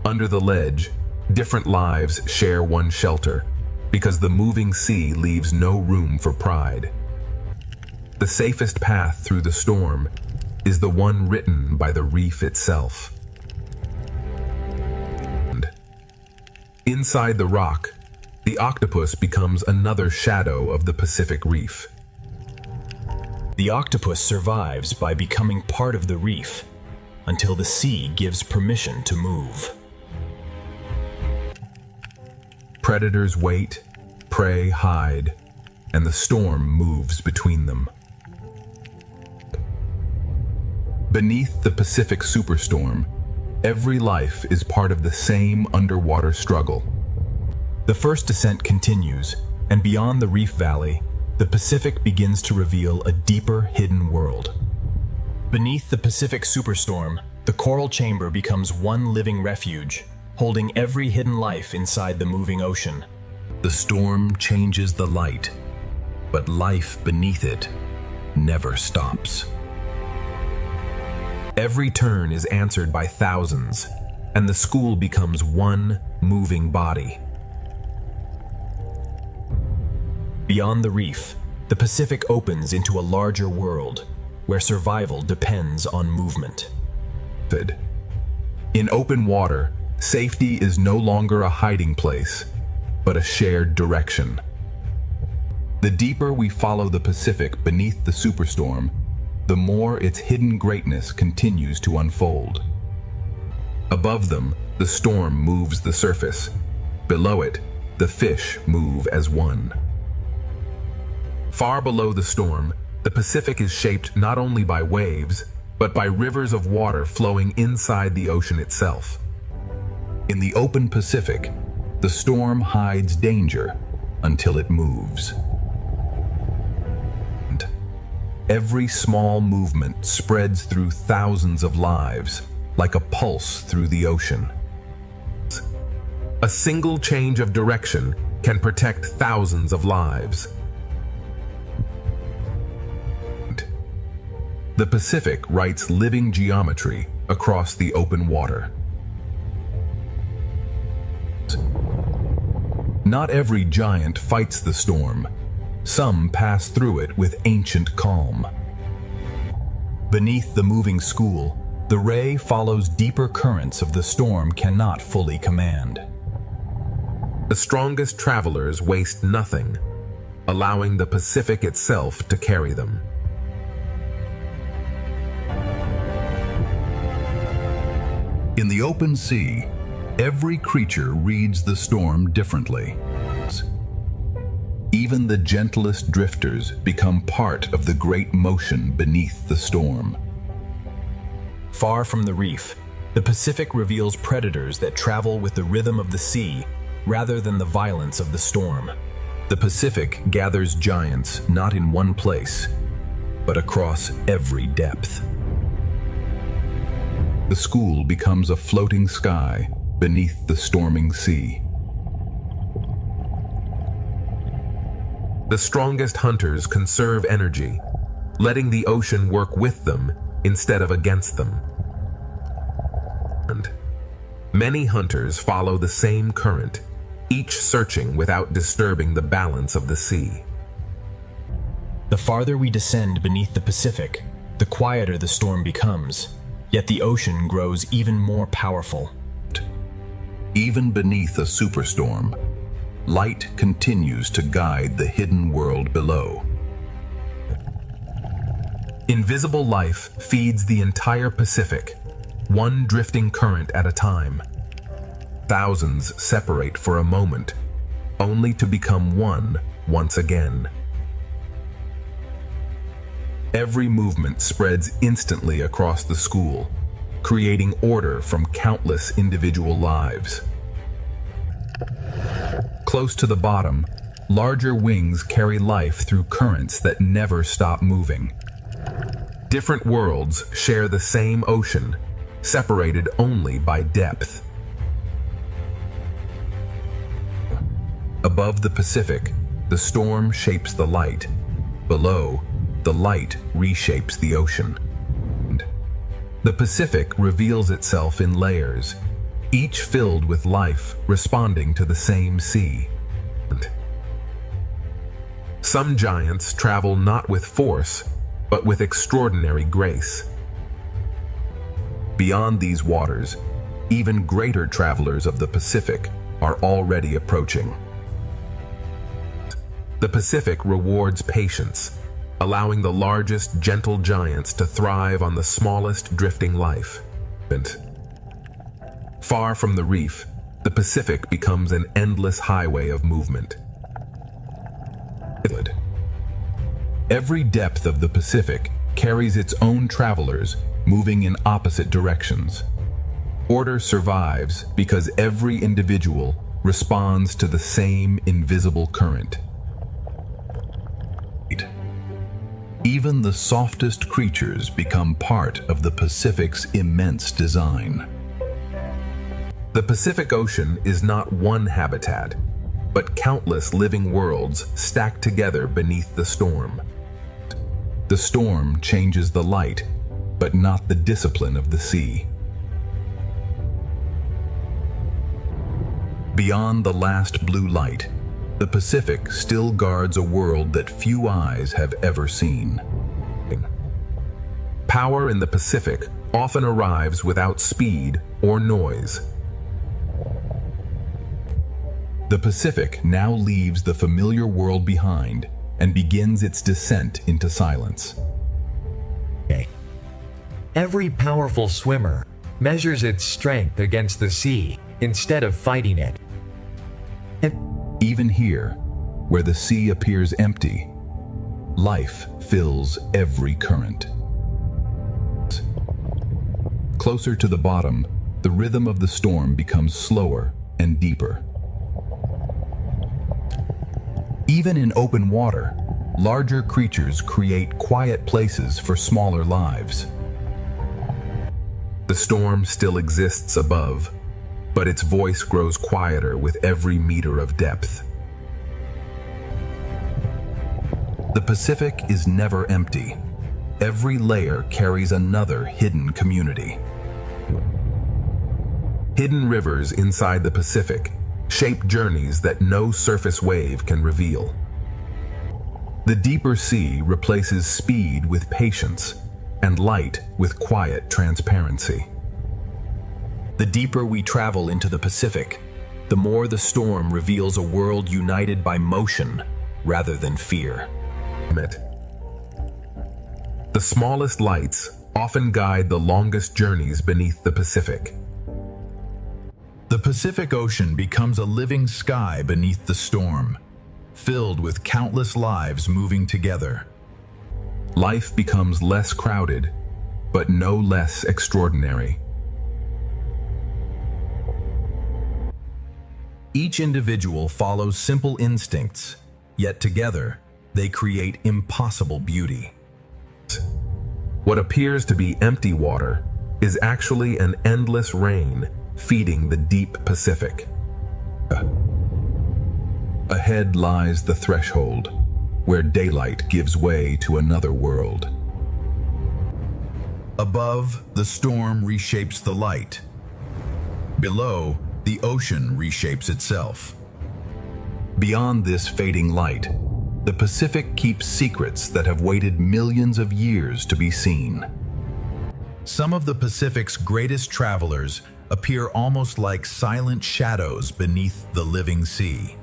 Under the ledge, different lives share one shelter, because the moving sea leaves no room for pride. The safest path through the storm is the one written by the reef itself. Inside the rock, the octopus becomes another shadow of the Pacific Reef. The octopus survives by becoming part of the reef until the sea gives permission to move. Predators wait, prey hide, and the storm moves between them. Beneath the Pacific superstorm, every life is part of the same underwater struggle. The first descent continues, and beyond the reef valley, the Pacific begins to reveal a deeper hidden world. Beneath the Pacific superstorm, the coral chamber becomes one living refuge, holding every hidden life inside the moving ocean. The storm changes the light, but life beneath it never stops. Every turn is answered by thousands, and the school becomes one moving body. Beyond the reef, the Pacific opens into a larger world, where survival depends on movement. In open water, safety is no longer a hiding place, but a shared direction. The deeper we follow the Pacific beneath the superstorm, the more its hidden greatness continues to unfold. Above them, the storm moves the surface. Below it, the fish move as one. Far below the storm, the Pacific is shaped not only by waves, but by rivers of water flowing inside the ocean itself. In the open Pacific, the storm hides danger until it moves. Every small movement spreads through thousands of lives, like a pulse through the ocean. A single change of direction can protect thousands of lives. The Pacific writes living geometry across the open water. Not every giant fights the storm. Some pass through it with ancient calm. Beneath the moving school, the ray follows deeper currents of the storm cannot fully command. The strongest travelers waste nothing, allowing the Pacific itself to carry them. In the open sea, every creature reads the storm differently. Even the gentlest drifters become part of the great motion beneath the storm. Far from the reef, the Pacific reveals predators that travel with the rhythm of the sea rather than the violence of the storm. The Pacific gathers giants not in one place, but across every depth. The school becomes a floating sky beneath the storming sea. The strongest hunters conserve energy, letting the ocean work with them instead of against them. And many hunters follow the same current, each searching without disturbing the balance of the sea. The farther we descend beneath the Pacific, the quieter the storm becomes, yet the ocean grows even more powerful. Even beneath a superstorm, light continues to guide the hidden world below. Invisible life feeds the entire Pacific, one drifting current at a time. Thousands separate for a moment, only to become one once again. Every movement spreads instantly across the school, creating order from countless individual lives. Close to the bottom, larger wings carry life through currents that never stop moving. Different worlds share the same ocean, separated only by depth. Above the Pacific, the storm shapes the light. Below, the light reshapes the ocean. The Pacific reveals itself in layers, each filled with life responding to the same sea. Some giants travel not with force, but with extraordinary grace. Beyond these waters, even greater travelers of the Pacific are already approaching. The Pacific rewards patience, allowing the largest gentle giants to thrive on the smallest drifting life. Far from the reef, the Pacific becomes an endless highway of movement. Every depth of the Pacific carries its own travelers moving in opposite directions. Order survives because every individual responds to the same invisible current. Even the softest creatures become part of the Pacific's immense design. The Pacific Ocean is not one habitat, but countless living worlds stacked together beneath the storm. The storm changes the light, but not the discipline of the sea. Beyond the last blue light, the Pacific still guards a world that few eyes have ever seen. Power in the Pacific often arrives without speed or noise. The Pacific now leaves the familiar world behind and begins its descent into silence. Every powerful swimmer measures its strength against the sea instead of fighting it. Even here, where the sea appears empty, life fills every current. Closer to the bottom, the rhythm of the storm becomes slower and deeper. Even in open water, larger creatures create quiet places for smaller lives. The storm still exists above, but its voice grows quieter with every meter of depth. The Pacific is never empty. Every layer carries another hidden community. Hidden rivers inside the Pacific shape journeys that no surface wave can reveal. The deeper sea replaces speed with patience and light with quiet transparency. The deeper we travel into the Pacific, the more the storm reveals a world united by motion rather than fear. The smallest lights often guide the longest journeys beneath the Pacific. The Pacific Ocean becomes a living sky beneath the storm, filled with countless lives moving together. Life becomes less crowded, but no less extraordinary. Each individual follows simple instincts, yet together they create impossible beauty. What appears to be empty water is actually an endless rain feeding the deep Pacific. Ahead lies the threshold, where daylight gives way to another world. Above, the storm reshapes the light. Below, the ocean reshapes itself. Beyond this fading light, the Pacific keeps secrets that have waited millions of years to be seen. Some of the Pacific's greatest travelers appear almost like silent shadows beneath the living sea.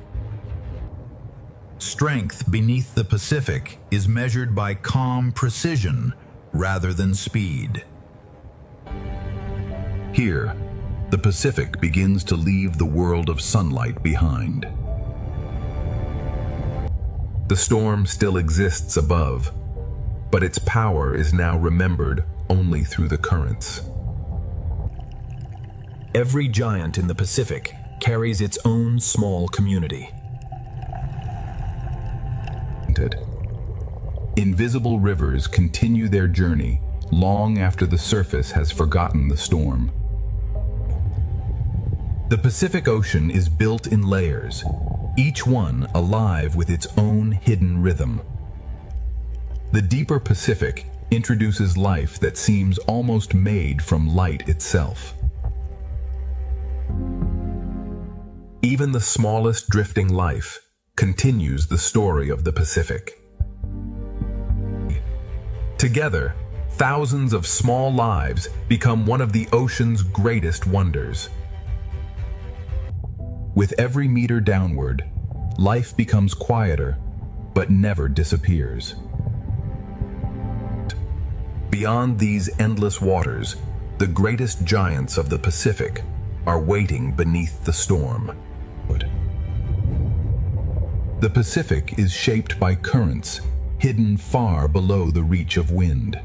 Strength beneath the Pacific is measured by calm precision rather than speed. Here, the Pacific begins to leave the world of sunlight behind. The storm still exists above, but its power is now remembered only through the currents. Every giant in the Pacific carries its own small community. Invisible rivers continue their journey long after the surface has forgotten the storm. The Pacific Ocean is built in layers, each one alive with its own hidden rhythm. The deeper Pacific introduces life that seems almost made from light itself. Even the smallest drifting life continues the story of the Pacific. Together, thousands of small lives become one of the ocean's greatest wonders. With every meter downward, life becomes quieter, but never disappears. Beyond these endless waters, the greatest giants of the Pacific are waiting beneath the storm. The Pacific is shaped by currents hidden far below the reach of wind.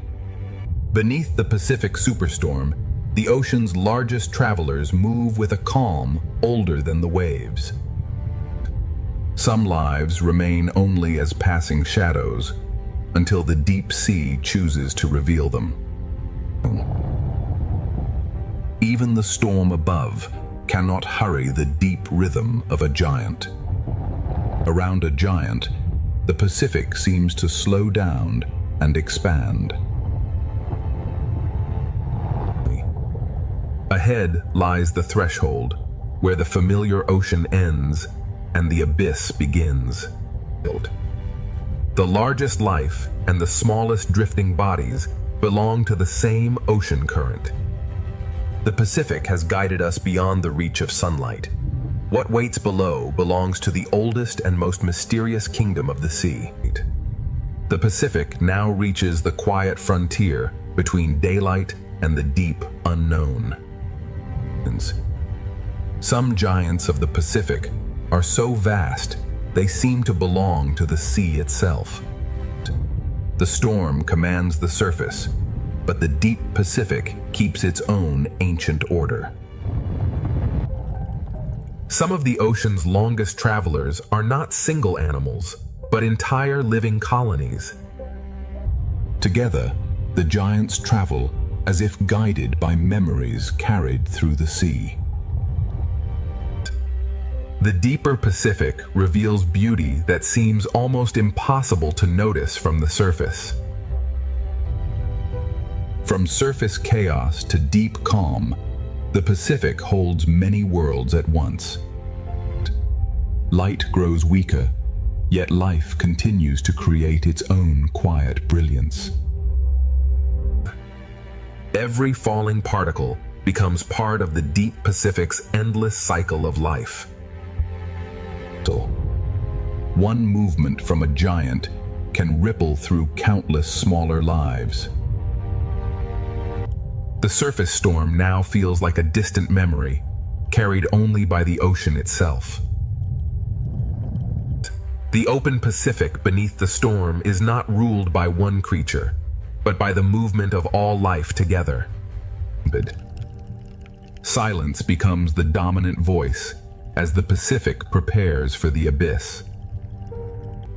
Beneath the Pacific superstorm, the ocean's largest travelers move with a calm older than the waves. Some lives remain only as passing shadows until the deep sea chooses to reveal them. Even the storm above cannot hurry the deep rhythm of a giant. Around a giant, the Pacific seems to slow down and expand. Ahead lies the threshold, where the familiar ocean ends and the abyss begins. The largest life and the smallest drifting bodies belong to the same ocean current. The Pacific has guided us beyond the reach of sunlight. What waits below belongs to the oldest and most mysterious kingdom of the sea. The Pacific now reaches the quiet frontier between daylight and the deep unknown. Some giants of the Pacific are so vast they seem to belong to the sea itself. The storm commands the surface, but the deep Pacific keeps its own ancient order. Some of the ocean's longest travelers are not single animals, but entire living colonies. Together, the giants travel as if guided by memories carried through the sea. The deeper Pacific reveals beauty that seems almost impossible to notice from the surface. From surface chaos to deep calm, the Pacific holds many worlds at once. Light grows weaker, yet life continues to create its own quiet brilliance. Every falling particle becomes part of the deep Pacific's endless cycle of life. One movement from a giant can ripple through countless smaller lives. The surface storm now feels like a distant memory, carried only by the ocean itself. The open Pacific beneath the storm is not ruled by one creature, but by the movement of all life together. Silence becomes the dominant voice as the Pacific prepares for the abyss.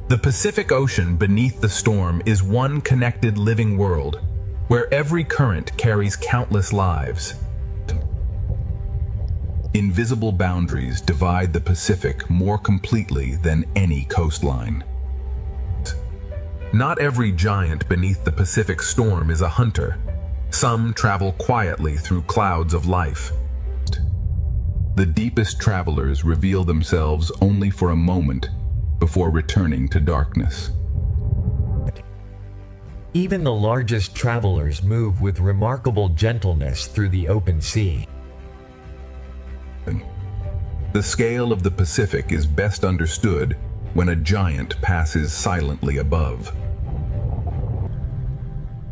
The Pacific Ocean beneath the storm is one connected living world, where every current carries countless lives. Invisible boundaries divide the Pacific more completely than any coastline. Not every giant beneath the Pacific storm is a hunter. Some travel quietly through clouds of life. The deepest travelers reveal themselves only for a moment before returning to darkness. Even the largest travelers move with remarkable gentleness through the open sea. The scale of the Pacific is best understood when a giant passes silently above.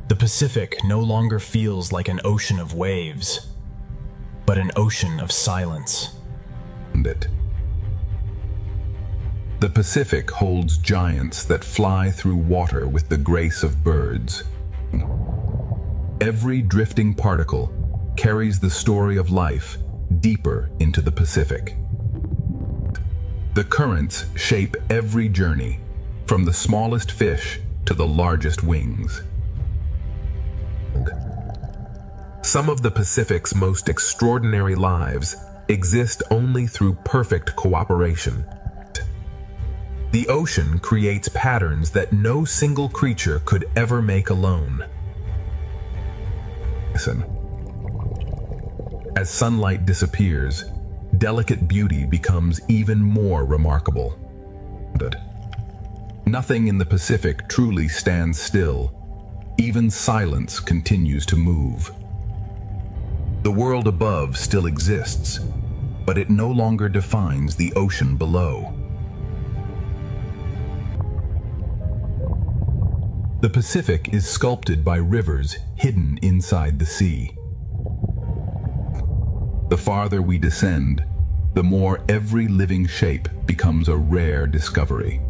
The Pacific no longer feels like an ocean of waves, but an ocean of silence. The Pacific holds giants that fly through water with the grace of birds. Every drifting particle carries the story of life deeper into the Pacific. The currents shape every journey, from the smallest fish to the largest wings. Some of the Pacific's most extraordinary lives exist only through perfect cooperation. The ocean creates patterns that no single creature could ever make alone. Listen. As sunlight disappears, delicate beauty becomes even more remarkable. Nothing in the Pacific truly stands still. Even silence continues to move. The world above still exists, but it no longer defines the ocean below. The Pacific is sculpted by rivers hidden inside the sea. The farther we descend, the more every living shape becomes a rare discovery.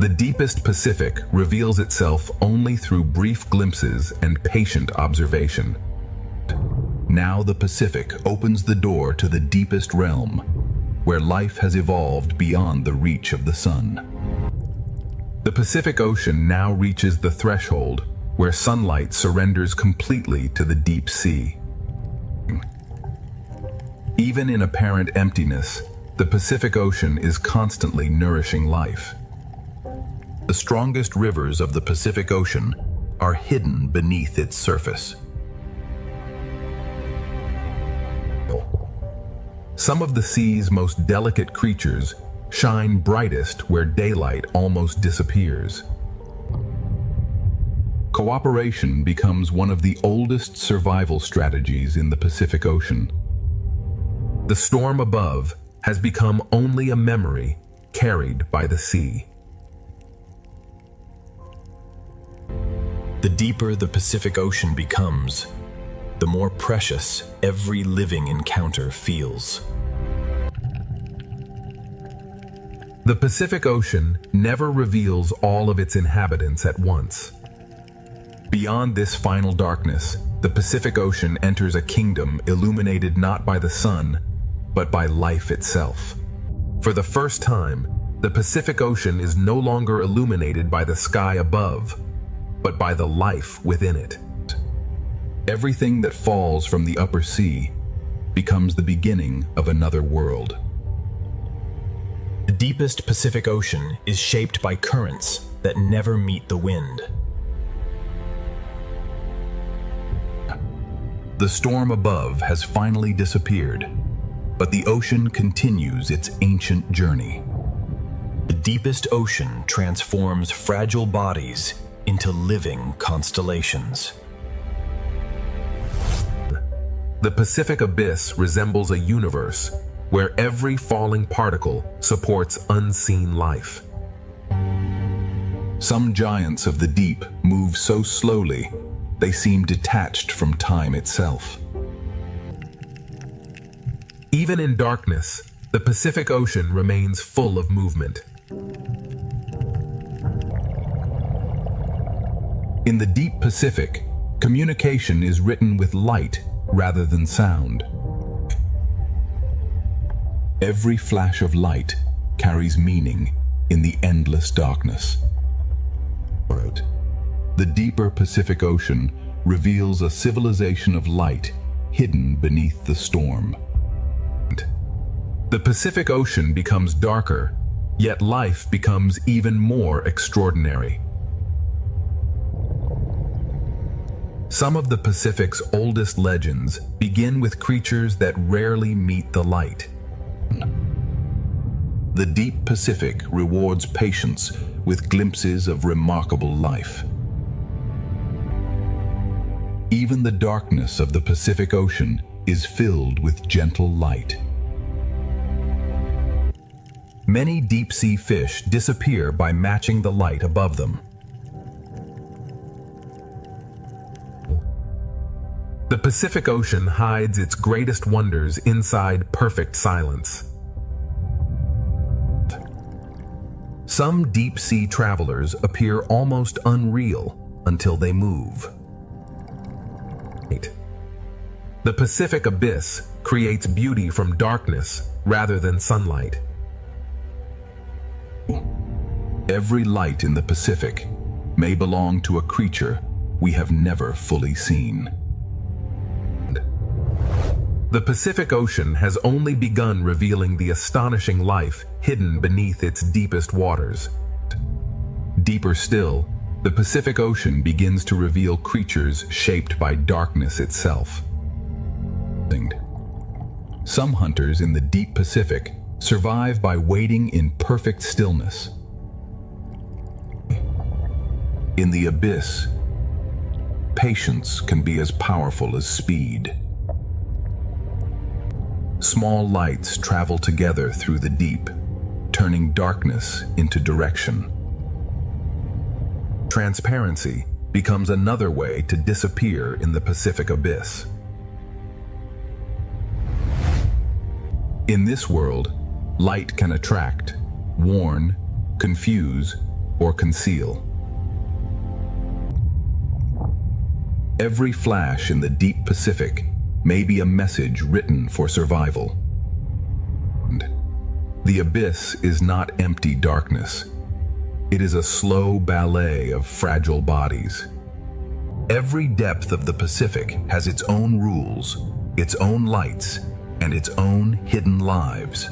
The deepest Pacific reveals itself only through brief glimpses and patient observation. Now the Pacific opens the door to the deepest realm, where life has evolved beyond the reach of the sun. The Pacific Ocean now reaches the threshold where sunlight surrenders completely to the deep sea. Even in apparent emptiness, the Pacific Ocean is constantly nourishing life. The strongest rivers of the Pacific Ocean are hidden beneath its surface. Some of the sea's most delicate creatures shine brightest where daylight almost disappears. Cooperation becomes one of the oldest survival strategies in the Pacific Ocean. The storm above has become only a memory carried by the sea. The deeper the Pacific Ocean becomes, the more precious every living encounter feels. The Pacific Ocean never reveals all of its inhabitants at once. Beyond this final darkness, the Pacific Ocean enters a kingdom illuminated not by the sun, but by life itself. For the first time, the Pacific Ocean is no longer illuminated by the sky above, but by the life within it. Everything that falls from the upper sea becomes the beginning of another world. The deepest Pacific Ocean is shaped by currents that never meet the wind. The storm above has finally disappeared, but the ocean continues its ancient journey. The deepest ocean transforms fragile bodies into living constellations. The Pacific Abyss resembles a universe where every falling particle supports unseen life. Some giants of the deep move so slowly they seem detached from time itself. Even in darkness, the Pacific Ocean remains full of movement. In the deep Pacific, communication is written with light rather than sound. Every flash of light carries meaning in the endless darkness. The deeper Pacific Ocean reveals a civilization of light hidden beneath the storm. The Pacific Ocean becomes darker, yet life becomes even more extraordinary. Some of the Pacific's oldest legends begin with creatures that rarely meet the light. The deep Pacific rewards patience with glimpses of remarkable life. Even the darkness of the Pacific Ocean is filled with gentle light. Many deep-sea fish disappear by matching the light above them. The Pacific Ocean hides its greatest wonders inside perfect silence. Some deep-sea travelers appear almost unreal until they move. The Pacific Abyss creates beauty from darkness rather than sunlight. Every light in the Pacific may belong to a creature we have never fully seen. The Pacific Ocean has only begun revealing the astonishing life hidden beneath its deepest waters. Deeper still, the Pacific Ocean begins to reveal creatures shaped by darkness itself. Some hunters in the deep Pacific survive by waiting in perfect stillness. In the abyss, patience can be as powerful as speed. Small lights travel together through the deep, turning darkness into direction. Transparency becomes another way to disappear in the Pacific Abyss. In this world, light can attract, warn, confuse, or conceal. Every flash in the deep Pacific may be a message written for survival. The abyss is not empty darkness. It is a slow ballet of fragile bodies. Every depth of the Pacific has its own rules, its own lights, and its own hidden lives.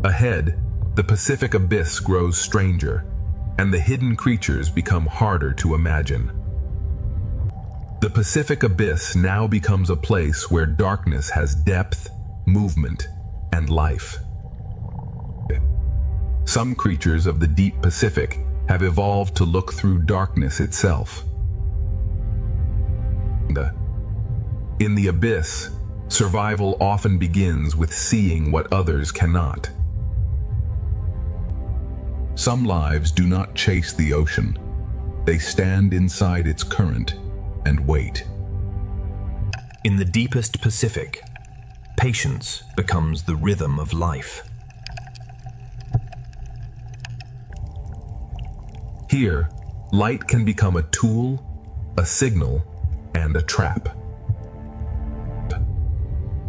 Ahead, the Pacific Abyss grows stranger, and the hidden creatures become harder to imagine. The Pacific Abyss now becomes a place where darkness has depth, movement, and life. Some creatures of the deep Pacific have evolved to look through darkness itself. In the abyss, survival often begins with seeing what others cannot. Some lives do not chase the ocean. They stand inside its current and wait. In the deepest Pacific, patience becomes the rhythm of life. Here, light can become a tool, a signal, and a trap.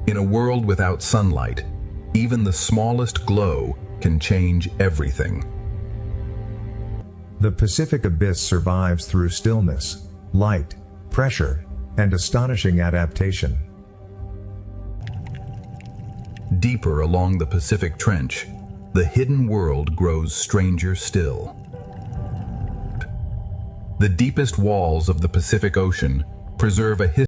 In a world without sunlight, even the smallest glow can change everything. The Pacific Abyss survives through stillness, light, pressure, and astonishing adaptation. Deeper along the Pacific Trench, the hidden world grows stranger still. The deepest walls of the Pacific Ocean preserve a history